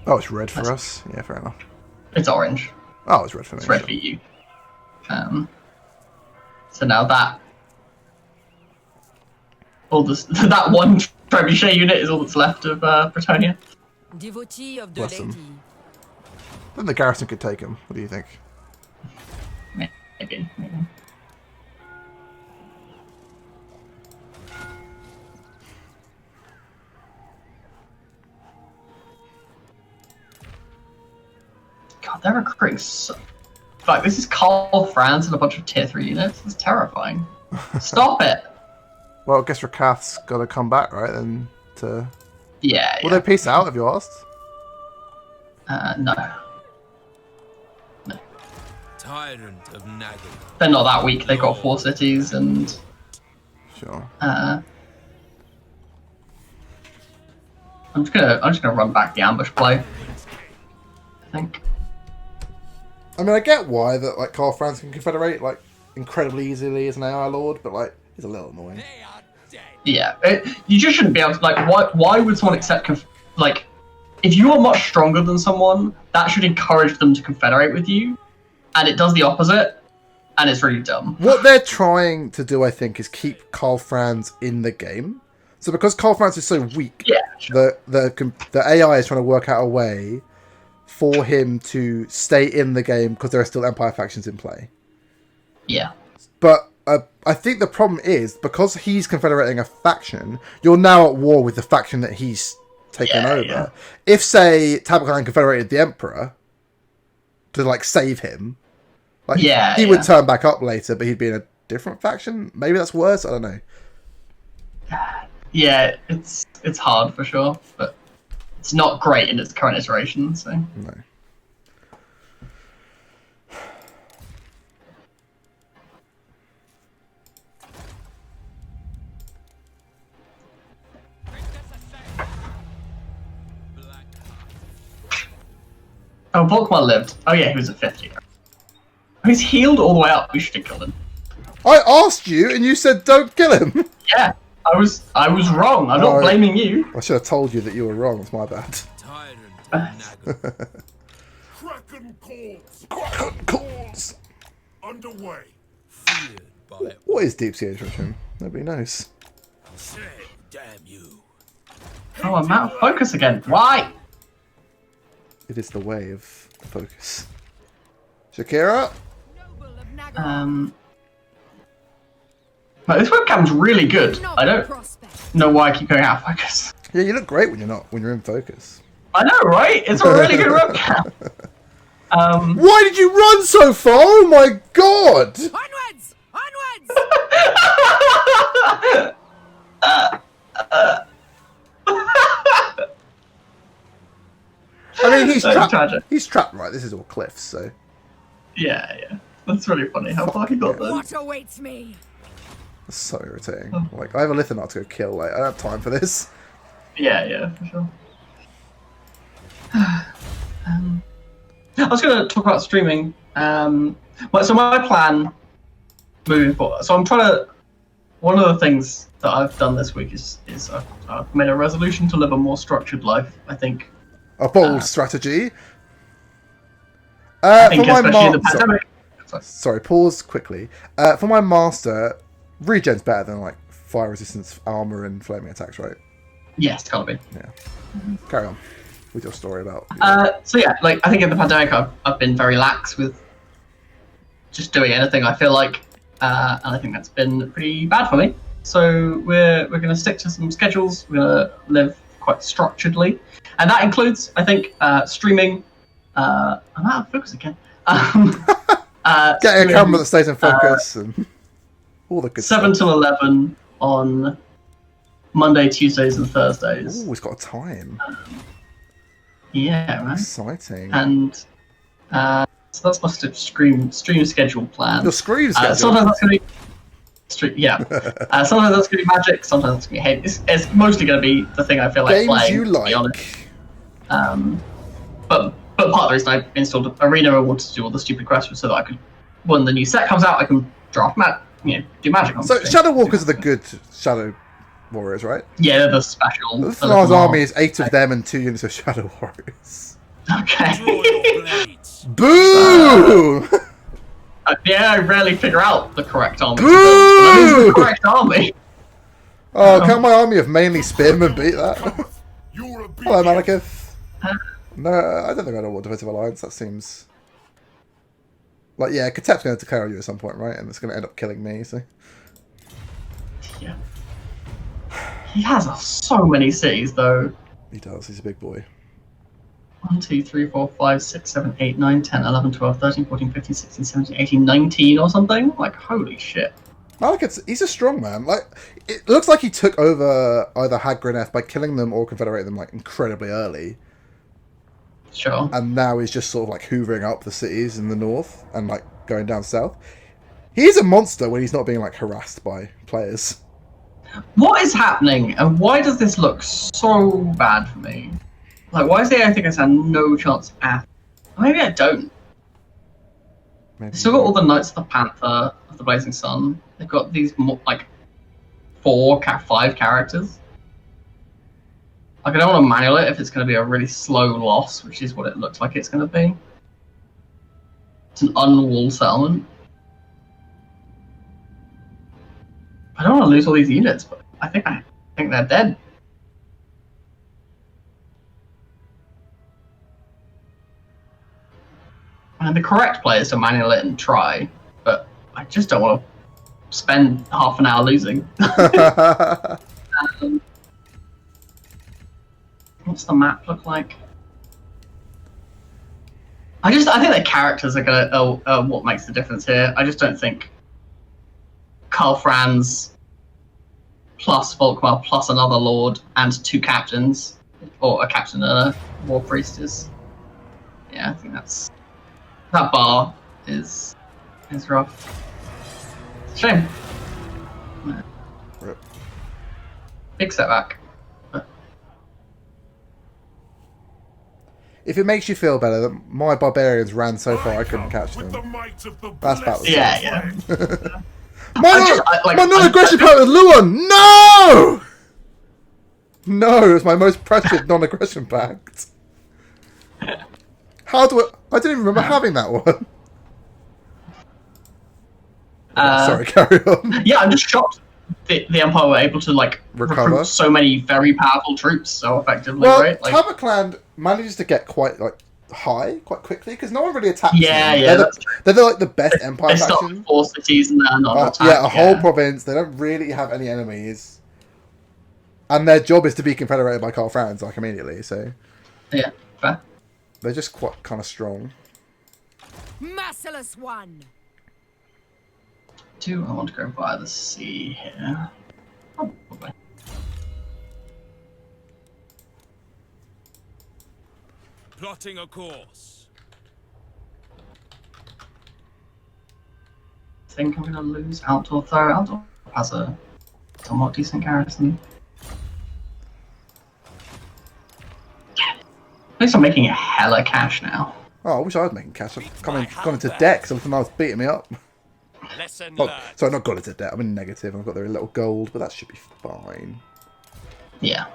Oh, it's red for us. Yeah, fair enough. It's orange. Oh, it's red for me. It's red for you. So now that all this that one trebuchet unit is all that's left of Bretonnia. Devotee of the Bless them. lady. Then the garrison could take him. What do you think? Maybe. God, they're recruiting so... Like, this is Karl Franz and a bunch of tier 3 units. It's terrifying. Stop it! Well, I guess Rakarth's got to come back, right? Then to Yeah, will they peace out? Have you asked? No. Tyrant of nagging. They're not that weak. They've got 4 cities and... Sure. I'm just gonna run back the ambush play. I think. I mean, I get why that like Karl Franz can confederate like incredibly easily as an AI lord, but like he's a little annoying. They are dead. Yeah, you just shouldn't be able to like. Why would someone accept like? If you are much stronger than someone, that should encourage them to confederate with you, and it does the opposite, and it's really dumb. What they're trying to do, I think, is keep Karl Franz in the game. So because Karl Franz is so weak, Yeah, sure. the AI is trying to work out a way for him to stay in the game because there are still Empire factions in play. Yeah. But I think the problem is, because he's confederating a faction, you're now at war with the faction that he's taken over. Yeah. If, say, Tabakan confederated the Emperor to, like, save him, like, he would turn back up later, but he'd be in a different faction? Maybe that's worse? I don't know. Yeah, it's hard for sure, but it's not great in its current iteration, so... No. Oh, Volkmar lived. Oh yeah, he was a 50. He's healed all the way up. We should have killed him. I asked you, and you said don't kill him! Yeah, I was wrong. I'm not blaming you. I should have told you that you were wrong. It's my bad. Tyrant of nagging. Kraken calls Kraken calls! underway. Feared by What is deep sea attrition? Nobody knows. say, damn you. Oh, I'm out of focus again. Why? It is the way of focus. Shakira? Noble of Nagaroth. But this webcam's really good. Noble I don't prospect. know why I keep going out of focus. Yeah, you look great when you're in focus. I know, right? It's a really good webcam. Why did you run so far? Oh my god! Onwards! Onwards! I mean, he's That's trapped. tragic. He's trapped, right? This is all cliffs, so Yeah. That's really funny how far he got there. What awaits me? that's so irritating. Like, I have a Lithonaut to go kill. Like, I don't have time for this. Yeah, for sure. I was going to talk about streaming. So my plan moving forward. So I'm trying to. One of the things that I've done this week is I've made a resolution to live a more structured life. I think. A bold strategy. I think For my especially in the pandemic. Sorry, pause quickly. For my master, regen's better than like fire resistance, armor, and flaming attacks, right? Yes, it's gotta be. Yeah. Carry on with your story about. So yeah, like I think in the pandemic, I've been very lax with just doing anything. I feel like, and I think that's been pretty bad for me. So we're gonna stick to some schedules. We're gonna live quite structuredly, and that includes, I think, streaming. I'm out of focus again. Getting a camera that stays in focus and all the good 7 stuff. till 11 on Monday, Tuesdays, and Thursdays. Oh, he's got a time. Yeah, right. Exciting. And so that's my stream schedule plan. Your stream schedule? Sometimes that's going to be sometimes that's going to be Magic. Sometimes it's going to be Hate. It's mostly going to be the thing I feel like Games playing. you like. To be honest. But part of the reason I installed Arena, I wanted to do all the stupid quests was so that I could, when the new set comes out, I can draft do Magic on So stream. Shadow Walkers are the good Shadow Warriors, right? Yeah, they're the special. The Thrall's army is 8 of them and 2 units of Shadow Warriors. Draw your Okay. blades. Boo! Yeah, I rarely figure out the correct army. Boo! To build, but that is the correct army. Oh, can't my army of mainly spearmen beat that? You're a Hello, Malekith. No, I don't think I know what Defensive Alliance. That seems... Like, yeah, Katep's going to declare you at some point, right? And it's going to end up killing me, so... Yeah. He has so many cities, though. He does, he's a big boy. 1, 2, 3, 4, 5, 6, 7, 8, 9, 10, 11, 12, 13, 14, 15, 16, 17, 18, 19 or something. Like, holy shit. Malekith's, he's a strong man. Like, it looks like he took over either Hagrineth by killing them or confederating them, like, incredibly early. Sure. And now he's just sort of, like, hoovering up the cities in the north and, like, going down south. He's a monster when he's not being, like, harassed by players. What is happening, and why does this look so bad for me? Like, why is it I think I stand no chance at... Maybe I don't. Maybe. They've still got all the Knights of the Panther, of the Blazing Sun. They've got these, like, 5 characters. Like, I don't want to manual it if it's going to be a really slow loss, which is what it looks like it's going to be. It's an unwalled settlement. I don't want to lose all these units, but I think they're dead. And the correct play is to manual it and try, but I just don't want to spend half an hour losing. What's the map look like? I think the characters are gonna what makes the difference here. I just don't think Karl Franz plus Volkmar plus another lord and 2 captains, or a captain and a war priest is. Yeah, I think that bar is rough. Shame. Rip. Big setback. If it makes you feel better that my barbarians ran so far I couldn't catch With the them. might of the That's about the Yeah, My non-aggression pact with Luan! No! No, it's my most precious non-aggression pact. How do I didn't even remember having that one. Sorry, carry on. Yeah, I'm just shocked the Empire were able to, like, Recover? recruit so many very powerful troops so effectively, Well, right? Like, Tabaclan manages to get quite high quite quickly because no one really attacks Yeah, them. yeah, They're like the best Empire they start faction. with 4 cities and then not attack. Yeah, a whole province. They don't really have any enemies, and their job is to be confederated by Karl Franz like immediately. So Yeah, fair. they're just quite kind of strong. Merciless one. Do I want to go via the sea here? Probably. Plotting a course. I think I'm going to lose Outdoor though. Outdoor has a somewhat decent garrison. At least I'm making a hella cash now. Oh, I wish I was making cash. I've gone into Right. debt because everything I was beating me up. Lesson Oh, learned. sorry, not gone into debt. I'm in negative. I've got very little gold, but that should be fine. Yeah.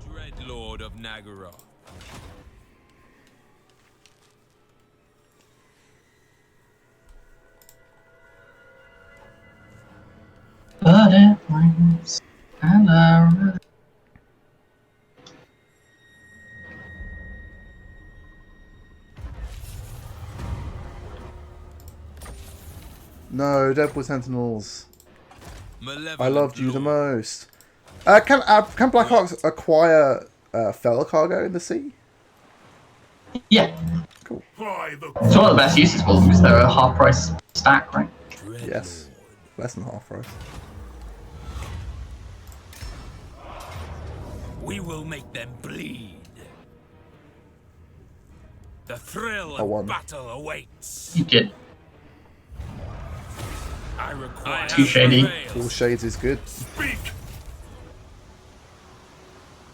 Dread Lord of Nagaroth. Hello. No, Deadpool Sentinels. Malevolent I loved you the lord. most. Can Blackhawks acquire feller cargo in the sea? Yeah. Cool. By the It's one of the best uses for them because they're a half price stack, right? Yes. Less than half price. We will make them bleed. The thrill I won. of battle awaits. You did. I require Too shady. All shades is good. speak.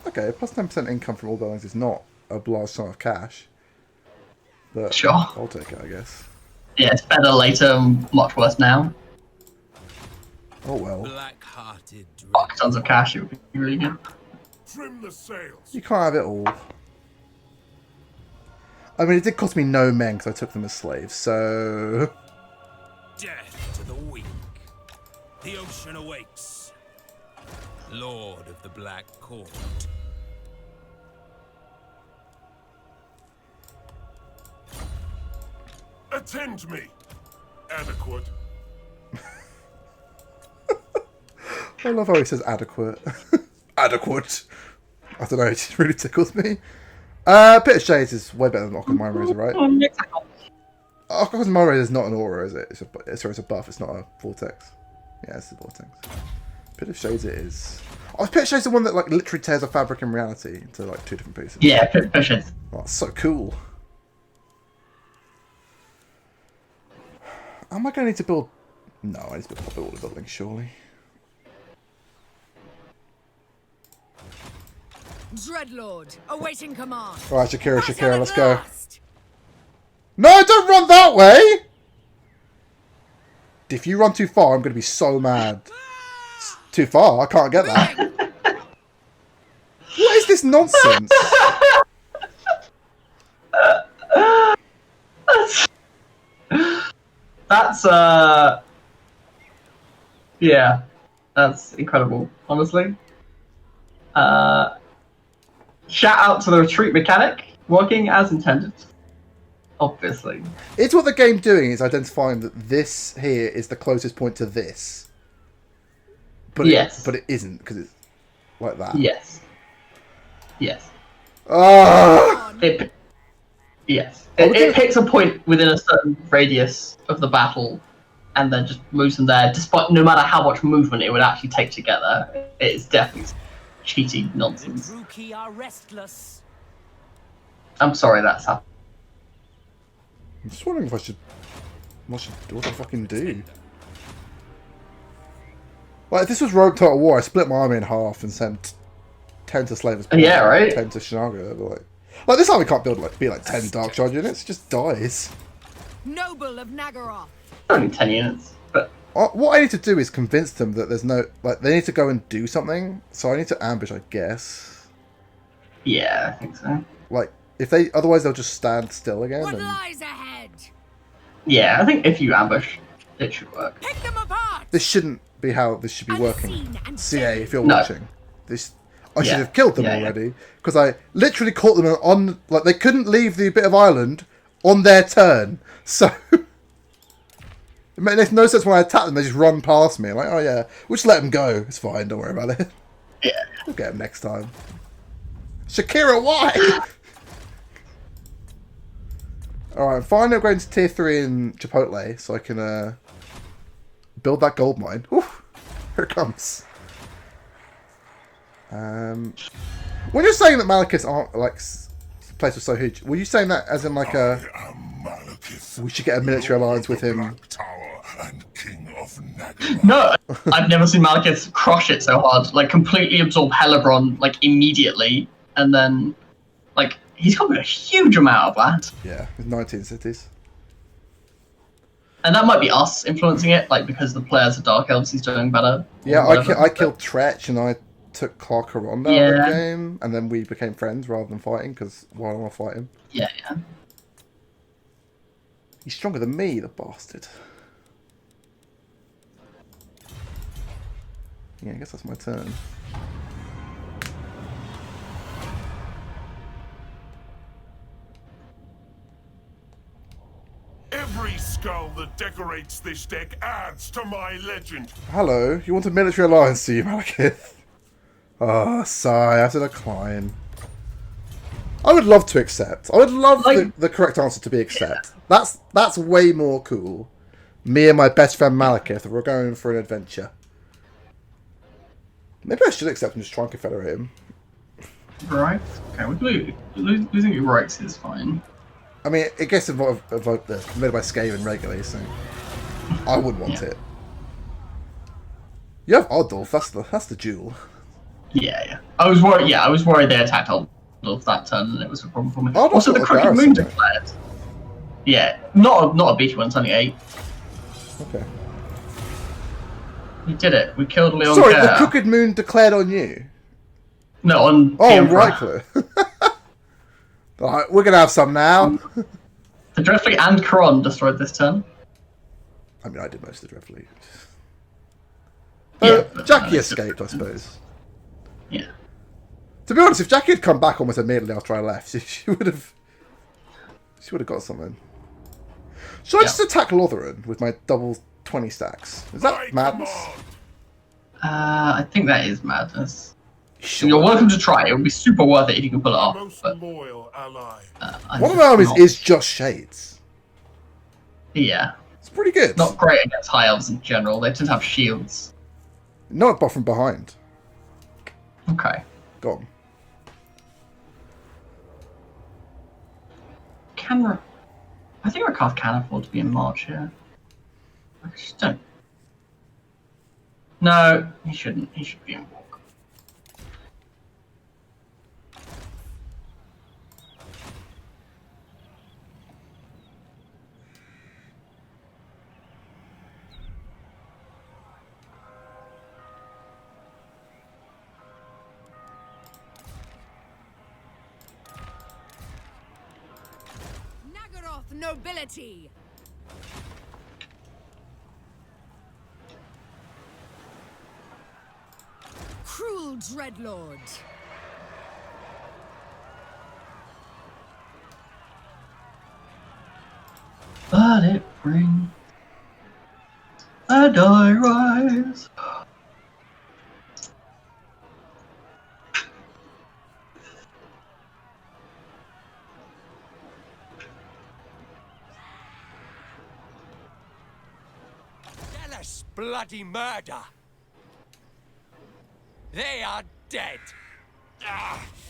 Okay, plus 10% income from all buildings is not a large sum of cash. But Sure. I'll take it, I guess. Yeah, it's better later, much worse now. Oh well. Black-hearted Fuck tons of cash, it would be really good. Trim the sails. You can't have it all. I mean, it did cost me no men because I took them as slaves, so... death to the weak. The ocean awakes. Lord of the Black Court. Attend me. Adequate. I love how he says adequate. Adequate. I don't know, it just really tickles me. Pit of Shades is way better than Occult Mind Razor, right? Occult Mind Razor is not an aura, is it? It's a buff, it's not a vortex. Yeah, it's a vortex. Pit of Shades it is. Oh, Pit of Shades is the one that like literally tears a fabric in reality into like 2 different pieces. Yeah, push it. Oh, that's so cool. Am I going to need to build... No, I need to build all the buildings, surely. Dreadlord, awaiting command. Alright, Shakira, Battle Shakira, at let's go. last. No, don't run that way! If you run too far, I'm going to be so mad. It's too far, I can't get that. What is this nonsense? That's yeah, that's incredible, honestly. Shout out to the retreat mechanic, working as intended. Obviously. It's what the game's doing, is identifying that this here is the closest point to this. But Yes. but it isn't, because it's like that. Yes. Yes. Ah! Yes. Oh, we It can- picks a point within a certain radius of the battle and then just moves them there, despite no matter how much movement it would actually take to get there. It is definitely cheaty nonsense. Druki are restless. I'm sorry that's happened. I'm just wondering if I should... What I fucking do? Like, if this was Rogue Total War, I split my army in half and sent 10 to Slavers Point, Yeah, right? 10 to Shinaga. Like this army can't build, be like 10 Dark Charge units, it just dies. Noble of Nagaroth. Only 10 units, but What I need to do is convince them that there's no... Like, they need to go and do something, so I need to ambush, I guess. yeah, I think so. Like, if they... Otherwise, they'll just stand still again. What And, lies ahead? Yeah, I think if you ambush, it should work. Pick them apart. this shouldn't be how this should be working. Unseen and CA, if you're No. watching. I should Yeah. have killed them Yeah, yeah. already, because I literally caught them on... Like, they couldn't leave the bit of island on their turn, so... It makes no sense when I attack them, they just run past me. I'm like, oh yeah, we'll just let them go. It's fine, don't worry about it. Yeah. We'll get them next time. Shakira, why? Alright, finally I'm going to tier 3 in Chipotle, so I can build that gold mine. Oof, here it comes. When you're saying that Malekiths aren't, like, the place was so huge, were you saying that as in, like, I am Malekith, we should get a military alliance with him? Black Tower and King of Nagaroth. No, I've never seen Malekith crush it so hard. Like, completely absorb Helebron, like, immediately. And then, like, he's covered a huge amount of that. Yeah, with 19 cities. And that might be us influencing it, like, because the players are Dark Elves, he's doing better. Yeah, or whatever, I but- killed Tretch and I took Clarkaronda out of the Yeah. game, and then we became friends rather than fighting, because why do I want to fight him? Yeah, yeah. He's stronger than me, the bastard. Yeah, I guess that's my turn. Every skull that decorates this deck adds to my legend. Hello, you want a military alliance, do you, Malekith? Oh, sigh, I have to decline. I would love to accept. I would love the correct answer to be accept. Yeah. That's way more cool. Me and my best friend Malekith, we're going for an adventure. Maybe I should accept and just try and confederate him. Right. Okay, losing your rights is fine. I mean, it gets involved made by Skaven regularly, so I wouldn't want it. You have Oddolf, that's the jewel. Yeah. I was worried. Yeah, I was worried they attacked Oddolf that turn, and it was a problem for me. Also, the Crooked Moon declared. Yeah, not a beefy one. It's only 8. Okay. We did it. We killed Leon. Sorry, the Crooked Moon declared on you. No, on. Oh, right. Alright, we're gonna have some now. The Dreadfleet and Karon destroyed this turn. I mean, I did most of the Dreadfleet. Yeah, Jackie escaped, I suppose. Yeah. To be honest, if Jackie had come back almost immediately after I left, she would have got something. Should I just attack Lothrin with my double 20 stacks? Is that madness? I think that is madness. Sure. You're welcome to try. It would be super worth it if you can pull it off. Most but, loyal ally. One of my armies is just Shades. Yeah. It's pretty good. Not great against High Elves in general. They tend to have shields. Not but from behind. Okay. Go on. I think Rakarth can afford to be in March here. I just don't. No, he shouldn't. He should be in Walk. Nobility. Cruel Dreadlord. Let it bring a die rise. Bloody murder! They are dead!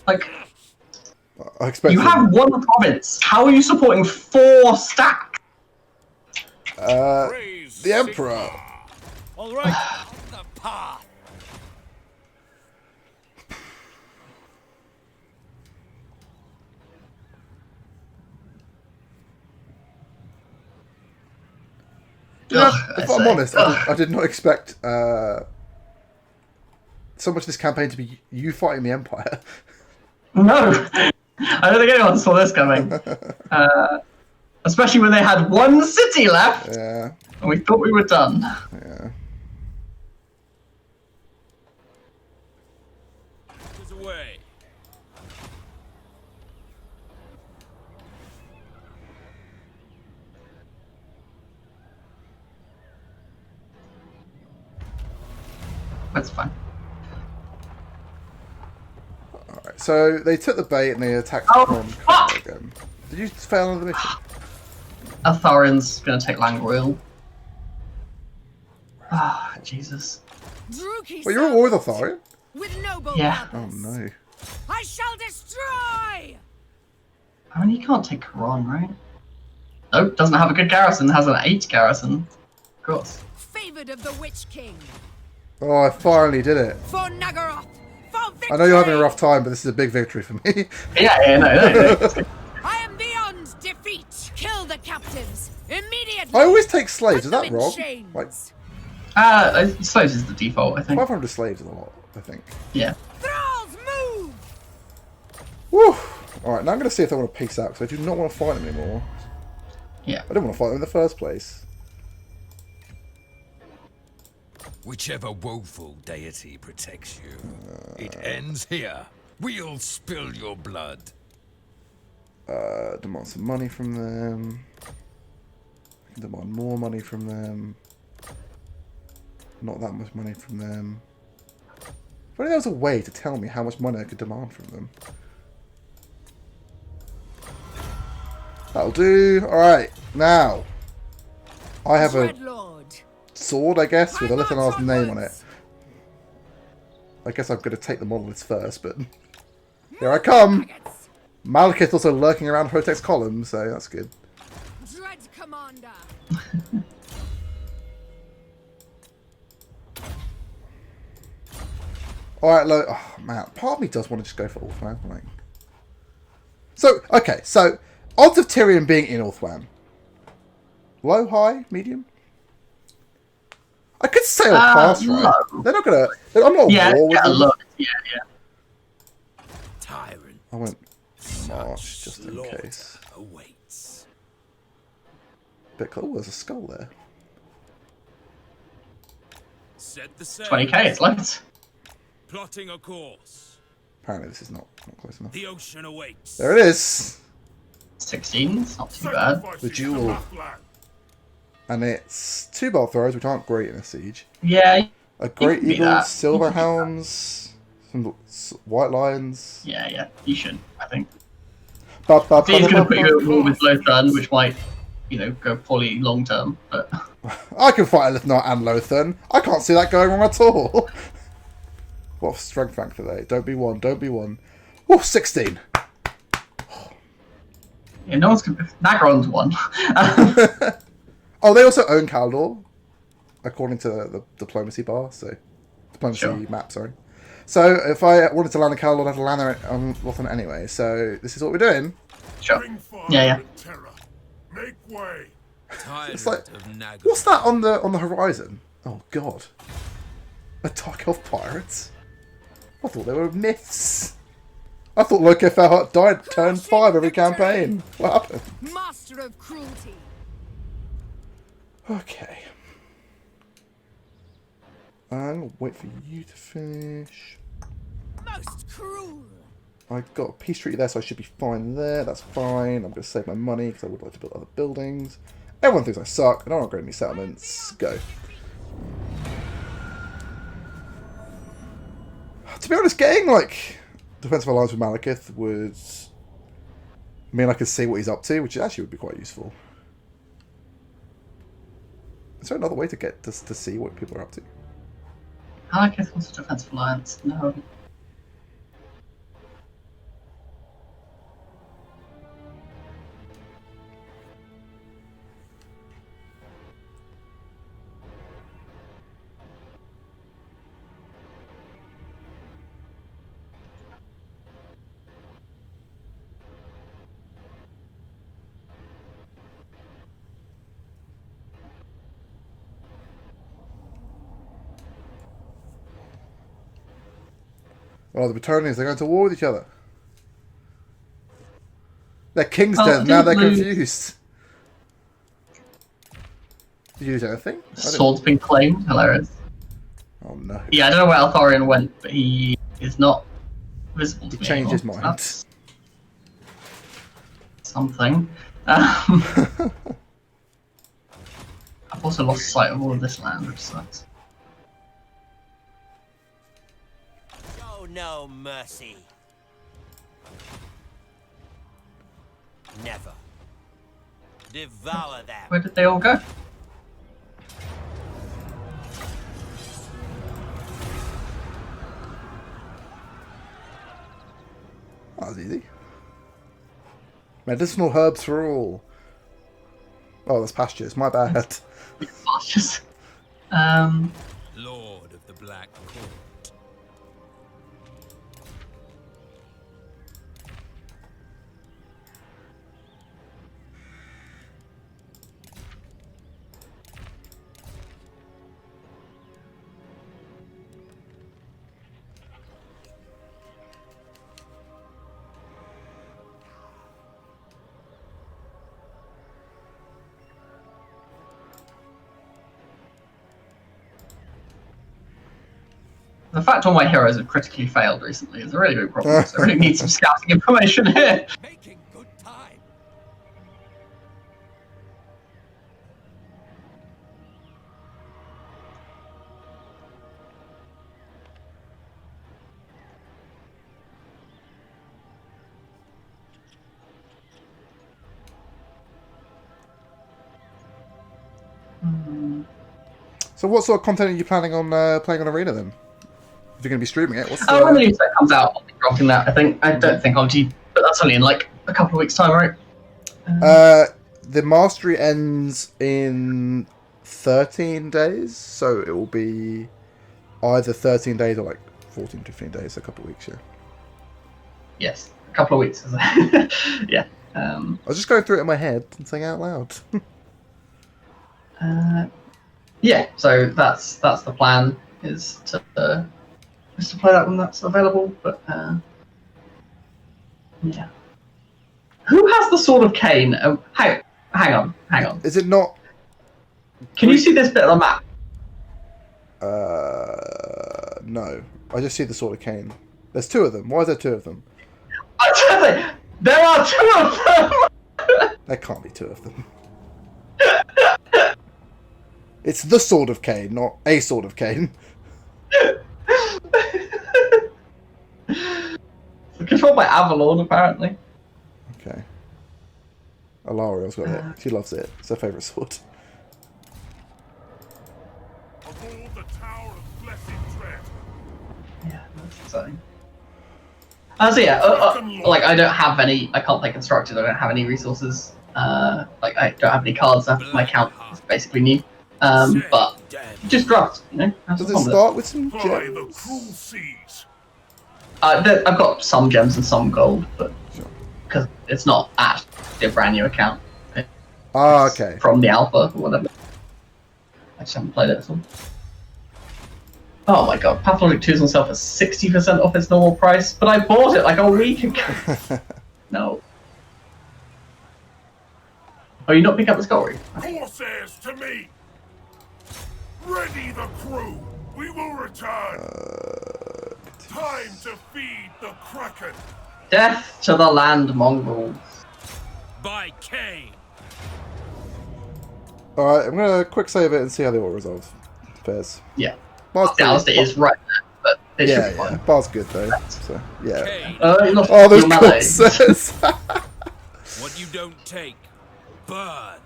Like, I expect you have one province. How are you supporting 4 stacks? The Emperor. All right, on the path. If I'm honest, I did not expect so much of this campaign to be you fighting the Empire. No, I don't think anyone saw this coming. Especially when they had 1 city left. Yeah. And we thought we were done. Yeah. Away. That's fine. Alright, so they took the bait and they attacked fuck! again. Did you fail on the mission? Altharin's gonna take Langroil. Ah, Jesus. Well, you're at war with Altharin? With noble Yeah. Oh purpose. no. I shall destroy. I mean, you can't take Karon, right? Nope, doesn't have a good garrison. Has an 8 garrison. Of course. Favored of the Witch King. Oh, I finally did it. For Nagaroth. For victory. I know you're having a rough time, but this is a big victory for me. Yeah, no. I am beyond defeat. Kill the captives immediately. I always take slaves, Put is that them in wrong? chains. Like, Slaves is the default, I think. 500 slaves is a lot, I think. Yeah. Thralls, move. Woo! Alright, now I'm going to see if they want to peace out, because I do not want to fight them anymore. Yeah. I didn't want to fight them in the first place. Whichever woeful deity protects you. It ends here. We'll spill your blood. Demand some money from them. I can demand more money from them. Not that much money from them. If only there was a way to tell me how much money I could demand from them. That'll do. Alright, now. I have a sword, I guess, with Ulthuan's name on it. I guess I'm going to take the monoliths first, but... Here I come! Malekith also lurking around Hotek's column, so that's good. Dread Commander. Alright, look. Oh, man. Part of me does want to just go for Ulthuan. Like. So, okay. So, odds of Tyrion being in Ulthuan. Low, high, medium? I could sail past, right? Low. They're not going to... I'm not at war with them. Look. Yeah. Tyrant. I went march, just in case. Awaits. Bit close. Oh, there's a skull there. Set the sail. 20k, it's loads. Plotting a course. Apparently this is not close enough. The ocean awaits. There it is! 16, it's not too bad. The duel. And it's 2 bolt throws, which aren't great in a siege. Yeah. A great can be eagle, that. silver helms, some white lions. Yeah, you should, I think. Ba, ba, He's ba, going to ba, put ba, you at war ba. with Lothar, which might, go poorly long term, but... I can fight Elithnar and Lothar. I can't see that going wrong at all. What strength rank are they? Don't be one, don't be one. Oh, 16. Yeah, no one's going to... Nagron's one. Oh, they also own Kaldor, according to the diplomacy bar, so... Diplomacy map, sorry. So, if I wanted to land a Kaldor, I'd have to land it on Lothar anyway, so this is what we're doing. Sure. Yeah. Make way. It's like, what's that on the horizon? Oh, God. A Dark Elf Pirates? I thought they were myths. I thought Lokhir died turn 5 every campaign. What happened? Master of cruelty. Okay. And wait for you to finish. Most cruel. I got a peace treaty there, so I should be fine there. That's fine. I'm going to save my money because I would like to build other buildings. Everyone thinks I suck. I don't want to grow any settlements. Go. To be honest, getting like defensive alliance with Malekith would mean I could see what he's up to, which actually would be quite useful. Is there another way to get to see what people are up to? Malekith wants a defensive alliance. No. Oh, the Bretonnians, they're going to war with each other. Their king's dead, now they're confused. Did you use anything? Sword's been claimed. Hilarious. Oh no. Yeah, I don't know where Altharion went, but he is not visible to He me changed his anymore. mind. That's something. I've also lost sight of all of this land, which sucks. Show no mercy. Never. Devour them. Where did they all go? That was easy. Medicinal herbs for all. Oh, that's pastures. My bad. Pastures. Lord of the Black Court. The fact all my heroes have critically failed recently is a really big problem. So I really need some scouting information here. Making good time. So what sort of content are you planning on playing on Arena then? If you're going to be streaming it, what's When the new set comes out, I'll be dropping that. I don't think I'll do, but that's only in like a couple of weeks' time, right? The mastery ends in 13 days, so it will be either 13 days or like 14, 15 days, a couple of weeks, yeah. Yes, a couple of weeks. Yeah. I was just going through it in my head and saying it out loud. Yeah, so that's the plan, is to play that when that's available. But yeah, who has the Sword of Cain? Hang on. Is it not? Can you see this bit of the map? No. I just see the Sword of Cain. There's two of them. Why is there two of them? There are two of them. There can't be two of them. It's the Sword of Cain, not a Sword of Cain. Controlled by Avalon, apparently. Okay. Alariel's got it. She loves it. It's her favourite sword. Aboard the Tower of Blessed Dread. Yeah, that's exciting. So yeah, like I don't have any. I can't play constructed. I don't have any resources. Like I don't have any cards. My account is basically new. But just draft, you know. Does it start with some By the gems? cruel seas. I've got some gems and some gold, but because it's not actually a brand new account. Okay. From the alpha or whatever. I just haven't played it. So. Oh my god, Pathologic 2 is on sale for 60% off its normal price, but I bought it like a week ago. No. Oh, you not pick up the Skull Reef? Corsairs to me! Ready the crew! We will return! Time to feed the Kraken! Death to the land mongrels. By Cain. Alright, I'm going to quick save it and see how they all resolve. Fairs. Yeah. Bar's Alistair is right there, but it should be fine. Bar's good though. So, yeah. Cain. Oh, those corsairs! What you don't take, burn.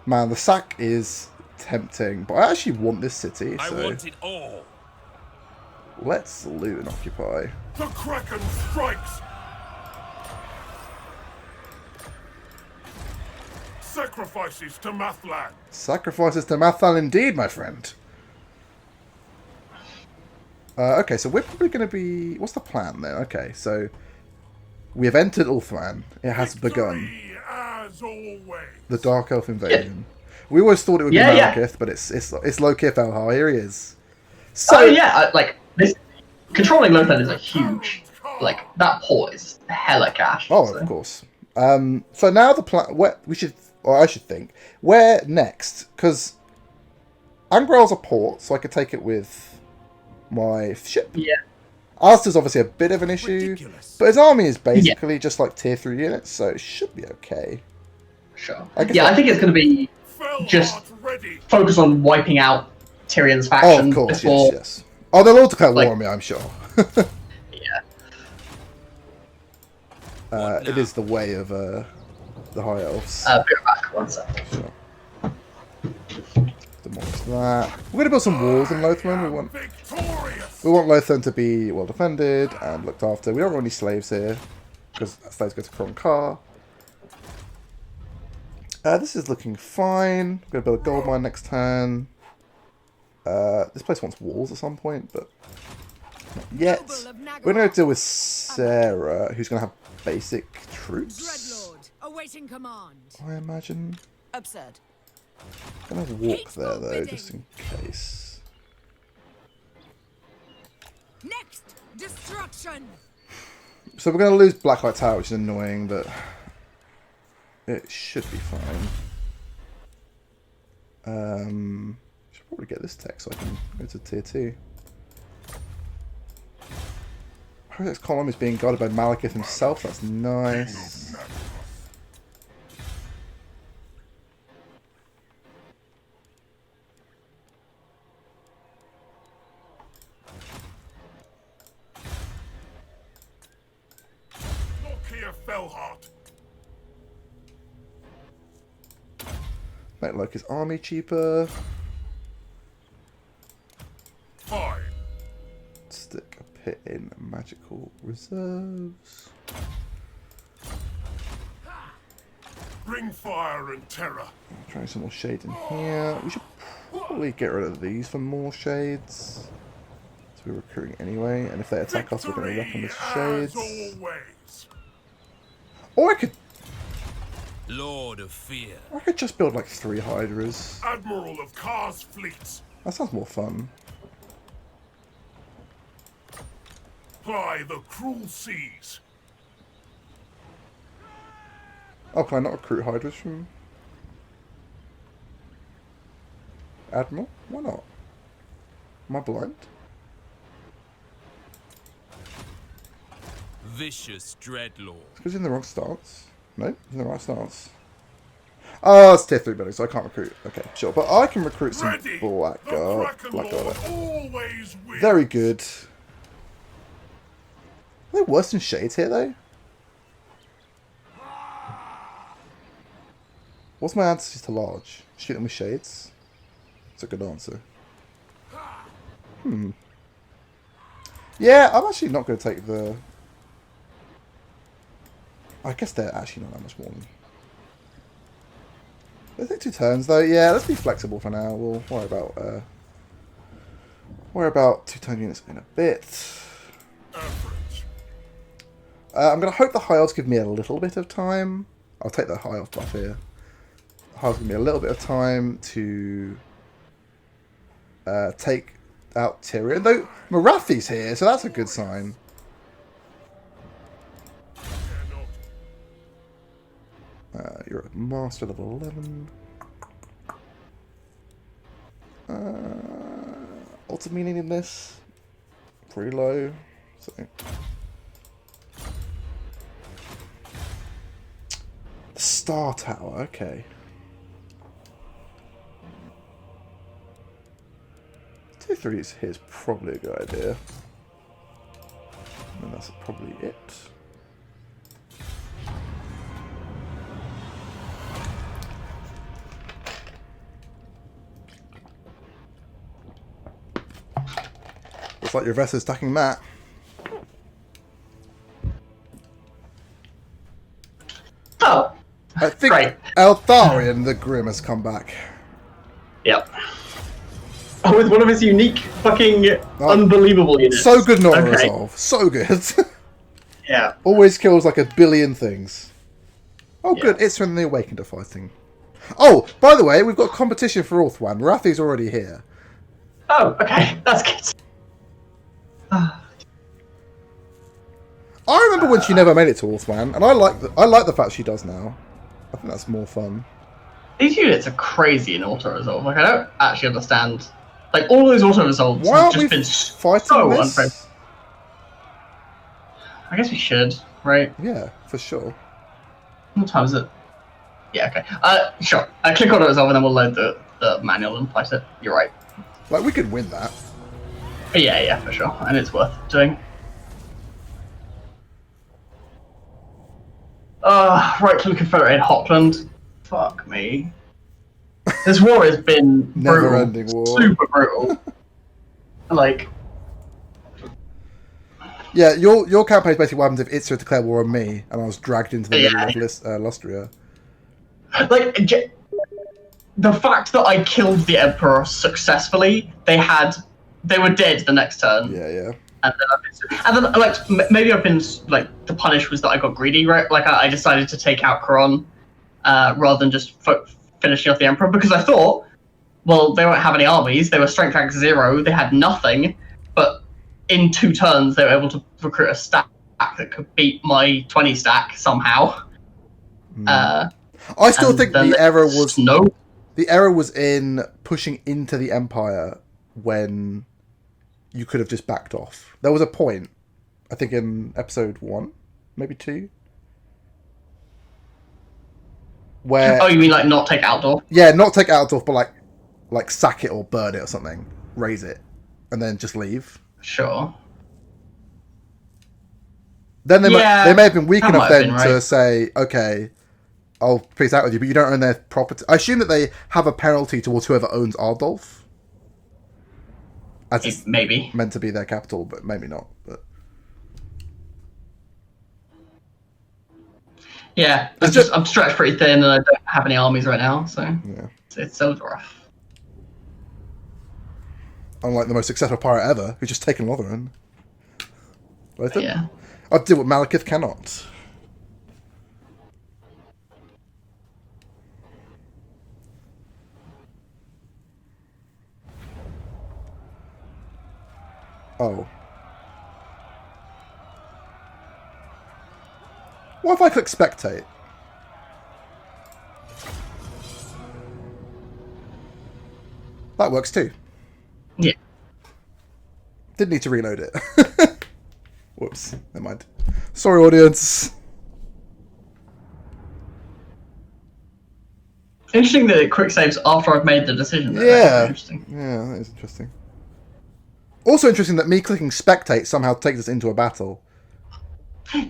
Man, the sack is tempting, but I actually want this city, I so want it all. let's loot and occupy. The Kraken strikes! Sacrifices to Mathlan! Sacrifices to Mathal indeed, my friend. Okay, so we're probably going to be... What's the plan then? Okay, so we have entered Ulthuan. It has begun. Victory, as always! The Dark Elf invasion. We always thought it would be Rakarth, but it's Lokhir Felhar. Here he is. So like this controlling Lothar is a huge, like that port is hella cash. Oh, so. of course. So now the plan. Where we should, or I should think, where next? Because Angrel's a port, so I could take it with my ship. Yeah. Alistair's obviously a bit of an issue, but his army is basically just like tier 3 units, so it should be okay. Sure. I think it's going to be just focus on wiping out Tyrion's faction. Oh, of course, before, yes. Oh, they'll all declare war on me, I'm sure. Yeah. It is the way of the High Elves. Be right back, 1 second. Sure. Demolish that. We're going to build some walls in Lothran. We want Lothran to be well defended and looked after. We don't want any slaves here, because slaves go to Kronkar. This is looking fine. We're going to build a gold mine next turn. This place wants walls at some point, but not yet. We're going to deal with Sarah, who's going to have basic troops. Dreadlord, awaiting command. I imagine. Absurd. I'm going to walk there, though, just in case. Next, destruction. So we're going to lose Blacklight Tower, which is annoying, but it should be fine. Should Probably get this tech so I can go to tier 2. Project's column is being guarded by Malekith himself. That's nice. Lokhir Fellheart. Make Loki's army cheaper. Fine. Stick a pit in magical reserves. Bring fire and terror. Trying some more shades in here. We should probably get rid of these for more shades. So we're recruiting anyway, and if they attack us, we're going to reckon with shades. As always. Or I could Lord of Fear. just build like 3 Hydras. Admiral of Kar's fleets. That sounds more fun. Ply the cruel seas. Oh, can I not recruit Hydras from Admiral? Why not? Am I blind? Vicious Dreadlord. Because in the wrong stance. No, in the right stance. Oh, it's tier 3 building, so I can't recruit. Okay, sure. But I can recruit some Ready. Blackguard. The Blackguard. always wins. Very good. Are they worse than Shades here, though? What's my answer to large? Shoot them with Shades? That's a good answer. Yeah, I'm actually not going to take the... I guess they're actually not that much more than... They take 2 turns, though. Yeah, let's be flexible for now. We'll worry about 2-turn units in a bit. Average. I'm going to hope the High Elves give me a little bit of time. I'll take the High Elf buff here. The High Elves give me a little bit of time to take out Tyrion. Though Marathi's here, so that's a good sign. You're a master level 11. Ultimate meaning in this? Pretty low. So. The Star Tower, okay. Tier 3 here is probably a good idea. And that's probably it. Looks like your vessel's attacking Matt. Oh, I think right. Eltharion the Grim has come back. Yep. Oh, with one of his unique fucking unbelievable units. So good not to resolve. So good. Yeah. Always kills like a billion things. Oh good, it's when the Awakened are fighting. Oh, by the way, we've got competition for Ulthuan. Rathi's already here. Oh, okay. That's good. I remember when she never made it to Ulthuan, and I like the fact she does now. I think that's more fun. These units are crazy in auto-resolve. Like, I don't actually understand. Like, all those auto-resolves Why have aren't just we been fighting so this? unfair. I guess we should, right? Yeah, for sure. What time is it? Yeah, okay. Sure. Click auto-resolve and then we'll load the manual and fight it. You're right. Like, we could win that. Yeah, for sure. And it's worth doing. Right to the Confederate Hopland. Fuck me. This war has been brutal. Never-ending war. Super brutal. Like... Yeah, your campaign is basically what happens if Itzra declared war on me, and I was dragged into the middle of Lustria. Like, the fact that I killed the Emperor successfully, they were dead the next turn. Yeah. And then like, maybe I've been, like, the punish was that I got greedy, right? Like, I decided to take out Karon, rather than just finishing off the Emperor, because I thought, well, they won't have any armies, they were strength rank 0, they had nothing, but in 2 turns they were able to recruit a stack that could beat my 20 stack somehow. I still think the error was... No. The error was in pushing into the Empire when you could have just backed off. There was a point, I think in episode 1, maybe 2, where... Oh, you mean like not take outdoor? Yeah, not take Altdorf, but like sack it or burn it or something. Raise it. And then just leave. Sure. Then they may have been weak that enough might have then been right. to say, okay, I'll peace out with you, but you don't own their property. I assume that they have a penalty towards whoever owns Ardolf. As it's Maybe. meant to be their capital, but maybe not. But Yeah, I'm stretched pretty thin and I don't have any armies right now, so yeah. it's so rough. Unlike the most successful pirate ever, who's just taken Lotharan. Yeah. I'll do what Malekith cannot. Oh. What if I click spectate? That works too. Yeah. Didn't need to reload it. Whoops. Never mind. Sorry, audience. Interesting that it quick saves after I've made the decision. Though. Yeah. That's interesting. Yeah, that is interesting. Also interesting that me clicking spectate somehow takes us into a battle.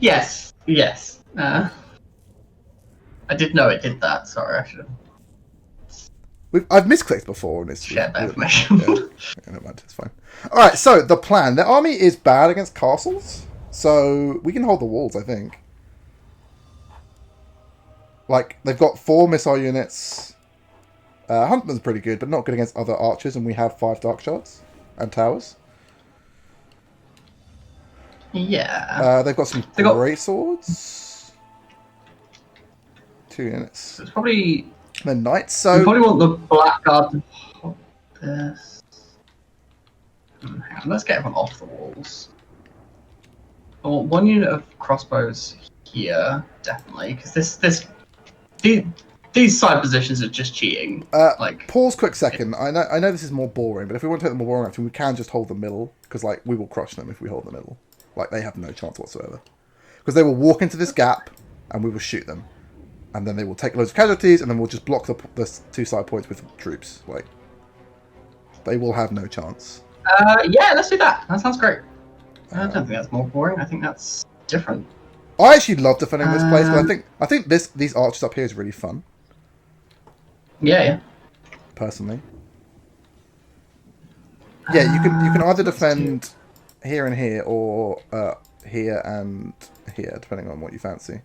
Yes. Yes. I did know it did that. Sorry, I should have I've misclicked before, and it's shared that information. Yeah, never mind, it's fine. All right, so the plan: the army is bad against castles, so we can hold the walls. I think. Like they've got 4 missile units. Huntman's pretty good, but not good against other archers, and we have 5 dark shards and towers. Yeah. They've got some got- great swords. 2 units. It's probably. The knights. We So probably want the blackguard to hold this. Hang on, let's get everyone off the walls. I want 1 unit of crossbows here, definitely, because these side positions are just cheating. pause quick second. I know this is more boring, but if we want to take the more boring option, we can just hold the middle, because like we will crush them if we hold the middle. Like they have no chance whatsoever, because they will walk into this gap and we will shoot them, and then they will take loads of casualties, and then we'll just block the 2 side points with troops. Like they will have no chance. Yeah, let's do that. That sounds great. I don't think that's more boring. I think that's different. I actually love defending this place, but I think these archers up here is really fun. Yeah. Personally. Yeah, you can either defend here and here, or here and here, depending on what you fancy.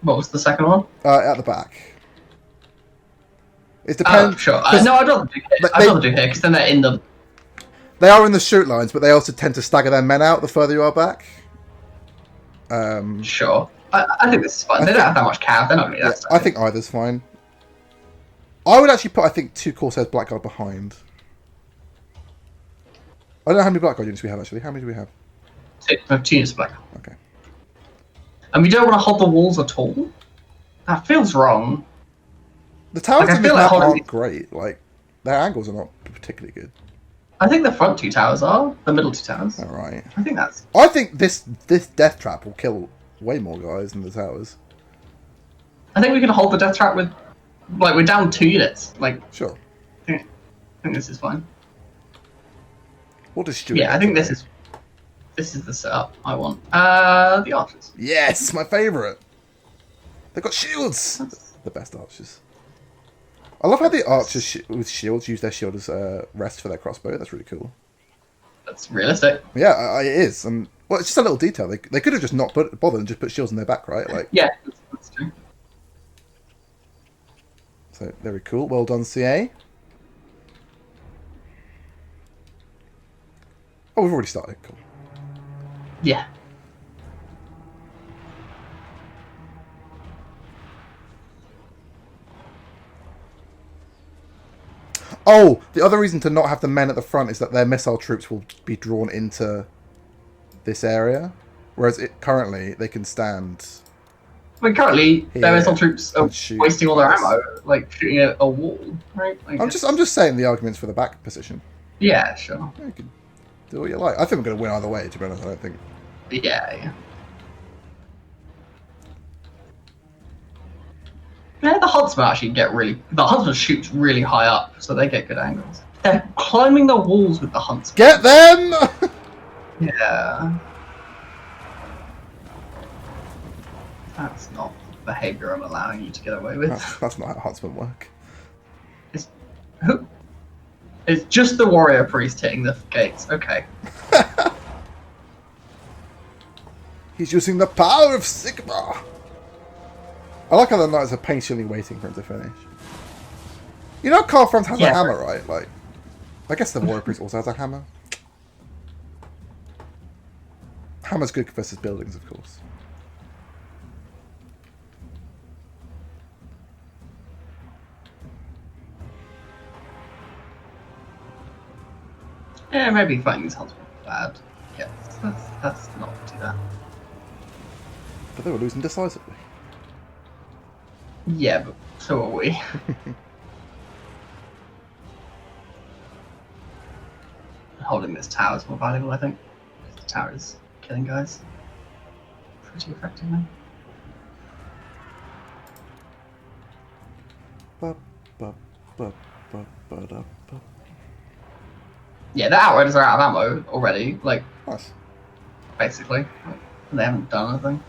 What was the second one? At the back. It depends. Oh, sure. No, I'd rather do here. I'd rather do here, because then they're in the... They are in the shoot lines, but they also tend to stagger their men out the further you are back. Sure. I think this is fine. They don't have that much cav. They're not going to be that I think either's fine. I would actually put, I think, 2 Corsairs Blackguard behind. I don't know how many Blackguard units we have, actually. How many do we have? 2 units of black. Okay. And we don't want to hold the walls at all? That feels wrong. The towers I in feel this like map holding aren't great. Like, their angles are not particularly good. I think the front 2 towers are. The middle 2 towers. Alright. I think that's... I think this death trap will kill way more guys than the towers. I think we can hold the death trap with... Like, we're down 2 units. Like, Sure. I think this is fine. What does Stuart Yeah, I think this is the setup I want. The archers. Yes, my favourite. They've got shields. The best archers. I love how the archers with shields use their shield as rest for their crossbow. That's really cool. That's realistic. Yeah, it is. And well, it's just a little detail. They could have just not bothered and just put shields in their back, right? Like. Yeah, that's true. So very cool. Well done, CA. Oh, we've already started. Cool. Yeah. Oh, the other reason to not have the men at the front is that their missile troops will be drawn into this area, whereas currently they can stand I mean, currently, their Yeah, missile troops are and shoot. wasting all their ammo, like shooting at a wall, right? I'm just saying the arguments for the back position. Yeah, sure. Yeah, you can do what you like. I think we're going to win either way, to be honest. I don't think. Yeah. Yeah, the huntsmen actually get really... The huntsman shoots really high up, so they get good angles. They're climbing the walls with the huntsman. Get them! Yeah. That's not behaviour I'm allowing you to get away with. That's not how huntsmen work. It's just the warrior priest hitting the gates. Okay. He's using the power of Sigma! I like how the knights are patiently waiting for him to finish. You know Karl Franz has a hammer, right? Like, I guess the warrior priest also has a hammer. Hammer's good versus buildings, of course. Yeah, maybe fighting these huntsmen is bad. Yeah, that's not do that. But they were losing decisively. Yeah, but so are we. Holding this tower is more valuable, I think. The tower is killing guys pretty effectively. Yeah, the outriders are out of ammo already, like, Nice. basically. Like, they haven't done anything.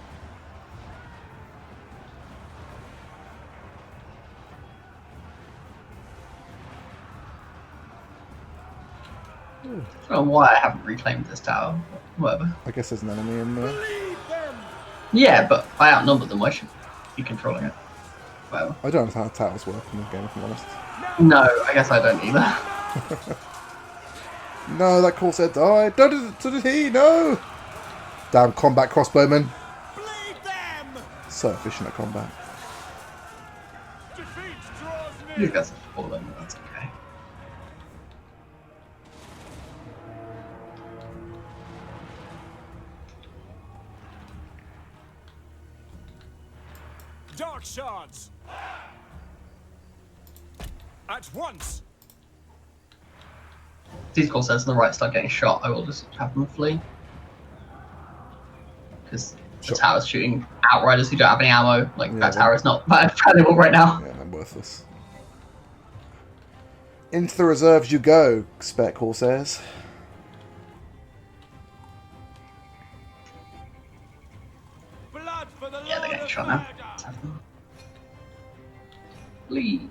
I don't know why I haven't reclaimed this tower, but whatever. I guess there's an enemy in there. Yeah, but I outnumbered them, I should be controlling it. Whatever. I don't know how towers work in this game, if I'm honest. No, I guess I don't either. No, that Corsair died. So did he? No! Damn combat crossbowmen. Bleed them! So efficient at combat. Defeat draws These near. guys are falling, but that's okay. Dark shards. At once. These Corsairs on the right start getting shot, I will just have them flee. Because the Sure. tower's shooting outriders who don't have any ammo. Like, Yeah, that well- tower is not that valuable right now. Yeah, I'm worthless. Into the reserves you go, spare Corsairs. Blood for the Yeah, they're Lord getting of shot now. Murder. Let's have them. Flee.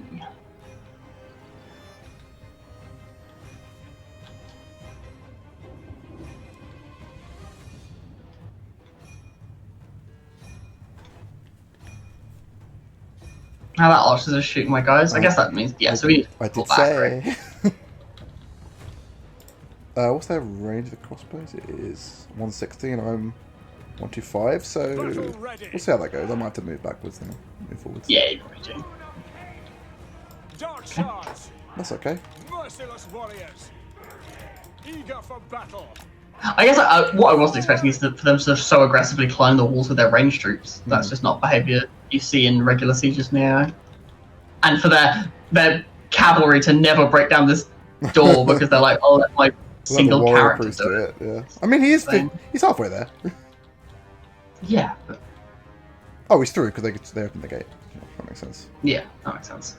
Now that archers are shooting my guys. I guess that means, yeah, so we need I to pull did back, right? say. What's their range of the crossbows? It is 160 and I'm 125, so Battle ready. we'll see how that goes. I might have to move backwards and move forwards. Yeah, you probably do. Dark shards. That's okay. Merciless warriors. Eager for battle. I guess what I wasn't expecting is for them to so aggressively climb the walls with their ranged troops. That's just not behaviour you see in regular sieges in the AI. And for their cavalry to never break down this door because they're like, oh, that's my Let the single warrior character priest do do it. it. Yeah. I mean, he's halfway there. Yeah, but Oh, he's through because they opened the gate. That makes sense. yeah, that makes sense.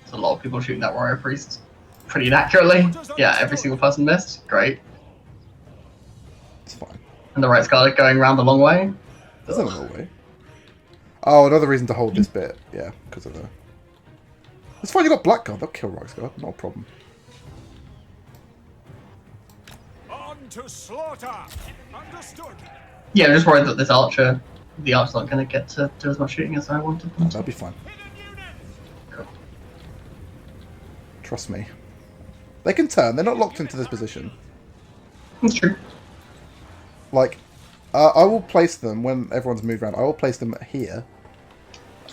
There's a lot of people shooting that warrior priest pretty inaccurately. Yeah, every single person missed. Great. It's fine. And the right scarlet going around the long way. There's another way. Oh, another reason to hold this bit. Yeah, because of the... It's fine, you got Blackguard. They'll kill Reichsguard. Not a problem. On to slaughter. Understood. Yeah, I'm just worried that this archer, the archer's not going to get to do as much shooting as I wanted them to. That'll be fine. Hidden units. Cool. Trust me. They can turn. They're not locked into this position. That's true. Like, I will place them when everyone's moved around. I will place them here.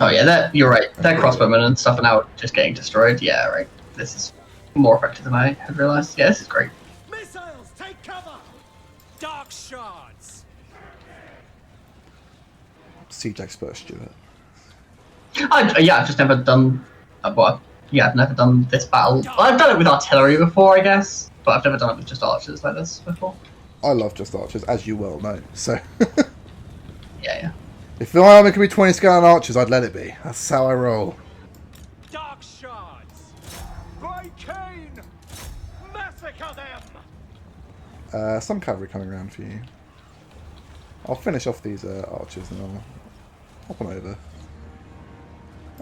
Oh yeah, you're right. Their crossbowmen and stuff are now just getting destroyed. Yeah, right. This is more effective than I had realised. Yeah, this is great. Missiles, take cover! Dark shards. Siege expert Stuart. I've just never done. I've never done this battle. Well, I've done it with artillery before, I guess, but I've never done it with just archers like this before. I love just archers, as you well know. So, Yeah. if my army could be 20 scale archers, I'd let it be. That's how I roll. Dark shards. By Cain! Massacre them! Some cavalry coming around for you. I'll finish off these archers and I'll hop on over.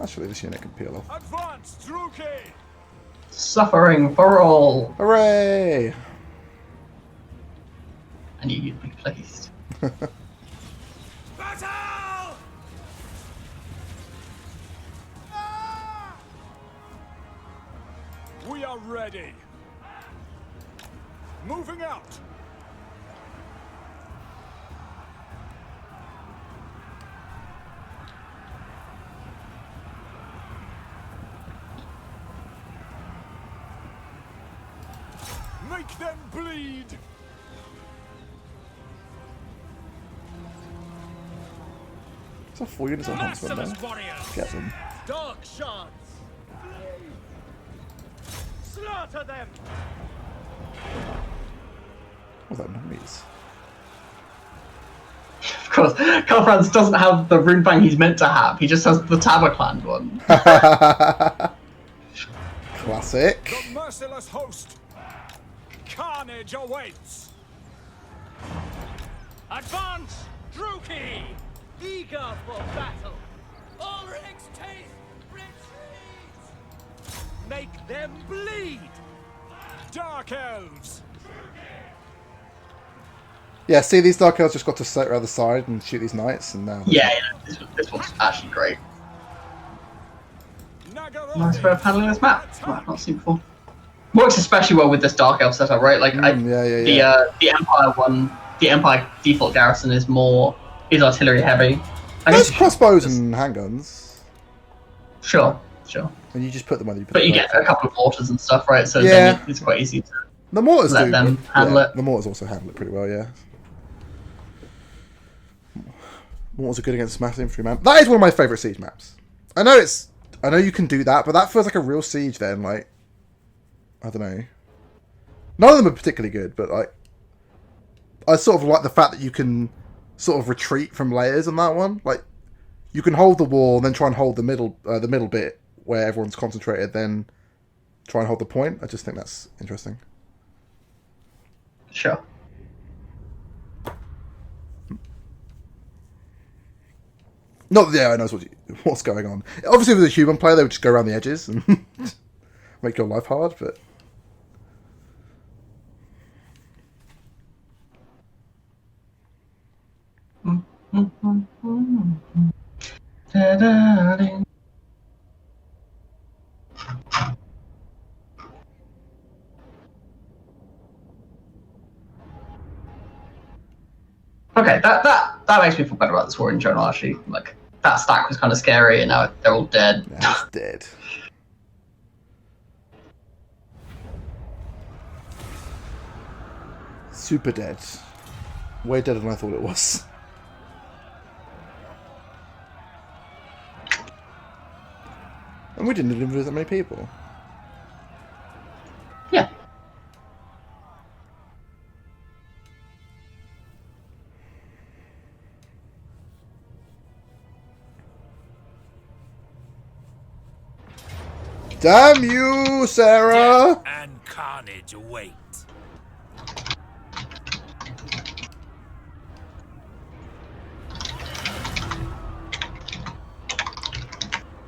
Actually, this unit can peel off. Advance, Druki! Suffering for all. Hooray! I knew you'd be pleased. Battle! We are ready. Moving out. Make them bleed. Is that 4 units on huntsman Merciless there? warriors. Get them. Dark shards. Slaughter them. What's that noise? Of course, Karl Franz doesn't have the rune bang he's meant to have. He just has the Tabberclan one. Classic. The merciless host. Carnage awaits. Advance, Druki. Eager for battle. Ulrich's taste. Retreat. Make them bleed. Dark elves. Yeah, see, these dark elves just got to sit around the side and shoot these knights, and now. Yeah, this one's actually great. Nagaroni. Nice way of handling this map. I've not seen before. Works especially well with this dark elf setup, right? Like the Empire one, the Empire default garrison is artillery heavy. There's crossbows and handguns. Sure. And you just put them on. But you get a couple of mortars and stuff, right? So Yeah. then it's quite easy to The mortars let do. them handle it. The mortars also handle it pretty well, yeah. Mortars are good against mass infantry, man. That is one of my favourite siege maps. I know you can do that, but that feels like a real siege then, like, I don't know. None of them are particularly good, but like, I sort of like the fact that you can sort of retreat from layers on that one. Like, you can hold the wall and then try and hold the middle bit where everyone's concentrated, then try and hold the point. I just think that's interesting. Sure. Not that I knows what's going on. Obviously, if it was a human player, they would just go around the edges and make your life hard, but... Okay, that makes me feel better about this war in general, actually. Like, that stack was kind of scary, and now they're all dead. Now it's dead. Super dead. Way deader than I thought it was. And we didn't even lose that many people. Yeah. Damn you, Sarah! Death and carnage await.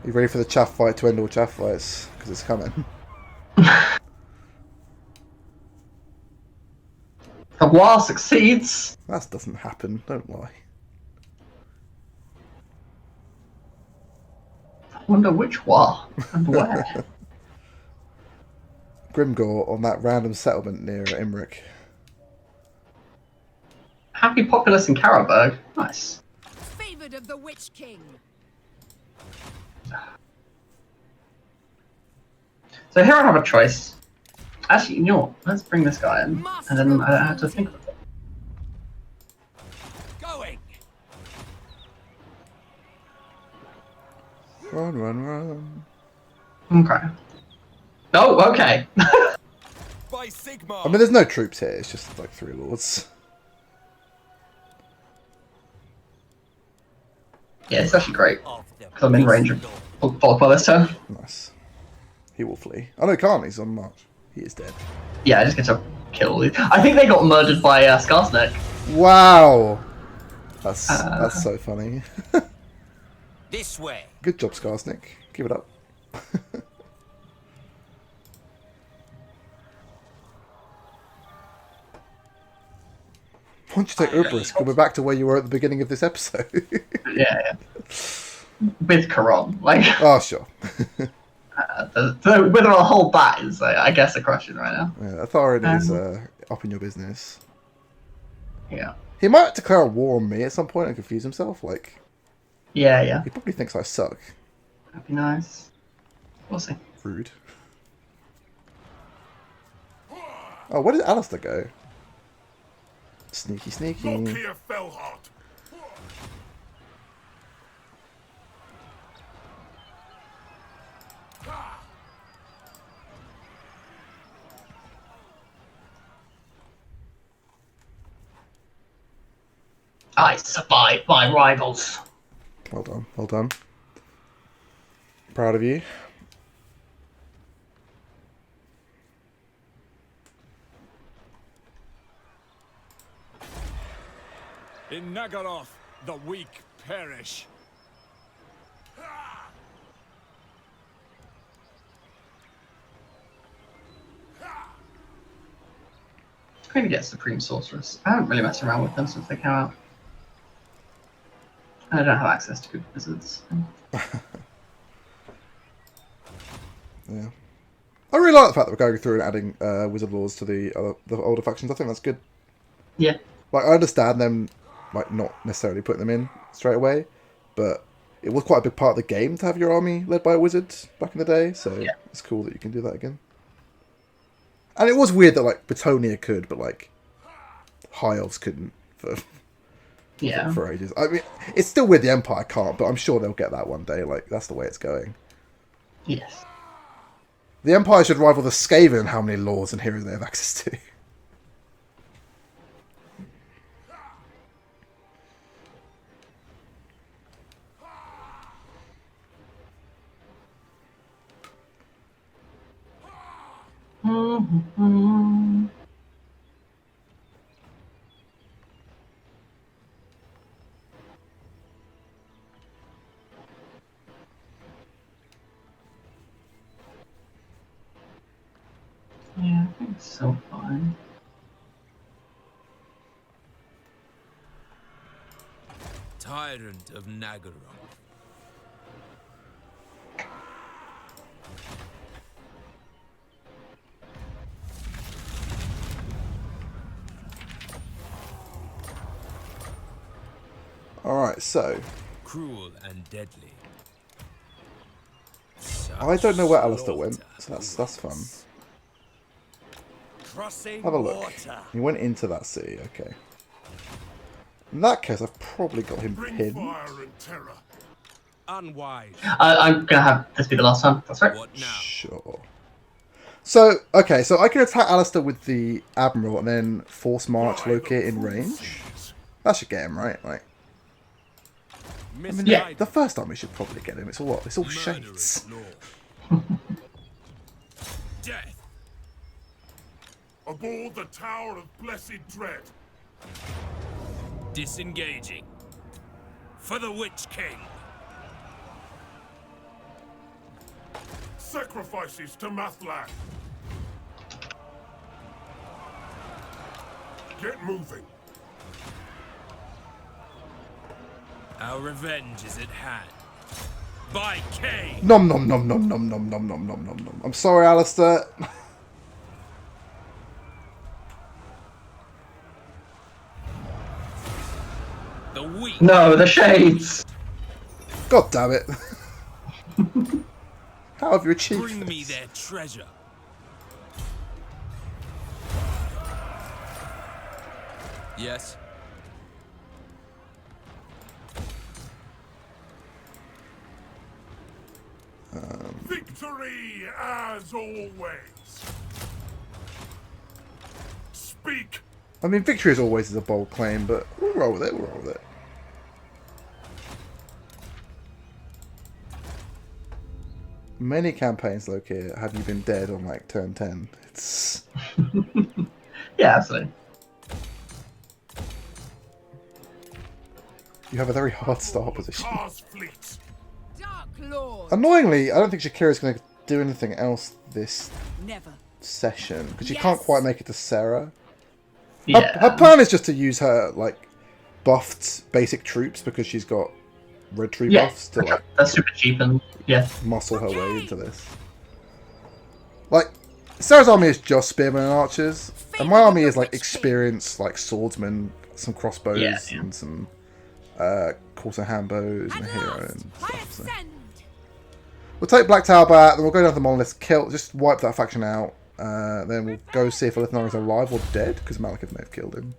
You ready for the chaff fight to end all chaff fights? Because it's coming. The war succeeds. That doesn't happen, don't lie. I wonder which war and where. Grimgor on that random settlement near Imric. Happy populace in Karabberg. Nice. Favored of the Witch King. So here I have a choice. Actually, you know what? Let's bring this guy in, and then I don't have to think of it. Going. Run, run, run. Okay. Oh, okay. By Sigma. I mean, there's no troops here. It's just like 3 lords. Yeah, it's actually great. Of the Because I'm in range of Volkmar this turn. Nice. He will flee. Oh no, he can't. He's on march. He is dead. Yeah, I just get to kill these. I think they got murdered by Skarsnik. Wow. That's so funny. This way. Good job, Skarsnik. Keep it up. Once you take Ubrisk, we'll be back to where you were at the beginning of this episode. Yeah. With Karon. Like, Oh, sure. whether I'll hold that is, I guess, a question right now. Yeah, authority is up in your business. Yeah. He might declare a war on me at some point and confuse himself. Like, Yeah. he probably thinks I suck. That'd be nice. We'll see. Rude. Oh, where did Alistair go? Sneaky, sneaky. Lokhir Fellheart. I survived my rivals. Well done, well done. Proud of you. In Nagaroth, the weak perish. I'm going to get Supreme Sorceress. I haven't really messed around with them since they came out. I don't have access to good wizards. Yeah. I really like the fact that we're going through and adding wizard laws to the older factions. I think that's good. Yeah. Like, I understand them, like, not necessarily putting them in straight away, but it was quite a big part of the game to have your army led by a wizard back in the day, so Yeah. it's cool that you can do that again. And it was weird that, like, Bretonia could, but, like, High Elves couldn't for ages. I mean, it's still weird the Empire can't, but I'm sure they'll get that one day. Like, that's the way it's going. Yes. The Empire should rival the Skaven in how many lords and heroes they have access to. Yeah, I think it's so fine. Tyrant of Nagaroth. Alright, so... Cruel and deadly. I don't know where Alistair went, so that's fun. Crossing Have a look. water. He went into that city, okay. In that case, I've probably got him Bring pinned. fire and terror. Unwise. I'm gonna have this be the last time. That's right. What now? Sure. So, okay, so I can attack Alistair with the Admiral and then force march Lokhir in range. That should get him, right? Like, I mean, Yeah. the first time we should probably get him. It's all what? It's all shades. Death. Aboard the Tower of Blessed Dread. Disengaging. For the Witch King. Sacrifices to Mathlan. Get moving. Our revenge is at hand. By Cain. Nom nom nom nom nom nom nom nom nom nom nom. I'm sorry, Alistair. The weak. No, the shades. God damn it. How have you achieved Bring me this? their treasure. Yes. Victory as always. Speak. I mean, victory as always is a bold claim, but we'll roll with it. We'll roll with it. Many campaigns, Lokhir, have you been dead on like turn 10? It's Yeah, absolutely. you have a very hard start position. Cars fleet. Dark Lord. Annoyingly, I don't think Shakira's going to do anything else this Never. session because she Yes. can't quite make it to Sarah. Yeah. Her plan is just to use her like buffed basic troops because she's got red tree Yeah. buffs to like That's super cheap and yeah. muscle her way into this. Like Sarah's army is just spearmen and archers, and my army is like experienced like swordsmen, some crossbows Yeah, yeah. and some quarter hand bows and a At hero last, and I stuff. So. ascend. We'll take Black Tower back, then we'll go down to the monolith, just wipe that faction out. Then we'll go see if Ulthuan is alive or dead, because Malekith may have killed him.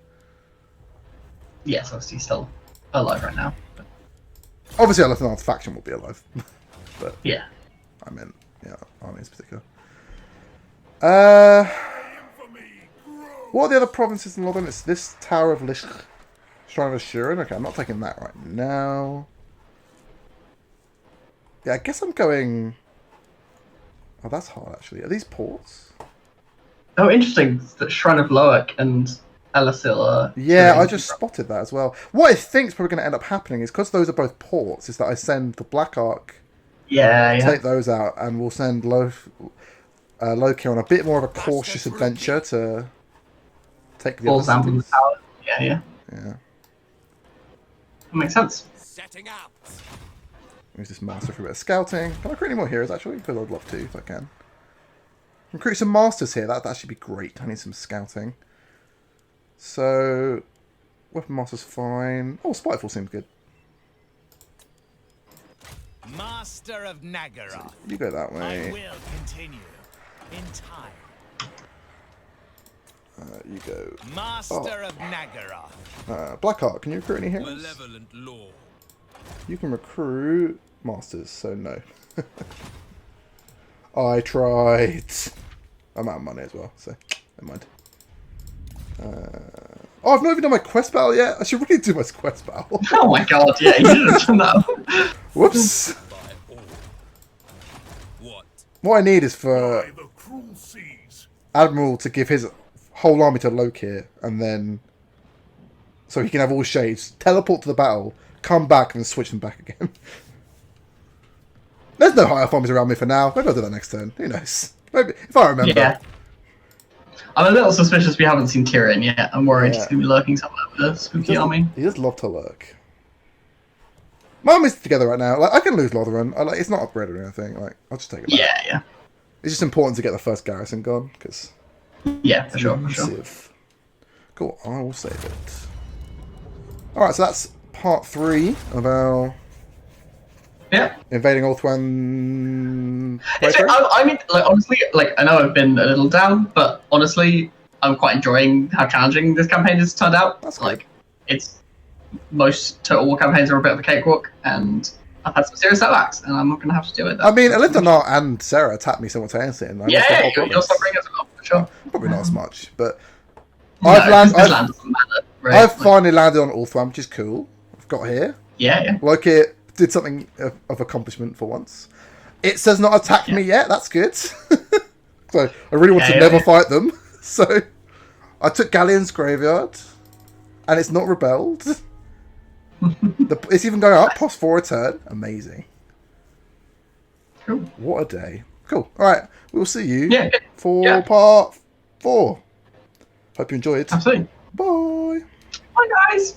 Yes, obviously he's still alive right now. But Obviously, Ulthuan's faction will be alive. But yeah. I meant, yeah, armies in particular. Infamy grow. What are the other provinces in Lothan? It's this Tower of Lish, Shrine of Assurin. Okay, I'm not taking that right now. Yeah, I guess I'm going... Oh, that's hard, actually. Are these ports? Oh, interesting that Shrine of Loak and Elasil are... Yeah, doing- I just spotted that as well. What I think is probably going to end up happening is, because those are both ports, is that I send the Black Ark, Yeah. take those out, and we'll send Lokhir on a bit more of a cautious adventure to take the Full other sample of the cities. power. Yeah. Yeah. That makes sense. Setting out. Use this master for a bit of scouting. Can I create any more heroes, actually? Because I'd love to, if I can. Recruit some masters here. That'd actually be great. I need some scouting. So, weapon master's fine. Oh, Spiteful seems good. Master of Nagaroth. You go that I way. will continue in time. You go. Master of Nagaroth. Blackheart, can you recruit any heroes? Malevolent Lord. You can recruit masters, so no. I tried. I'm out of money as well, so never mind. Oh, I've not even done my quest battle yet. I should really do my quest battle. Oh my god, yeah, you should have done that. Whoops. By all. What? What I need is for By the cruel seas. Admiral to give his whole army to Lokhir, and then so he can have all shades, teleport to the battle, come back, and switch them back again. There's no higher armies around me for now. Maybe I'll do that next turn. Who knows? Maybe if I remember. Yeah. I'm a little suspicious we haven't seen Tyrion yet. I'm worried Yeah. he's going to be lurking somewhere with a spooky army. He does love to lurk. My army's together right now. Like I can lose Lothran. It's not upgraded or anything. Like I'll just take it back. Yeah. It's just important to get the first garrison gone because. Yeah, for sure. Cool. I will save it. All right, so that's part 3 of our Yeah. invading Ulthuan. I mean, like, honestly, like, I know I've been a little down, but honestly, I'm quite enjoying how challenging this campaign has turned out. That's good. Like, it's most Total War campaigns are a bit of a cakewalk, and I've had some serious setbacks, and I'm not going to have to do it. I mean, Elithanar and Sarah attacked me simultaneously. And I lost the Yeah, whole you're province. suffering as well, for sure. Probably not as much, but No, I've this landed. land doesn't matter, right? I've finally landed on Ulthuan, which is cool. I've got here. Yeah. Lokhir did something of accomplishment for once. It says not attack me yet. That's good. So I really want to never fight them. So I took Galleons Graveyard, and it's not rebelled. It's even going up past 4 a turn. Amazing. Cool. What a day. Cool. All right. We'll see you for Yeah. part 4. Hope you enjoyed. Absolutely. Bye. Bye, guys.